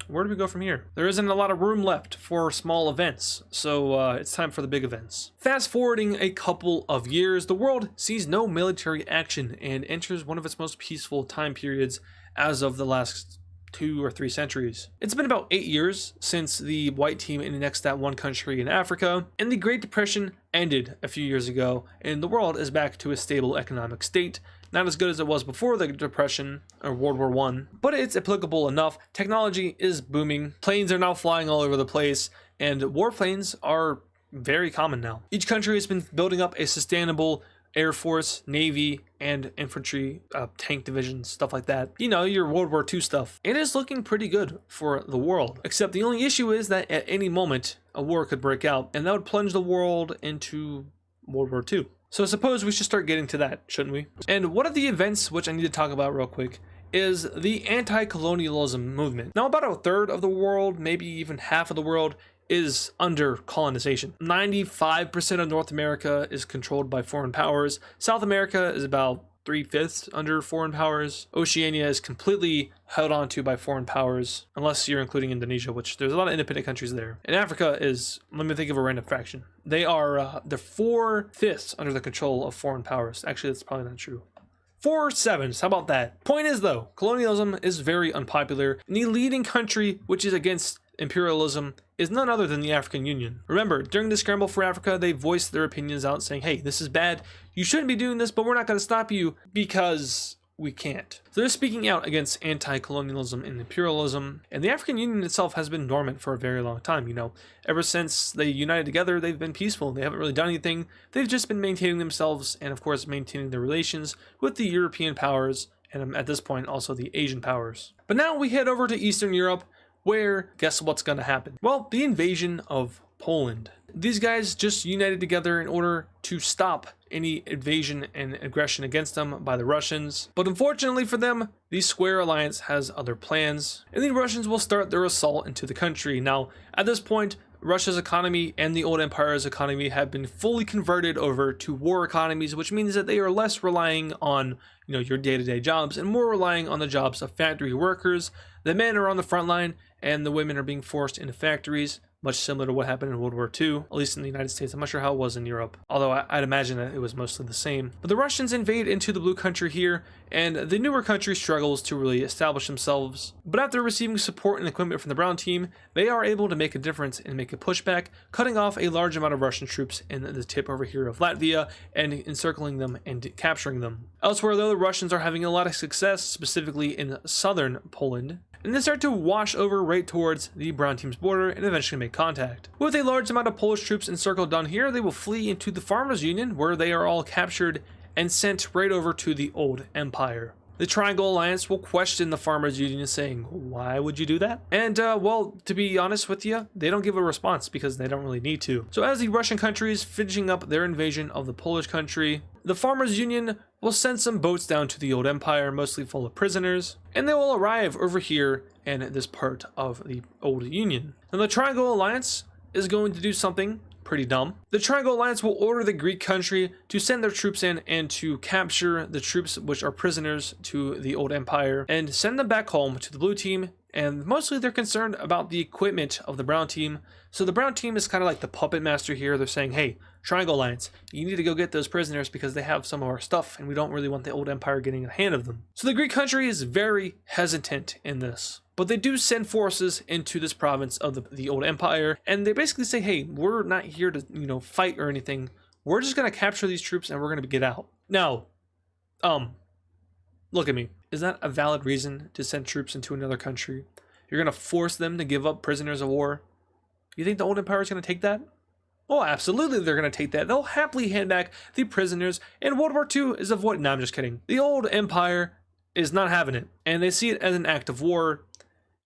where do we go from here? There isn't a lot of room left for small events, so it's time for the big events. Fast forwarding a couple of years, the world sees no military action and enters one of its most peaceful time periods as of the last 2 or 3 centuries. It's been about 8 years since the white team annexed that one country in Africa, and the Great Depression ended a few years ago, and the world is back to a stable economic state. Not as good as it was before the Depression or World War I, but it's applicable enough. Technology is booming. Planes are now flying all over the place, and warplanes are very common now. Each country has been building up a sustainable Air Force, Navy, and infantry, tank divisions, stuff like that. You know, your World War II stuff. It is looking pretty good for the world, except the only issue is that at any moment, a war could break out, and that would plunge the world into World War II. So I suppose we should start getting to that, shouldn't we? And one of the events which I need to talk about real quick is the anti-colonialism movement. Now, about a third of the world, maybe even half of the world, is under colonization. 95% of North America is controlled by foreign powers. South America is about 3/5 under foreign powers. Oceania is completely held onto by foreign powers, unless you're including Indonesia, which there's a lot of independent countries there. And Africa is, let me think of a random fraction. They're 4/5 under the control of foreign powers. Actually, that's probably not true. 4/7. How about that? Point is though, colonialism is very unpopular, and the leading country which is against imperialism is none other than the African Union. Remember, during the scramble for Africa, they voiced their opinions out saying, hey, this is bad, you shouldn't be doing this, but we're not going to stop you because we can't. So they're speaking out against anti-colonialism and imperialism, and the African Union itself has been dormant for a very long time. You know, ever since they united together, they've been peaceful. They haven't really done anything. They've just been maintaining themselves and, of course, maintaining their relations with the European powers, and at this point, also the Asian powers. But now we head over to Eastern Europe, where, guess what's going to happen? Well, the invasion of Poland. These guys just united together in order to stop any invasion and aggression against them by the Russians. But unfortunately for them, the Square Alliance has other plans, and the Russians will start their assault into the country. Now, at this point, Russia's economy and the old empire's economy have been fully converted over to war economies, which means that they are less relying on, you know, your day-to-day jobs and more relying on the jobs of factory workers. The men are on the front line and the women are being forced into factories much similar to what happened in World War II, at least in the United States. I'm not sure how it was in Europe, although I'd imagine that it was mostly the same. But the Russians invade into the blue country here, and the newer country struggles to really establish themselves. But after receiving support and equipment from the brown team, they are able to make a difference and make a pushback, cutting off a large amount of Russian troops in the tip over here of Latvia and encircling them and capturing them. Elsewhere though, the Russians are having a lot of success, specifically in southern Poland, and they start to wash over right towards the brown team's border and eventually make contact. With a large amount of Polish troops encircled down here, they will flee into the Farmers Union, where they are all captured and sent right over to the old empire. The Triangle Alliance will question the Farmers Union, saying, why would you do that? And, well, to be honest with you, they don't give a response because they don't really need to. So as the Russian country is finishing up their invasion of the Polish country, the Farmers Union will send some boats down to the old empire, mostly full of prisoners, and they will arrive over here in this part of the old Union. Now the Triangle Alliance is going to do something pretty dumb. The Triangle Alliance will order the Greek country to send their troops in and to capture the troops which are prisoners to the old empire and send them back home to the blue team, and mostly they're concerned about the equipment of the brown team. So the brown team is kind of like the puppet master here. They're saying, hey, Triangle Alliance, you need to go get those prisoners because they have some of our stuff and we don't really want the old empire getting a hand of them. So the Greek country is very hesitant in this. But they do send forces into this province of the old empire, and they basically say, hey, we're not here to, fight or anything. We're just going to capture these troops and we're going to get out. Now, look at me. Is that a valid reason to send troops into another country? You're going to force them to give up prisoners of war? You think the old empire is going to take that? Oh, absolutely they're going to take that. They'll happily hand back the prisoners, and World War II is avoided. No, I'm just kidding. The old empire is not having it, and they see it as an act of war,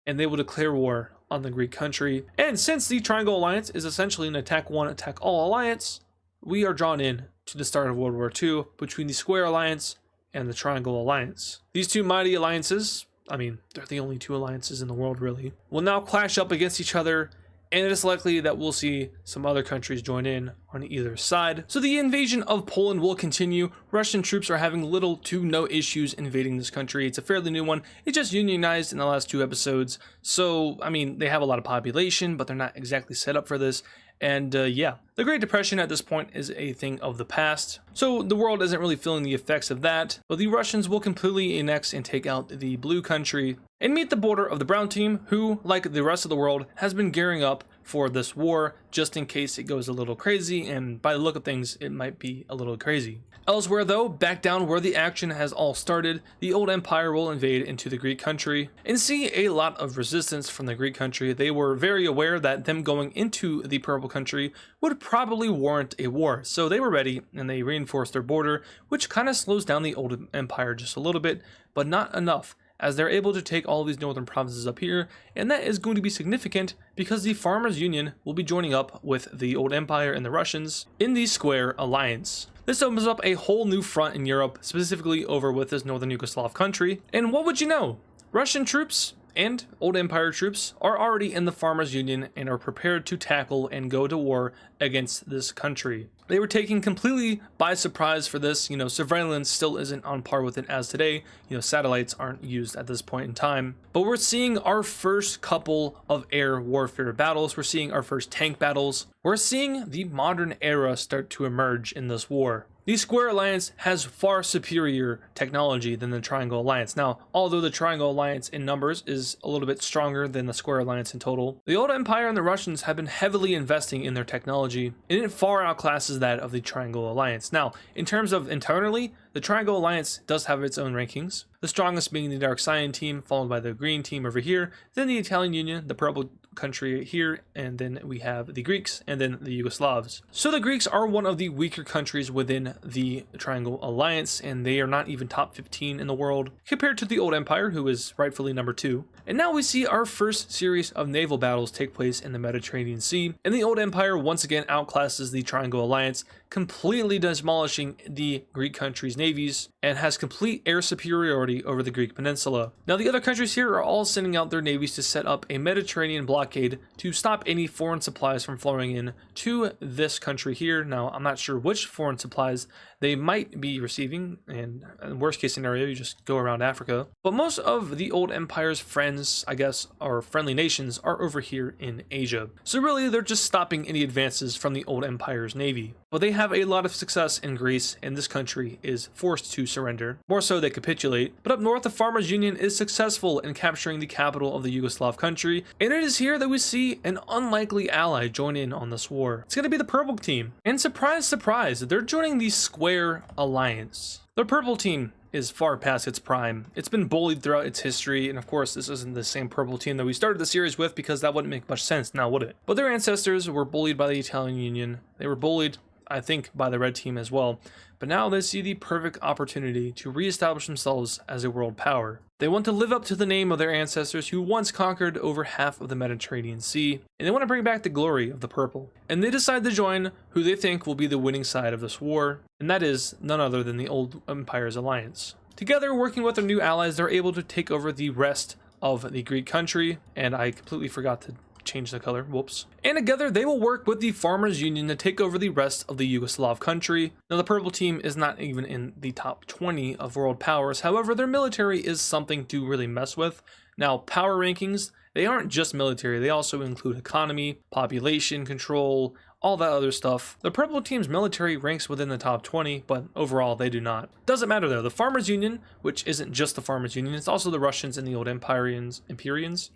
and they will declare war on the Greek country. And since the Triangle Alliance is essentially an attack one, attack all alliance, we are drawn in to the start of World War II between the Square Alliance and the Triangle Alliance. These two mighty alliances, I mean, they're the only two alliances in the world really, will now clash up against each other, and it is likely that we'll see some other countries join in on either side. So the invasion of Poland will continue. Russian troops are having little to no issues invading this country. It's a fairly new one. It just unionized in the last 2 episodes. So, I mean, they have a lot of population, but they're not exactly set up for this. And yeah, the Great Depression at this point is a thing of the past. So the world isn't really feeling the effects of that, but the Russians will completely annex and take out the blue country and meet the border of the brown team, who, like the rest of the world, has been gearing up for this war just in case it goes a little crazy, and by the look of things, it might be a little crazy. Elsewhere though, back down where the action has all started, the old empire will invade into the Greek country and see a lot of resistance from the Greek country. They were very aware that them going into the purple country would probably warrant a war, so they were ready and they reinforced their border, which kind of slows down the old empire just a little bit, but not enough, as they're able to take all these northern provinces up here, and that is going to be significant because the Farmers Union will be joining up with the old empire and the Russians in the Square Alliance. This opens up a whole new front in Europe, specifically over with this northern Yugoslav country, and what would you know? Russian troops and old empire troops are already in the Farmers Union and are prepared to tackle and go to war against this country. They were taken completely by surprise for this. Surveillance still isn't on par with it as today. Satellites aren't used at this point in time. But we're seeing our first couple of air warfare battles. We're seeing our first tank battles. We're seeing the modern era start to emerge in this war. The Square Alliance has far superior technology than the Triangle Alliance. Now, although the Triangle Alliance in numbers is a little bit stronger than the Square Alliance in total, the old empire and the Russians have been heavily investing in their technology, and it far outclasses that of the Triangle Alliance. Now, in terms of internally, the Triangle Alliance does have its own rankings, the strongest being the Dark Cyan team, followed by the green team over here, then the Italian Union, the purple country here, and then we have the Greeks, and then the Yugoslavs. So the Greeks are one of the weaker countries within the Triangle Alliance, and they are not even top 15 in the world, compared to the old empire, who is rightfully number 2. And now we see our first series of naval battles take place in the Mediterranean Sea, and the old empire once again outclasses the Triangle Alliance, completely demolishing the Greek country's navy navies and has complete air superiority over the Greek peninsula. Now the other countries here are all sending out their navies to set up a Mediterranean blockade to stop any foreign supplies from flowing in to this country here. Now I'm not sure which foreign supplies they might be receiving, and in the worst case scenario you just go around Africa. But most of the old empire's friends, I guess, or friendly nations are over here in Asia. So really they're just stopping any advances from the old empire's navy. But they have a lot of success in Greece, and this country is forced to surrender. More so, they capitulate. But up north, the Farmers Union is successful in capturing the capital of the Yugoslav country, and it is here that we see an unlikely ally join in on this war. It's going to be the purple team. And surprise, surprise, they're joining the Square Alliance. The purple team is far past its prime. It's been bullied throughout its history, and of course this isn't the same purple team that we started the series with, because that wouldn't make much sense now, would it? But their ancestors were bullied by the Italian Union. They were bullied, I think, by the red team as well. But now they see the perfect opportunity to reestablish themselves as a world power. They want to live up to the name of their ancestors who once conquered over half of the Mediterranean Sea, and they want to bring back the glory of the purple. And they decide to join who they think will be the winning side of this war, and that is none other than the old empire's alliance. Together, working with their new allies, they're able to take over the rest of the Greek country, and I completely forgot to change the color, whoops. And together they will work with the Farmers Union to take over the rest of the Yugoslav country. Now the purple team is not even in the top 20 of world powers, however their military is something to really mess with. Now power rankings, they aren't just military, they also include economy, population control, all that other stuff. The purple team's military ranks within the top 20, but overall they do not. Doesn't matter though, the Farmers Union, which isn't just the Farmers Union, it's also the Russians and the old Empyreans.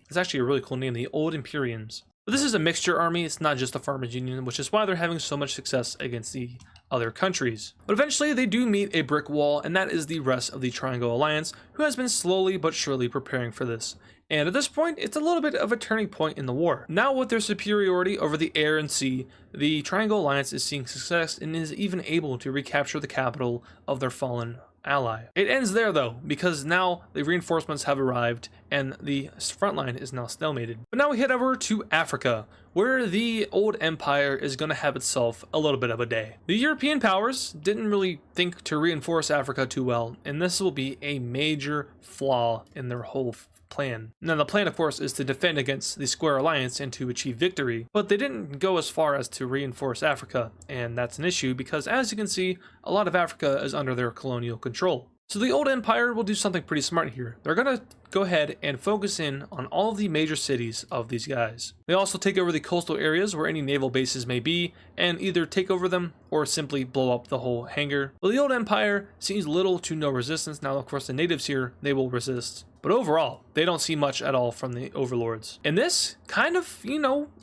It's actually a really cool name, the old Empyreans. But this is a mixture army, it's not just the Farmers Union, which is why they're having so much success against the other countries. But eventually they do meet a brick wall, and that is the rest of the Triangle Alliance, who has been slowly but surely preparing for this. And at this point, it's a little bit of a turning point in the war. Now with their superiority over the air and sea, the Triangle Alliance is seeing success and is even able to recapture the capital of their fallen ally. It ends there though, because now the reinforcements have arrived and the front line is now stalemated. But now we head over to Africa, where the old empire is going to have itself a little bit of a day. The European powers didn't really think to reinforce Africa too well, and this will be a major flaw in their whole plan. Now the plan of course is to defend against the Square Alliance and to achieve victory, but they didn't go as far as to reinforce Africa, and that's an issue because as you can see, a lot of Africa is under their colonial control. So the old empire will do something pretty smart here. They're gonna go ahead and focus in on all of the major cities of these guys. They also take over the coastal areas where any naval bases may be and either take over them or simply blow up the whole hangar. But the old empire sees little to no resistance. Now of course the natives here, they will resist. But overall, they don't see much at all from the overlords. And this kind of,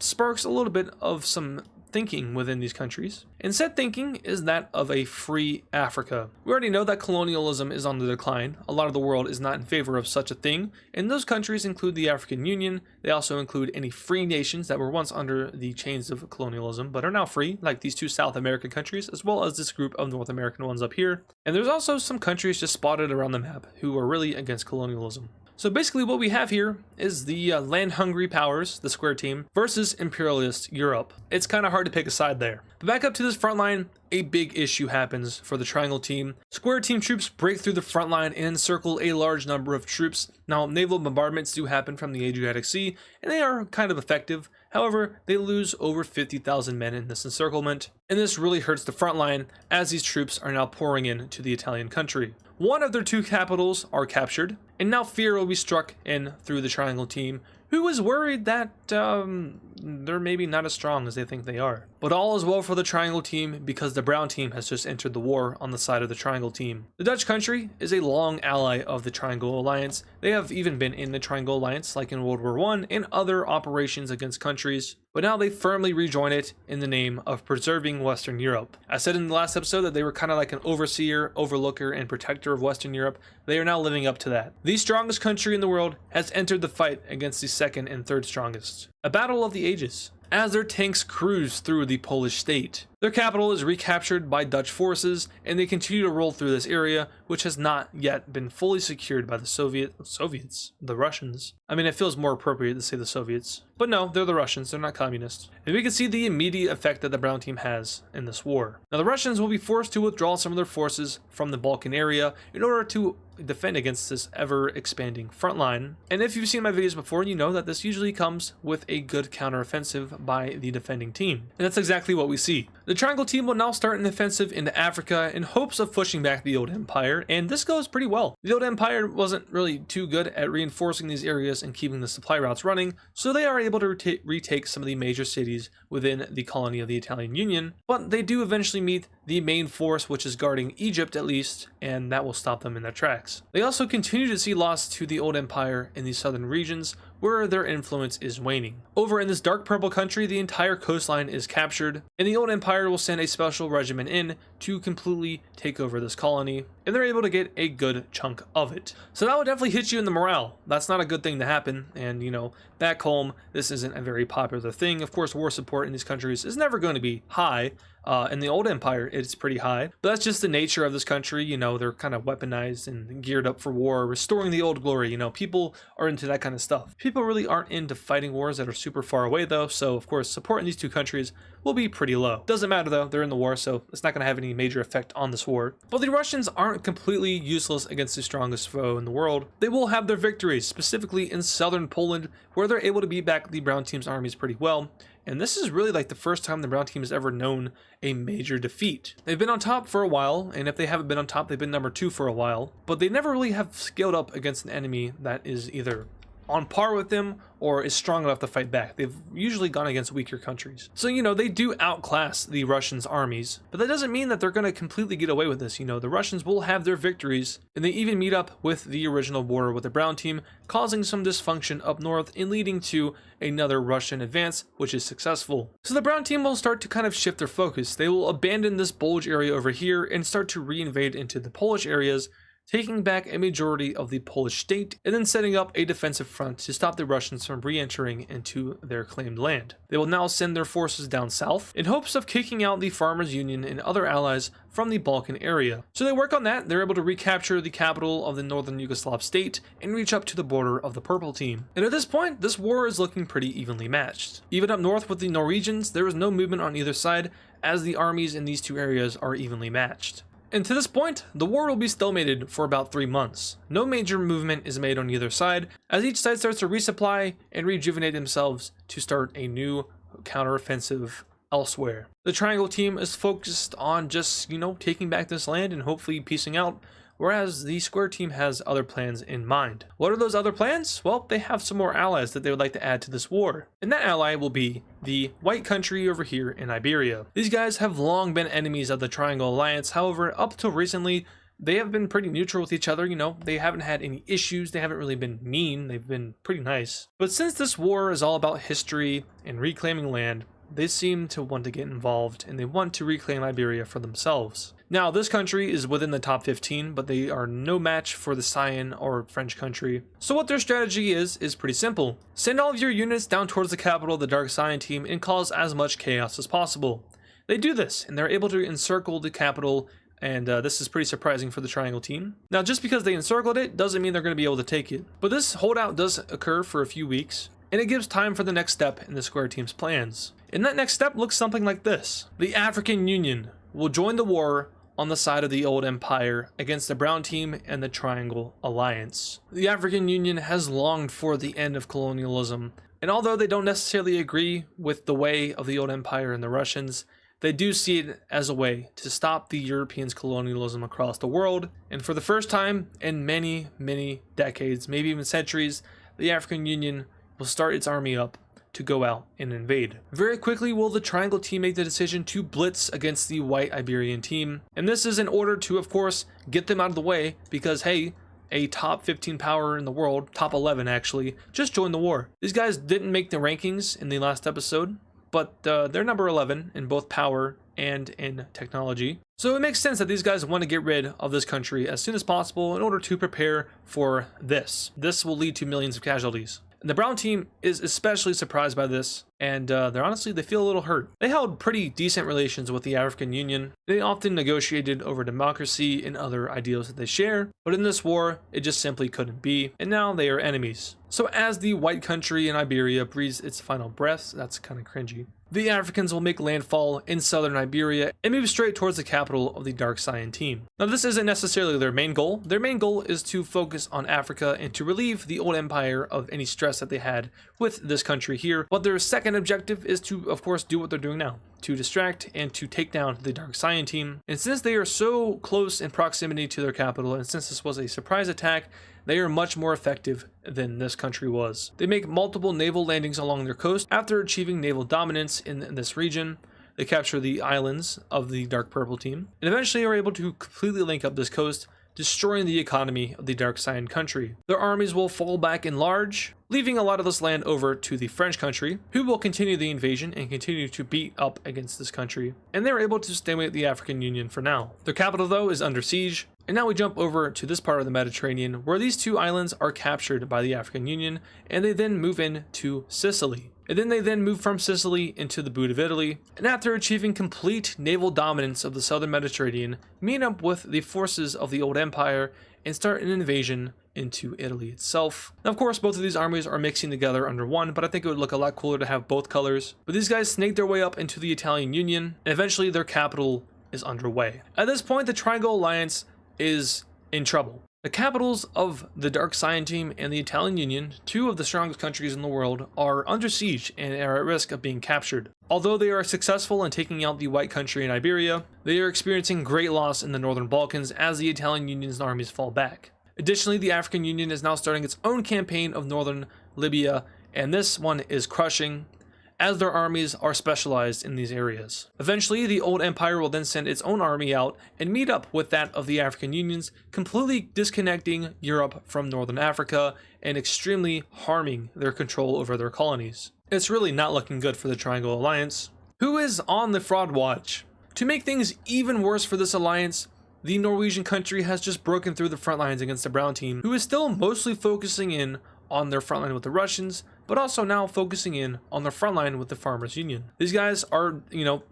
sparks a little bit of some thinking within these countries. And said thinking is that of a free Africa. We already know that colonialism is on the decline. A lot of the world is not in favor of such a thing, and those countries include the African Union. They also include any free nations that were once under the chains of colonialism but are now free, like these two South American countries, as well as this group of North American ones up here. And there's also some countries just spotted around the map who are really against colonialism. So basically what we have here is the land-hungry powers, the Square team, versus imperialist Europe. It's kind of hard to pick a side there. But back up to this front line, a big issue happens for the Triangle team. Square team troops break through the front line and encircle a large number of troops. Now, naval bombardments do happen from the Adriatic Sea, and they are kind of effective. However, they lose over 50,000 men in this encirclement, and this really hurts the front line as these troops are now pouring into the Italian country. One of their two capitals are captured, and now fear will be struck in through the Triangle team, who is worried that they're maybe not as strong as they think they are. But all is well for the Triangle team because the Brown team has just entered the war on the side of the Triangle team. The Dutch country is a long ally of the Triangle Alliance. They have even been in the Triangle Alliance like in World War I and other operations against countries, but now they firmly rejoin it in the name of preserving Western Europe. I said in the last episode that they were kind of like an overseer, overlooker, and protector of Western Europe. They are now living up to that. The strongest country in the world has entered the fight against the second and third strongest. A battle of the ages, as their tanks cruise through the Polish state. Their capital is recaptured by Dutch forces, and they continue to roll through this area, which has not yet been fully secured by the the Russians. I mean, it feels more appropriate to say the Soviets. But no, they're the Russians, they're not communists. And we can see the immediate effect that the brown team has in this war. Now the Russians will be forced to withdraw some of their forces from the Balkan area in order to defend against this ever expanding front line. And if you've seen my videos before, you know that this usually comes with a good counteroffensive by the defending team. And that's exactly what we see. The Triangle team will now start an offensive into Africa in hopes of pushing back the old empire, and this goes pretty well. The old empire wasn't really too good at reinforcing these areas and keeping the supply routes running, so they are able to retake some of the major cities within the colony of the Italian Union, but they do eventually meet the main force, which is guarding Egypt at least, and that will stop them in their tracks. They also continue to see loss to the old empire in the southern regions, where their influence is waning. Over in this dark purple country, the entire coastline is captured, and the old empire will send a special regiment in to completely take over this colony, and they're able to get a good chunk of it. So that would definitely hit you in the morale. That's not a good thing to happen, and you know, back home, this isn't a very popular thing. Of course, war support in these countries is never going to be high. In the old empire, it's pretty high, but that's just the nature of this country. You know, they're kind of weaponized and geared up for war, restoring the old glory. You know, people are into that kind of stuff. People really aren't into fighting wars that are super far away though, so of course support in these two countries will be pretty low. Doesn't matter though, they're in the war, so it's not going to have any major effect on this war. But the Russians aren't completely useless against the strongest foe in the world. They will have their victories, specifically in southern Poland, where they're able to beat back the brown team's armies pretty well. And this is really like the first time the brown team has ever known a major defeat. They've been on top for a while, and if they haven't been on top, they've been number 2 for a while, but they never really have scaled up against an enemy that is either on par with them or is strong enough to fight back. They've usually gone against weaker countries. So, you know, they do outclass the Russians' armies, but that doesn't mean that they're going to completely get away with this. You know, the Russians will have their victories, and they even meet up with the original border with the brown team, causing some dysfunction up north and leading to another Russian advance, which is successful. So the brown team will start to kind of shift their focus. They will abandon this bulge area over here and start to reinvade into the Polish areas, taking back a majority of the Polish state, and then setting up a defensive front to stop the Russians from re-entering into their claimed land. They will now send their forces down south in hopes of kicking out the Farmers Union and other allies from the Balkan area. So they work on that, they're able to recapture the capital of the northern Yugoslav state and reach up to the border of the purple team. And at this point, this war is looking pretty evenly matched. Even up north with the Norwegians, there is no movement on either side, as the armies in these two areas are evenly matched. And to this point, the war will be stalemated for about 3 months. No major movement is made on either side, as each side starts to resupply and rejuvenate themselves to start a new counteroffensive elsewhere. The Triangle team is focused on just, you know, taking back this land and hopefully peacing out, whereas the Square team has other plans in mind. What are those other plans? Well, they have some more allies that they would like to add to this war, and that ally will be the white country over here in Iberia. These guys have long been enemies of the Triangle Alliance. However, up till recently, they have been pretty neutral with each other. You know, they haven't had any issues, they haven't really been mean, they've been pretty nice. But since this war is all about history and reclaiming land, they seem to want to get involved, and they want to reclaim Iberia for themselves. Now, this country is within the top 15, but they are no match for the Cyan or French country. So what their strategy is pretty simple. Send all of your units down towards the capital of the Dark Cyan team and cause as much chaos as possible. They do this, and they're able to encircle the capital, and this is pretty surprising for the Triangle team. Now, just because they encircled it doesn't mean they're going to be able to take it. But this holdout does occur for a few weeks, and it gives time for the next step in the Square team's plans. And that next step looks something like this. The African Union will join the war on the side of the old empire against the brown team and the Triangle Alliance. The African Union has longed for the end of colonialism, and although they don't necessarily agree with the way of the old empire and the Russians, they do see it as a way to stop the Europeans' colonialism across the world. And for the first time in many, many decades, maybe even centuries, the African Union will start its army up to go out and invade. Very quickly will the Triangle team make the decision to blitz against the white Iberian team, and this is in order to, of course, get them out of the way, because hey, a top 15 power in the world, top 11 actually, just joined the war. These guys didn't make the rankings in the last episode, but they're number 11 in both power and in technology. So it makes sense that these guys want to get rid of this country as soon as possible in order to prepare for this. This will lead to millions of casualties. And the brown team is especially surprised by this, and they feel a little hurt. They held pretty decent relations with the African Union. They often negotiated over democracy and other ideals that they share, but in this war, it just simply couldn't be, and now they are enemies. So as the white country in Iberia breathes its final breaths, that's kind of cringy, the Africans will make landfall in southern Iberia and move straight towards the capital of the Dark Cyan team. Now this isn't necessarily their main goal. Their main goal is to focus on Africa and to relieve the old empire of any stress that they had with this country here. But their second objective is to, of course, do what they're doing now, to distract and to take down the Dark Cyan team. And since they are so close in proximity to their capital, and since this was a surprise attack, they are much more effective than this country was. They make multiple naval landings along their coast after achieving naval dominance in this region. They capture the islands of the Dark Purple team, and eventually are able to completely link up this coast, destroying the economy of the Dark Cyan country. Their armies will fall back in large, leaving a lot of this land over to the French country, who will continue the invasion and continue to beat up against this country. And they're able to stimulate the African Union for now. Their capital, though, is under siege. And now we jump over to this part of the Mediterranean, where these two islands are captured by the African Union, and they then move into Sicily. And then they move from Sicily into the boot of Italy, and after achieving complete naval dominance of the southern Mediterranean, meet up with the forces of the old empire and start an invasion into Italy itself. Now, of course, both of these armies are mixing together under one, but I think it would look a lot cooler to have both colors. But these guys snake their way up into the Italian Union, and eventually their capital is underway. At this point, the Triangle Alliance is in trouble. The capitals of the Dark Cyan team and the Italian Union, two of the strongest countries in the world, are under siege and are at risk of being captured. Although they are successful in taking out the white country in Iberia, they are experiencing great loss in the northern Balkans as the Italian Union's armies fall back. Additionally, the African Union is now starting its own campaign of northern Libya, and this one is crushing, as their armies are specialized in these areas. Eventually, the old empire will then send its own army out and meet up with that of the African Unions, completely disconnecting Europe from northern Africa and extremely harming their control over their colonies. It's really not looking good for the Triangle Alliance, who is on the fraud watch. To make things even worse for this alliance, the Norwegian country has just broken through the front lines against the brown team, who is still mostly focusing in on their front line with the Russians, but also now focusing in on their front line with the Farmers Union. These guys are,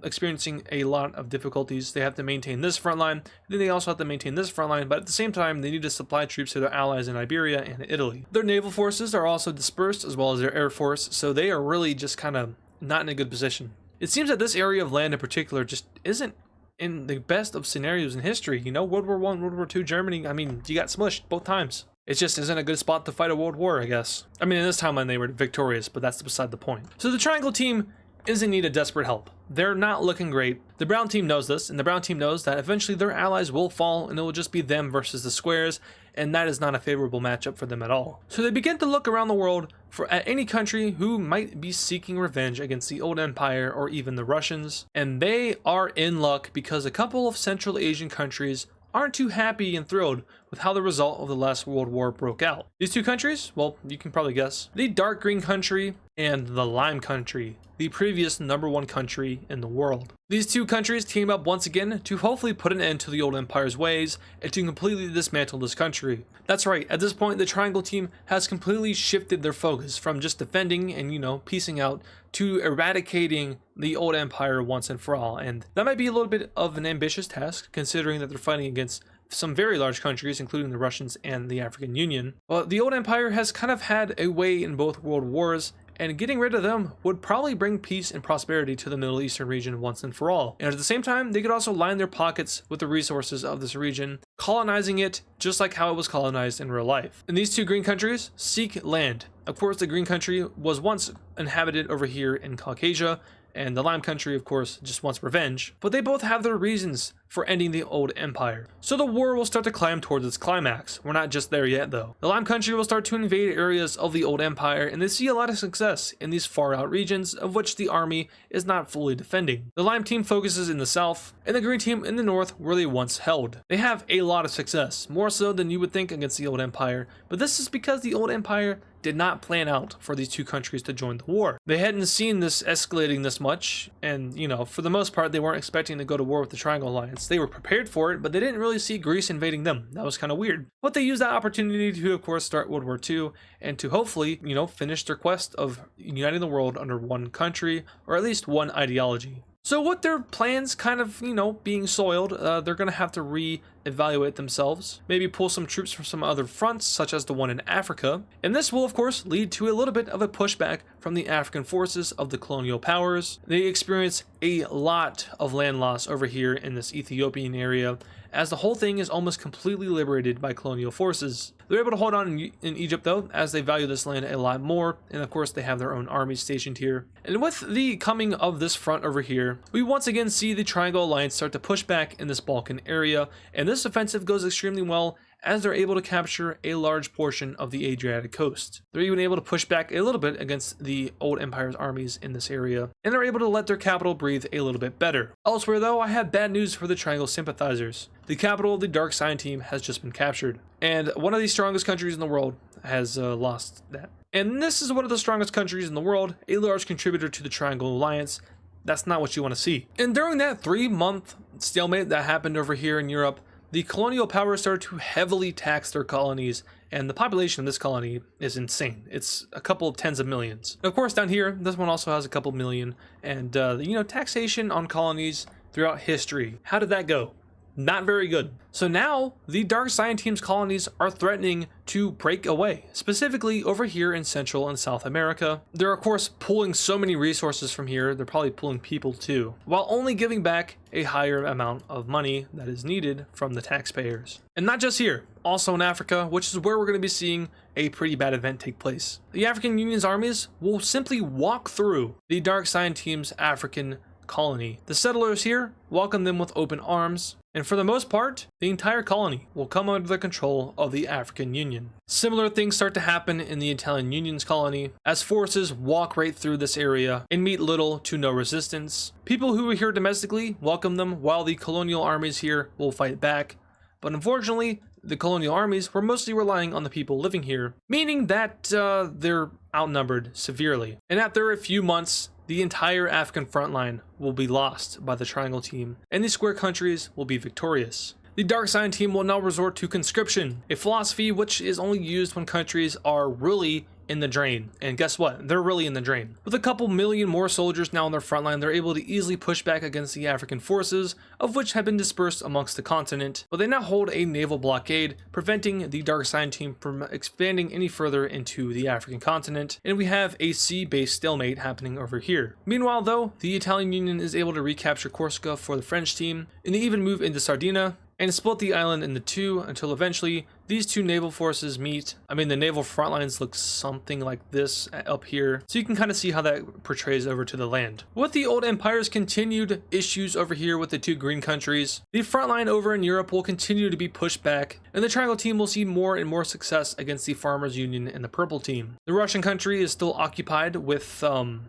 experiencing a lot of difficulties. They have to maintain this front line, then they also have to maintain this front line, but at the same time, they need to supply troops to their allies in Iberia and Italy. Their naval forces are also dispersed, as well as their air force, so they are really just kind of not in a good position. It seems that this area of land in particular just isn't in the best of scenarios in history. World War I, World War II, Germany, you got smushed both times. It just isn't a good spot to fight a world war, I guess. In this timeline they were victorious, but that's beside the point. So the Triangle team is in need of desperate help. They're not looking great. The brown team knows this, and the brown team knows that eventually their allies will fall and it will just be them versus the squares, and that is not a favorable matchup for them at all. So they begin to look around the world at any country who might be seeking revenge against the old empire or even the Russians, and they are in luck because a couple of Central Asian countries aren't too happy and thrilled with how the result of the last World War broke out. These two countries, well, you can probably guess. The dark green country and the lime country, the previous #1 country in the world. These two countries team up once again to hopefully put an end to the old empire's ways and to completely dismantle this country. That's right, at this point the Triangle team has completely shifted their focus from just defending and, piecing out to eradicating the old empire once and for all. And that might be a little bit of an ambitious task, considering that they're fighting against some very large countries, including the Russians and the African Union. But the old empire has kind of had a way in both world wars, and getting rid of them would probably bring peace and prosperity to the Middle Eastern region once and for all. And at the same time, they could also line their pockets with the resources of this region, colonizing it just like how it was colonized in real life. And these two green countries seek land. Of course, the green country was once inhabited over here in Caucasia, and the lime country, of course, just wants revenge, but they both have their reasons for ending the old empire. So the war will start to climb towards its climax. We're not just there yet, though. The lime country will start to invade areas of the old empire, and they see a lot of success in these far out regions, of which the army is not fully defending. The lime team focuses in the south, and the green team in the north, where they once held. They have a lot of success, more so than you would think against the old empire, but this is because the old empire did not plan out for these two countries to join the war. They hadn't seen this escalating this much, and for the most part they weren't expecting to go to war with the Triangle Alliance. They were prepared for it, but they didn't really see Greece invading them. That was kind of weird. But they used that opportunity to, of course, start World War II and to hopefully, finish their quest of uniting the world under one country, or at least one ideology. So with their plans kind of, being soiled, they're going to have to re-evaluate themselves, maybe pull some troops from some other fronts, such as the one in Africa. And this will, of course, lead to a little bit of a pushback from the African forces of the colonial powers. They experience a lot of land loss over here in this Ethiopian area, as the whole thing is almost completely liberated by colonial forces. They're able to hold on in Egypt though, as they value this land a lot more, and of course they have their own armies stationed here. And with the coming of this front over here, we once again see the Triangle Alliance start to push back in this Balkan area, and this offensive goes extremely well, as they're able to capture a large portion of the Adriatic coast. They're even able to push back a little bit against the old Empire's armies in this area, and they're able to let their capital breathe a little bit better. Elsewhere though, I have bad news for the Triangle sympathizers. The capital of the Dark Sign team has just been captured, and one of the strongest countries in the world has lost that. And this is one of the strongest countries in the world, a large contributor to the Triangle Alliance. That's not what you want to see. And during that 3-month stalemate that happened over here in Europe, the colonial powers started to heavily tax their colonies, and the population of this colony is insane. It's a couple of tens of millions. Of course, down here, this one also has a couple million, and taxation on colonies throughout history. How did that go? Not very good. So now, the Dark Sign team's colonies are threatening to break away, specifically over here in Central and South America. They're of course pulling so many resources from here, they're probably pulling people too, while only giving back a higher amount of money that is needed from the taxpayers. And not just here, also in Africa, which is where we're going to be seeing a pretty bad event take place. The African Union's armies will simply walk through the Dark Sign team's African colony. The settlers here welcome them with open arms, and for the most part, the entire colony will come under the control of the African Union. Similar things start to happen in the Italian Union's colony, as forces walk right through this area and meet little to no resistance. People who are here domestically welcome them, while the colonial armies here will fight back. But unfortunately, the colonial armies were mostly relying on the people living here, meaning that they're outnumbered severely. And after a few months, the entire African front line will be lost by the Triangle team, and the square countries will be victorious. The Dark Sign team will now resort to conscription, a philosophy which is only used when countries are really in the drain. And guess what? They're really in the drain. With a couple million more soldiers now on their front line, they're able to easily push back against the African forces, of which have been dispersed amongst the continent. But they now hold a naval blockade, preventing the Dark Sign team from expanding any further into the African continent, and we have a sea-based stalemate happening over here. Meanwhile though, the Italian Union is able to recapture Corsica for the French team, and they even move into Sardinia, and split the island into two until eventually these two naval forces meet. I mean, the naval front lines look something like this up here, so you can kind of see how that portrays over to the land. With the old empire's continued issues over here with the two green countries, the front line over in Europe will continue to be pushed back, and the Triangle team will see more and more success against the Farmers Union and the Purple team. The Russian country is still occupied with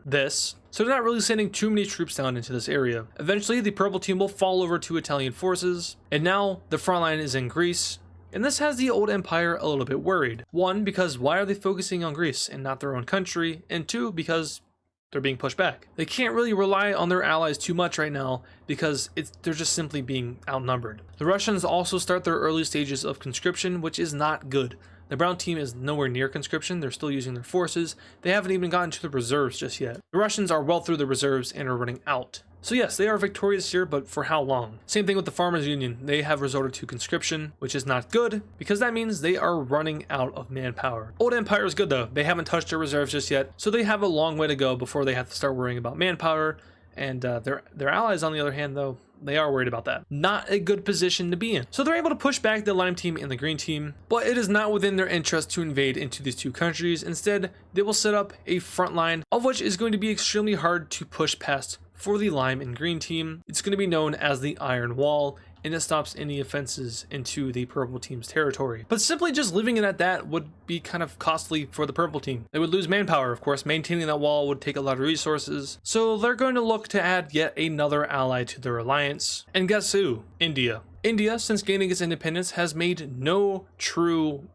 this, so they're not really sending too many troops down into this area. Eventually, the Purple team will fall over to Italian forces, and now the front line is in Greece. And this has the old empire a little bit worried. One, because why are they focusing on Greece and not their own country? And two, because they're being pushed back. They can't really rely on their allies too much right now because they're just simply being outnumbered. The Russians also start their early stages of conscription, which is not good. The brown team is nowhere near conscription. They're still using their forces. They haven't even gotten to the reserves just yet. The Russians are well through the reserves and are running out. So yes, they are victorious here, but for how long? Same thing with the Farmers Union. They have resorted to conscription, which is not good because that means they are running out of manpower. Old Empire is good though. They haven't touched their reserves just yet, so they have a long way to go before they have to start worrying about manpower. And their allies, on the other hand, though, they are worried about that. Not a good position to be in. So they're able to push back the Lime team and the Green team, but it is not within their interest to invade into these two countries. Instead, they will set up a front line, of which is going to be extremely hard to push past for the Lime and Green team. It's going to be known as the Iron Wall, and it stops any offenses into the Purple team's territory. But simply just leaving it at that would be kind of costly for the Purple team. They would lose manpower, of course. Maintaining that wall would take a lot of resources. So they're going to look to add yet another ally to their alliance. And guess who? India. India, since gaining its independence, has made no true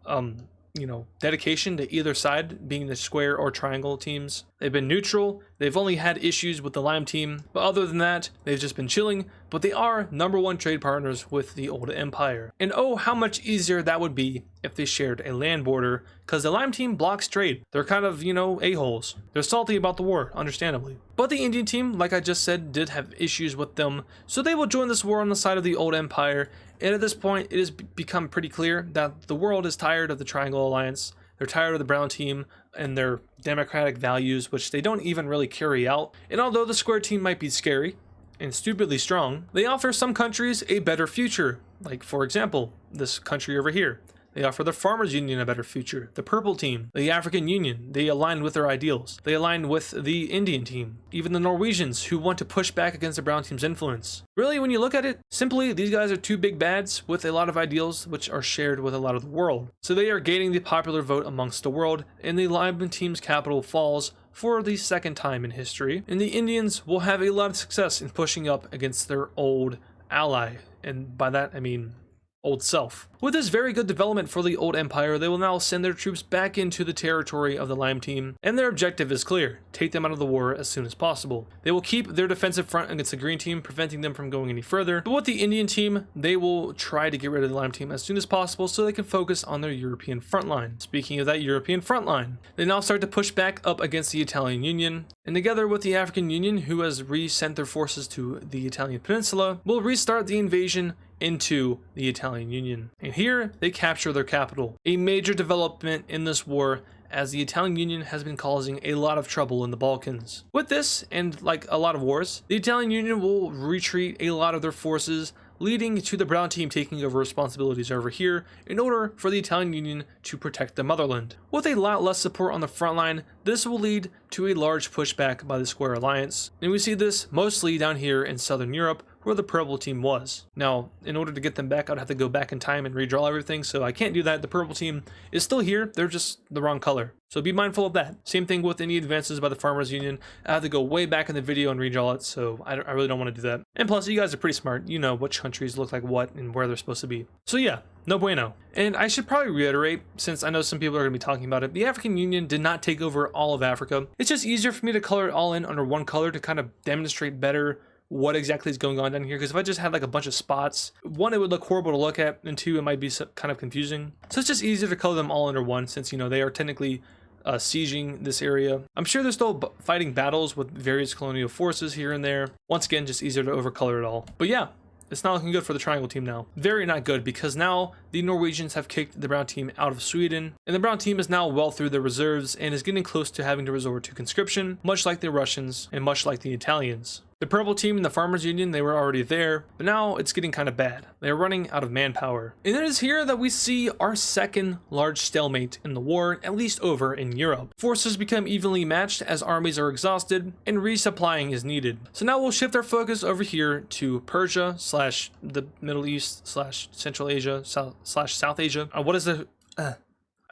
dedication to either side, being the square or triangle teams. They've been neutral. They've only had issues with the Lime team, but other than that, they've just been chilling. But they are #1 trade partners with the Old Empire. And oh, how much easier that would be if they shared a land border, because the Lime team blocks trade. They're kind of, a-holes. They're salty about the war, understandably. But the Indian team, like I just said, did have issues with them, so they will join this war on the side of the Old Empire. And at this point, it has become pretty clear that the world is tired of the Triangle Alliance. They're tired of the Brown team and their democratic values, which they don't even really carry out. And although the Square team might be scary and stupidly strong, they offer some countries a better future. Like, for example, this country over here. They offer the Farmers Union a better future. The Purple team, the African Union, they align with their ideals. They align with the Indian team. Even the Norwegians, who want to push back against the Brown team's influence. Really, when you look at it, simply, these guys are two big bads with a lot of ideals which are shared with a lot of the world. So they are gaining the popular vote amongst the world, and the Lime team's capital falls for the second time in history. And the Indians will have a lot of success in pushing up against their old ally. And by that, I mean old self. With this very good development for the Old Empire, they will now send their troops back into the territory of the Lime team, and their objective is clear: take them out of the war as soon as possible. They will keep their defensive front against the Green team, preventing them from going any further, but with the Indian team, they will try to get rid of the Lime team as soon as possible so they can focus on their European front line. Speaking of that European front line, they now start to push back up against the Italian Union, and together with the African Union, who has resent their forces to the Italian peninsula, will restart the invasion into the Italian Union. And here, they capture their capital. A major development in this war, as the Italian Union has been causing a lot of trouble in the Balkans. With this, and like a lot of wars, the Italian Union will retreat a lot of their forces, leading to the Brown team taking over responsibilities over here in order for the Italian Union to protect the motherland. With a lot less support on the front line, this will lead to a large pushback by the Square Alliance. And we see this mostly down here in Southern Europe, where the Purple team was. Now, in order to get them back, I'd have to go back in time and redraw everything, so I can't do that. The Purple team is still here, they're just the wrong color. So be mindful of that. Same thing with any advances by the Farmers Union. I have to go way back in the video and redraw it, so I really don't want to do that. And plus, you guys are pretty smart. You know which countries look like what and where they're supposed to be. So yeah, no bueno. And I should probably reiterate, since I know some people are going to be talking about it, the African Union did not take over all of Africa. It's just easier for me to color it all in under one color to kind of demonstrate better what exactly is going on down here, because if I just had like a bunch of spots, one, it would look horrible to look at, and two, it might be kind of confusing. So it's just easier to color them all under one, since they are technically sieging this area. I'm sure they're still fighting battles with various colonial forces here and there. Once again, just easier to overcolor it all. But yeah, it's not looking good for the Triangle team now. Very not good, because now the Norwegians have kicked the Brown team out of Sweden, and the Brown team is now well through their reserves and is getting close to having to resort to conscription, much like the Russians and much like the Italians. The Purple team and the Farmers Union, they were already there, but now it's getting kind of bad. They're running out of manpower. And it is here that we see our second large stalemate in the war, at least over in Europe. Forces become evenly matched as armies are exhausted and resupplying is needed. So now we'll shift our focus over here to Persia / the Middle East / Central Asia / South Asia.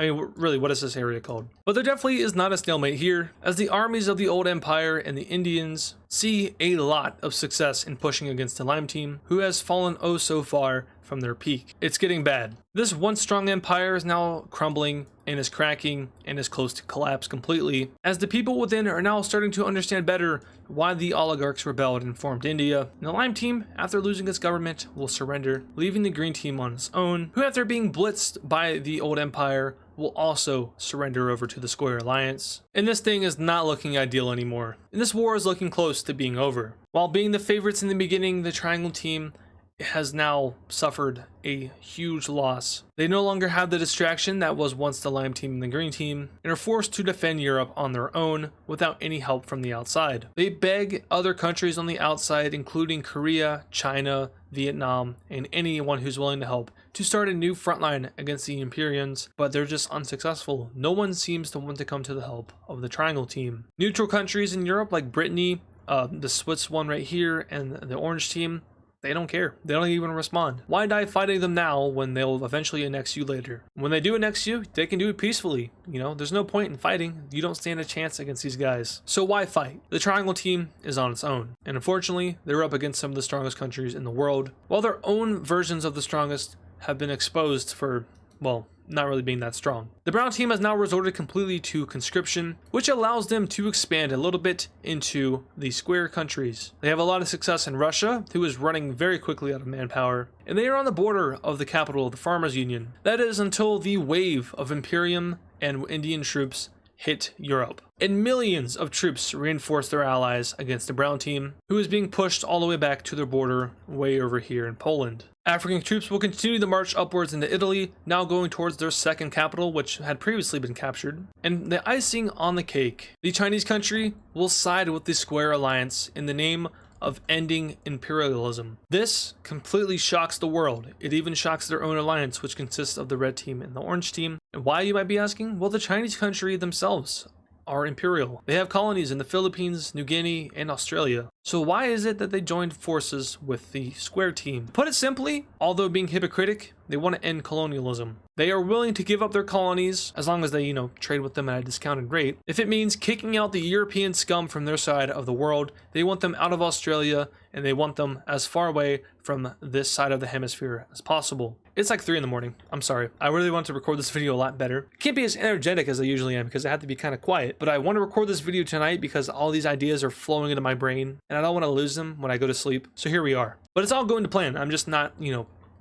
Really, what is this area called? But there definitely is not a stalemate here, as the armies of the Old Empire and the Indians see a lot of success in pushing against the Lime team, who has fallen oh so far from their peak. It's getting bad. This once strong empire is now crumbling and is cracking and is close to collapse completely, as the people within are now starting to understand better why the oligarchs rebelled and formed India. And the Lime team, after losing its government, will surrender, leaving the Green team on its own, who after being blitzed by the Old Empire will also surrender over to the Square Alliance. And this thing is not looking ideal anymore, and this war is looking close to being over. While being the favorites in the beginning, the Triangle team has now suffered a huge loss. They no longer have the distraction that was once the Lime team and the Green team, and are forced to defend Europe on their own without any help from the outside. They beg other countries on the outside, including Korea, China, Vietnam, and anyone who's willing to help, to start a new frontline against the Imperians, but they're just unsuccessful. No one seems to want to come to the help of the Triangle team. Neutral countries in Europe like Brittany, the Swiss one right here, and the Orange team, they don't care. They don't even respond. Why die fighting them now when they'll eventually annex you later? When they do annex you, they can do it peacefully. There's no point in fighting. You don't stand a chance against these guys. So why fight? The Triangle team is on its own. And unfortunately, they're up against some of the strongest countries in the world, while their own versions of the strongest have been exposed for, well, not really being that strong. The brown team has now resorted completely to conscription, which allows them to expand a little bit into the square countries. They have a lot of success in Russia, who is running very quickly out of manpower, and they are on the border of the capital of the Farmers Union. That is until the wave of Imperium and Indian troops hit Europe, and millions of troops reinforced their allies against the brown team, who is being pushed all the way back to their border way over here in Poland. African troops will continue to march upwards into Italy, now going towards their second capital, which had previously been captured. And the icing on the cake, the Chinese country will side with the Square Alliance in the name of ending imperialism. This completely shocks the world. It even shocks their own alliance, which consists of the red team and the orange team. And why, you might be asking? Well, the Chinese country themselves are imperial. They have colonies in the Philippines, New Guinea, and Australia. So why is it that they joined forces with the Square team? To put it simply, although being hypocritic, they want to end colonialism. They are willing to give up their colonies as long as they, trade with them at a discounted rate. If it means kicking out the European scum from their side of the world, they want them out of Australia, and they want them as far away from this side of the hemisphere as possible. It's like 3 in the morning. I'm sorry. I really want to record this video a lot better. Can't be as energetic as I usually am because I have to be kind of quiet, but I want to record this video tonight because all these ideas are flowing into my brain and I don't want to lose them when I go to sleep. So here we are. But it's all going to plan. I'm just not,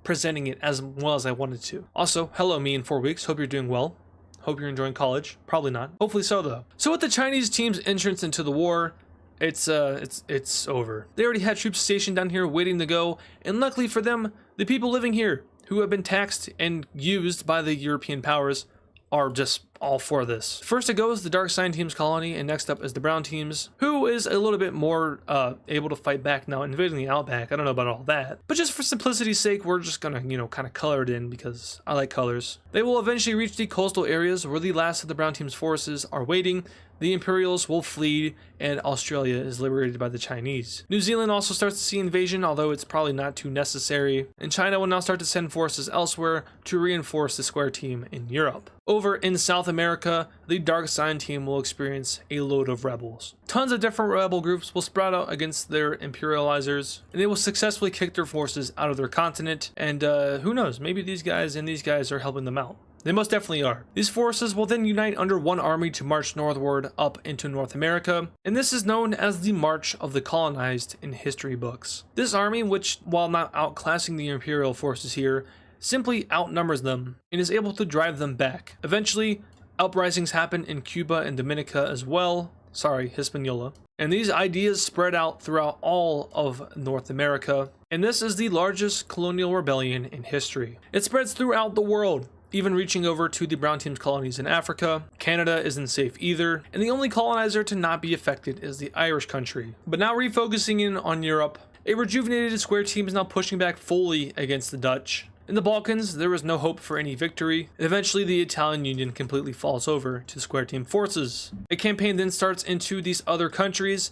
presenting it as well as I wanted to. Also, hello me in 4 weeks. Hope you're doing well. Hope you're enjoying college. Probably not. Hopefully so though. So with the Chinese team's entrance into the war, it's over. They already had troops stationed down here waiting to go, and luckily for them, the people living here who have been taxed and used by the European powers are just all for this. First it goes the dark sign team's colony, and next up is the brown team's, who is a little bit more able to fight back now, invading the outback. I don't know about all that, but just for simplicity's sake, we're just gonna, kind of color it in because I like colors. They will eventually reach the coastal areas where the last of the brown team's forces are waiting. The Imperials will flee, and Australia is liberated by the Chinese. New Zealand also starts to see invasion, although it's probably not too necessary, and China will now start to send forces elsewhere to reinforce the Square team in Europe. Over in South America, the Dark Sign team will experience a load of rebels. Tons of different rebel groups will sprout out against their imperializers, and they will successfully kick their forces out of their continent, and who knows, maybe these guys are helping them out. They most definitely are. These forces will then unite under one army to march northward up into North America, and this is known as the March of the Colonized in history books. This army, which, while not outclassing the Imperial forces here, simply outnumbers them and is able to drive them back. Eventually, uprisings happen in Cuba and Dominica as well. Sorry, Hispaniola. And these ideas spread out throughout all of North America, and this is the largest colonial rebellion in history. It spreads throughout the world, even reaching over to the brown team's colonies in Africa. Canada isn't safe either, and the only colonizer to not be affected is the Irish country. But now refocusing in on Europe, a rejuvenated Square team is now pushing back fully against the Dutch. In the Balkans, there was no hope for any victory, and eventually the Italian Union completely falls over to Square team forces. A campaign then starts into these other countries,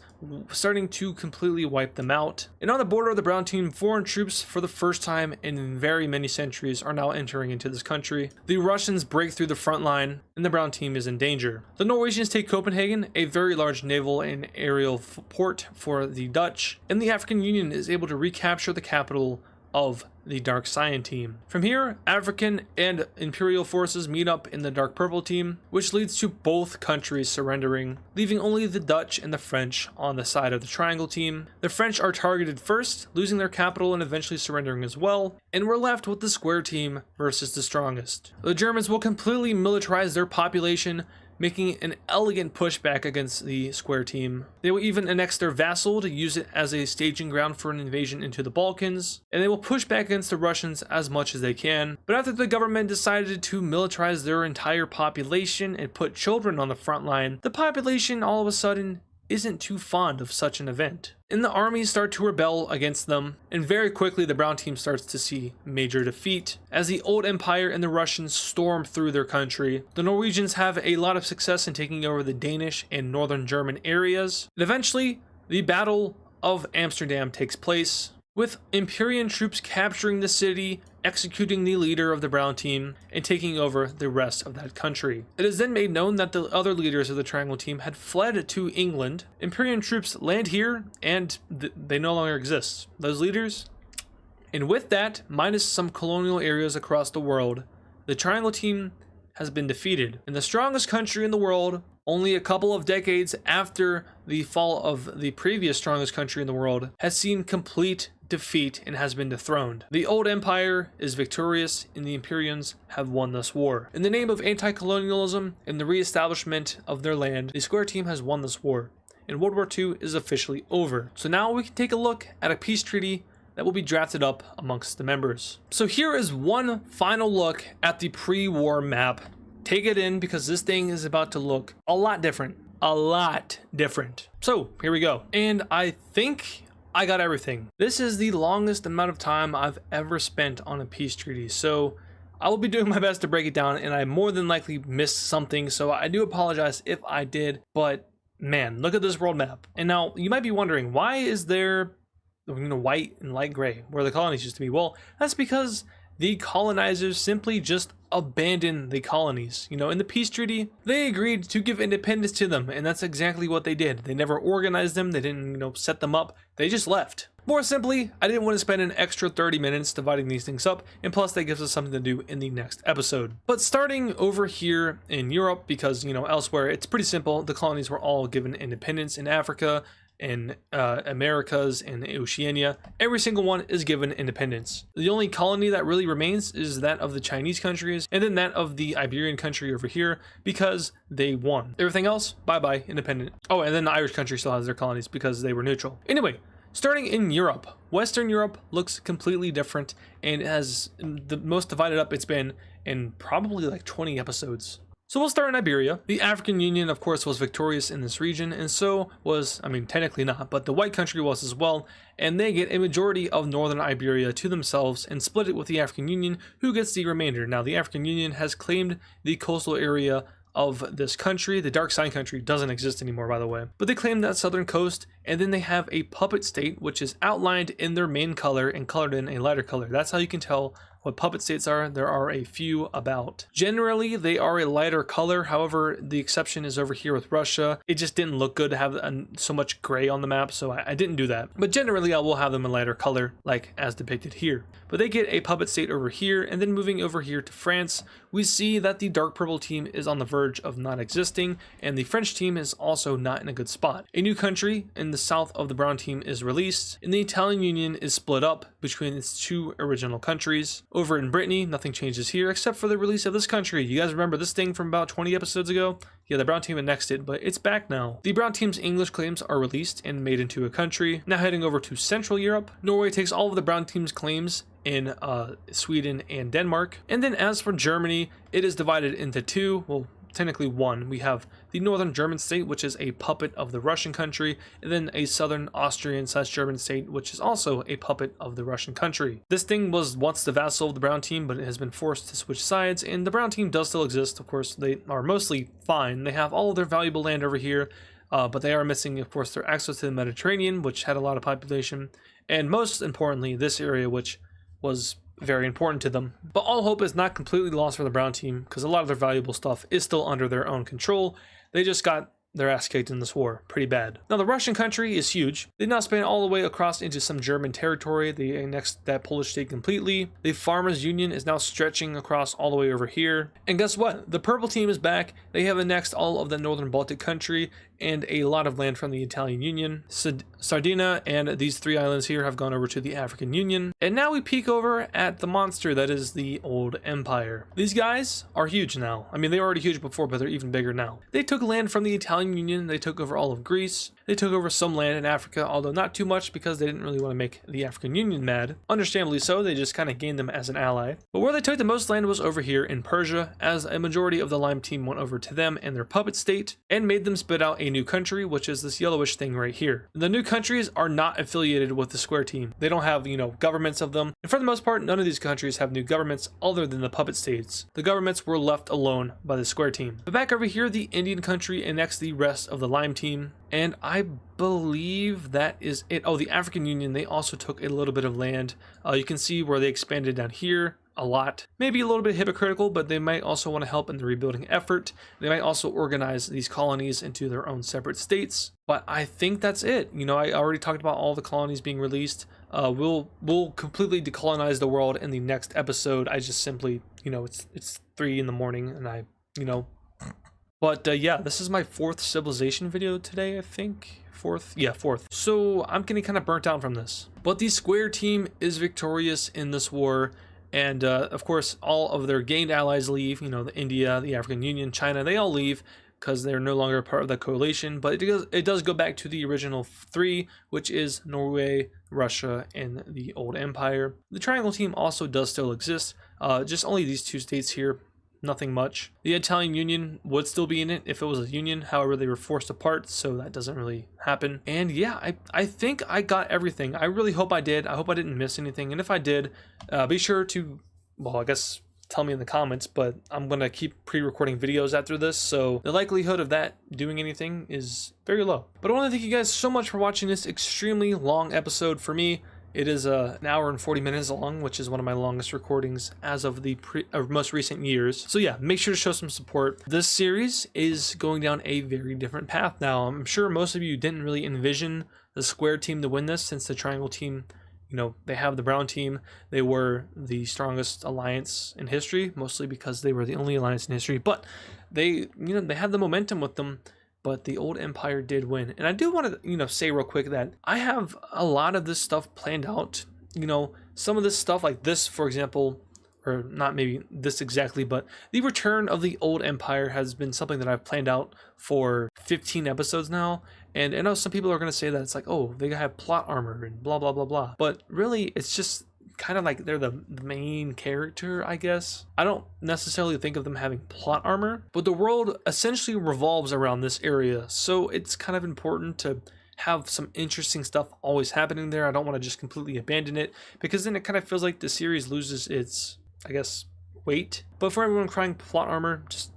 starting to completely wipe them out. And on the border of the brown team, foreign troops for the first time in very many centuries are now entering into this country. The Russians break through the front line, and the brown team is in danger. The Norwegians take Copenhagen, a very large naval and aerial port for the Dutch, and the African Union is able to recapture the capital of the Dark Cyan team. From here, African and Imperial forces meet up in the Dark Purple team, which leads to both countries surrendering, leaving only the Dutch and the French on the side of the Triangle team. The French are targeted first, losing their capital and eventually surrendering as well, and we're left with the Square team versus the strongest. The Germans will completely militarize their population, making an elegant pushback against the Square team. They will even annex their vassal to use it as a staging ground for an invasion into the Balkans, and they will push back against the Russians as much as they can. But after the government decided to militarize their entire population and put children on the front line, the population all of a sudden isn't too fond of such an event. And the armies start to rebel against them, and very quickly the brown team starts to see major defeat as the old empire and the Russians storm through their country. The Norwegians have a lot of success in taking over the Danish and northern German areas, and eventually the Battle of Amsterdam takes place, with Imperial troops capturing the city, executing the leader of the brown team, and taking over the rest of that country. It is then made known that the other leaders of the Triangle team had fled to England. Imperial troops land here, and they no longer exist. Those leaders, and with that, minus some colonial areas across the world, the triangle team has been defeated. And the strongest country in the world, only a couple of decades after the fall of the previous strongest country in the world, has seen complete defeat and has been dethroned. The old empire is victorious and the Imperians have won this war. In the name of anti-colonialism and the re-establishment of their land, the Square team has won this war, and World War II is officially over. So now we can take a look at a peace treaty that will be drafted up amongst the members. So here is one final look at the pre-war map. Take it in because this thing is about to look a lot different. A lot different. So here we go. And I think I got everything. This is the longest amount of time I've ever spent on a peace treaty. So I will be doing my best to break it down, and I more than likely missed something. So I do apologize if I did, but man, look at this world map. And now you might be wondering, why is there white and light gray where the colonies used to be? Well, that's because the colonizers simply just abandoned the colonies. In the peace treaty, they agreed to give independence to them, and that's exactly what they did. They never organized them, they didn't, set them up, they just left. More simply, I didn't want to spend an extra 30 minutes dividing these things up, and plus that gives us something to do in the next episode. But starting over here in Europe, because, elsewhere, it's pretty simple. The colonies were all given independence. In Africa, in Americas, and Oceania, every single one is given independence. The only colony that really remains is that of the Chinese countries, and then that of the Iberian country over here, because they won. Everything else, bye-bye, independent. Oh, and then the Irish country still has their colonies because they were neutral. Anyway, starting in Europe, Western Europe looks completely different, and it has the most divided up it's been in probably like 20 episodes. So we'll start in Iberia. The African Union, of course, was victorious in this region, and so was, technically not, but the white country was as well, and they get a majority of northern Iberia to themselves and split it with the African Union, who gets the remainder. Now, the African Union has claimed the coastal area of this country. The Dark Sign country doesn't exist anymore, by the way, but they claim that southern coast, and then they have a puppet state, which is outlined in their main color and colored in a lighter color. That's how you can tell what puppet states are. There are a few about. Generally, they are a lighter color. However, the exception is over here with Russia. It just didn't look good to have so much gray on the map, so I didn't do that. But generally, I will have them in lighter color, like as depicted here. But they get a puppet state over here, and then moving over here to France, we see that the dark purple team is on the verge of not existing, and the French team is also not in a good spot. A new country in the south of the brown team is released, and the Italian Union is split up between its two original countries. Over in Brittany, nothing changes here except for the release of this country. You guys remember this thing from about 20 episodes ago? Yeah, the brown team annexed it, but it's back now. The brown team's English claims are released and made into a country. Now heading over to Central Europe, Norway takes all of the brown team's claims in Sweden and Denmark. And then as for Germany, it is divided into two, well, technically one. We have the northern German state, which is a puppet of the Russian country, and then a southern Austrian/German state, which is also a puppet of the Russian country. This thing was once the vassal of the brown team, but it has been forced to switch sides, and the brown team does still exist. Of course, they are mostly fine. They have all of their valuable land over here, but they are missing, of course, their access to the Mediterranean, which had a lot of population, and most importantly, this area, which was very important to them. But all hope is not completely lost for the brown team, because a lot of their valuable stuff is still under their own control. They just got their ass kicked in this war pretty bad. Now the Russian country is huge. They now span all the way across into some German territory. They annexed that Polish state completely. The Farmers Union is now stretching across all the way over here. And guess what? The purple team is back. They have annexed all of the northern Baltic country and a lot of land from the Italian Union. Sardinia and these three islands here have gone over to the African Union. And now we peek over at the monster that is the old empire. These guys are huge now. I mean, they were already huge before, but they're even bigger now. They took land from the Italian Union. They took over all of Greece. They took over some land in Africa, although not too much because they didn't really want to make the African Union mad. Understandably so, they just kind of gained them as an ally. But where they took the most land was over here in Persia, as a majority of the Lime team went over to them and their puppet state and made them spit out a new country, which is this yellowish thing right here. The new countries are not affiliated with the Square team. They don't have, governments of them. And for the most part, none of these countries have new governments other than the puppet states. The governments were left alone by the Square team. But back over here, the Indian country annexed the rest of the Lime team. And I believe that is it. Oh, the African Union, they also took a little bit of land. You can see where they expanded down here a lot. Maybe a little bit hypocritical, but they might also want to help in the rebuilding effort. They might also organize these colonies into their own separate states. But I think that's it. I already talked about all the colonies being released. we'll completely decolonize the world in the next episode. I just simply, it's 3 in the morning, and I, But yeah, this is my 4th civilization video today, I think. 4th? Yeah, 4th. So I'm getting kind of burnt out from this. But the square team is victorious in this war. And of course, all of their gained allies leave. The India, the African Union, China, they all leave because they're no longer part of the coalition. But it does go back to the original 3, which is Norway, Russia, and the old empire. The triangle team also does still exist. Just only these 2 states here. Nothing much. The Italian Union would still be in it if it was a union, however they were forced apart, so that doesn't really happen. And yeah, I think I got everything. I really hope I did. I hope I didn't miss anything, and if I did, be sure to, well, I guess tell me in the comments, but I'm gonna keep pre-recording videos after this, so the likelihood of that doing anything is very low. But I want to thank you guys so much for watching this extremely long episode. For me, it is an hour and 40 minutes long, which is one of my longest recordings as of the most recent years. So yeah, make sure to show some support. This series is going down a very different path now. I'm sure most of you didn't really envision the square team to win this, since the triangle team, they have the brown team. They were the strongest alliance in history, mostly because they were the only alliance in history. But they, they had the momentum with them. But the old empire did win. And I do want to, say real quick that I have a lot of this stuff planned out. Some of this stuff like this, for example, or not maybe this exactly, but the return of the old empire has been something that I've planned out for 15 episodes now. And I know some people are going to say that it's like, oh, they have plot armor and blah, blah, blah, blah. But really, it's just kind of like they're the main character, I guess. I don't necessarily think of them having plot armor, but the world essentially revolves around this area, so it's kind of important to have some interesting stuff always happening there. I don't want to just completely abandon it, because then it kind of feels like the series loses its, I guess, weight. But for everyone crying plot armor, just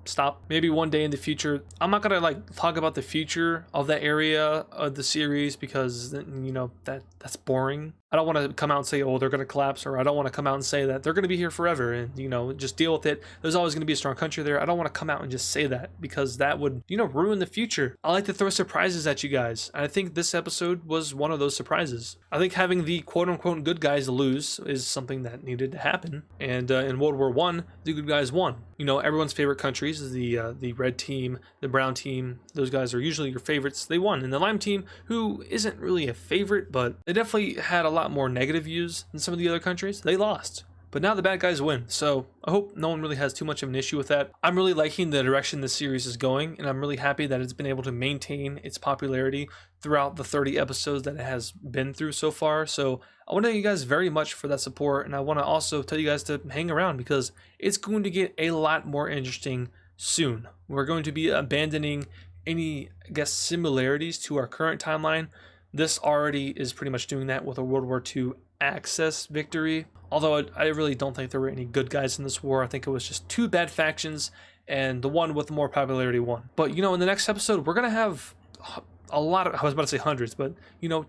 stop. Maybe one day in the future. I'm not gonna talk about the future of that area of the series, because that's boring. I don't want to come out and say, oh, they're gonna collapse, or I don't want to come out and say that they're gonna be here forever and just deal with it. There's always gonna be a strong country there. I don't want to come out and just say that, because that would ruin the future. I like to throw surprises at you guys, and I think this episode was one of those surprises. I think having the quote-unquote good guys lose is something that needed to happen, and in World War I, the good guys won. Everyone's favorite countries is the red team, the brown team. Those guys are usually your favorites. They won. And the lime team, who isn't really a favorite, but they definitely had a lot more negative views than some of the other countries, they lost. But now the bad guys win, so I hope no one really has too much of an issue with that. I'm really liking the direction this series is going, and I'm really happy that it's been able to maintain its popularity throughout the 30 episodes that it has been through so far. So I want to thank you guys very much for that support, and I want to also tell you guys to hang around, because it's going to get a lot more interesting soon. We're going to be abandoning any, I guess, similarities to our current timeline. This already is pretty much doing that with a World War II Axis victory. Although I really don't think there were any good guys in this war. I think it was just 2 bad factions, and the one with more popularity won. But in the next episode, we're gonna have a lot of, I was about to say hundreds, but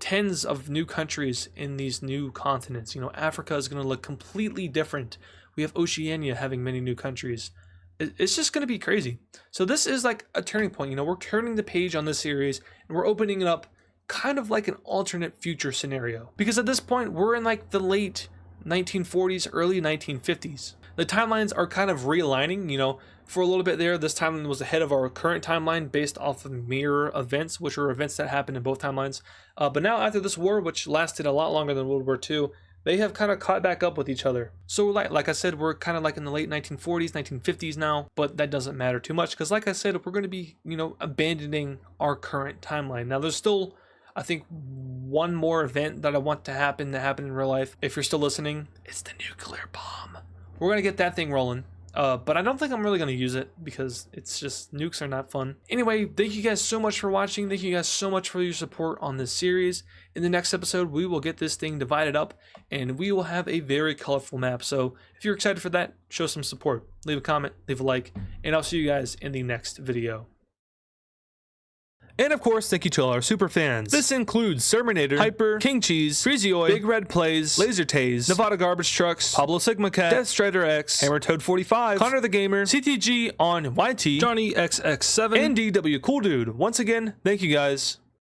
tens of new countries in these new continents. Africa is gonna look completely different. We have Oceania having many new countries. It's just gonna be crazy. So this is like a turning point. We're turning the page on this series, and we're opening it up kind of like an alternate future scenario, because at this point we're in like the late 1940s, early 1950s. The timelines are kind of realigning. For a little bit there, this timeline was ahead of our current timeline based off of mirror events, which are events that happened in both timelines. But now after this war, which lasted a lot longer than World War II, they have kind of caught back up with each other. So like I said, we're kind of like in the late 1940s, 1950s now, but that doesn't matter too much, because like I said, we're going to be, abandoning our current timeline. Now there's still, I think, one more event that I want to happen in real life. If you're still listening, it's the nuclear bomb. We're going to get that thing rolling. But I don't think I'm really going to use it, because it's just, nukes are not fun. Anyway, thank you guys so much for watching. Thank you guys so much for your support on this series. In the next episode, we will get this thing divided up, and we will have a very colorful map. So if you're excited for that, show some support. Leave a comment, leave a like, and I'll see you guys in the next video. And of course, thank you to all our super fans. This includes Serminator, Hyper, King Cheese, Freezioid, Big Red Plays, Laser Tase, Nevada Garbage Trucks, Pablo Sigma Cat, Death Strider X, Hammer Toad 45, Connor the Gamer, CTG on YT, Johnny XX7, and DW Cool Dude. Once again, thank you guys.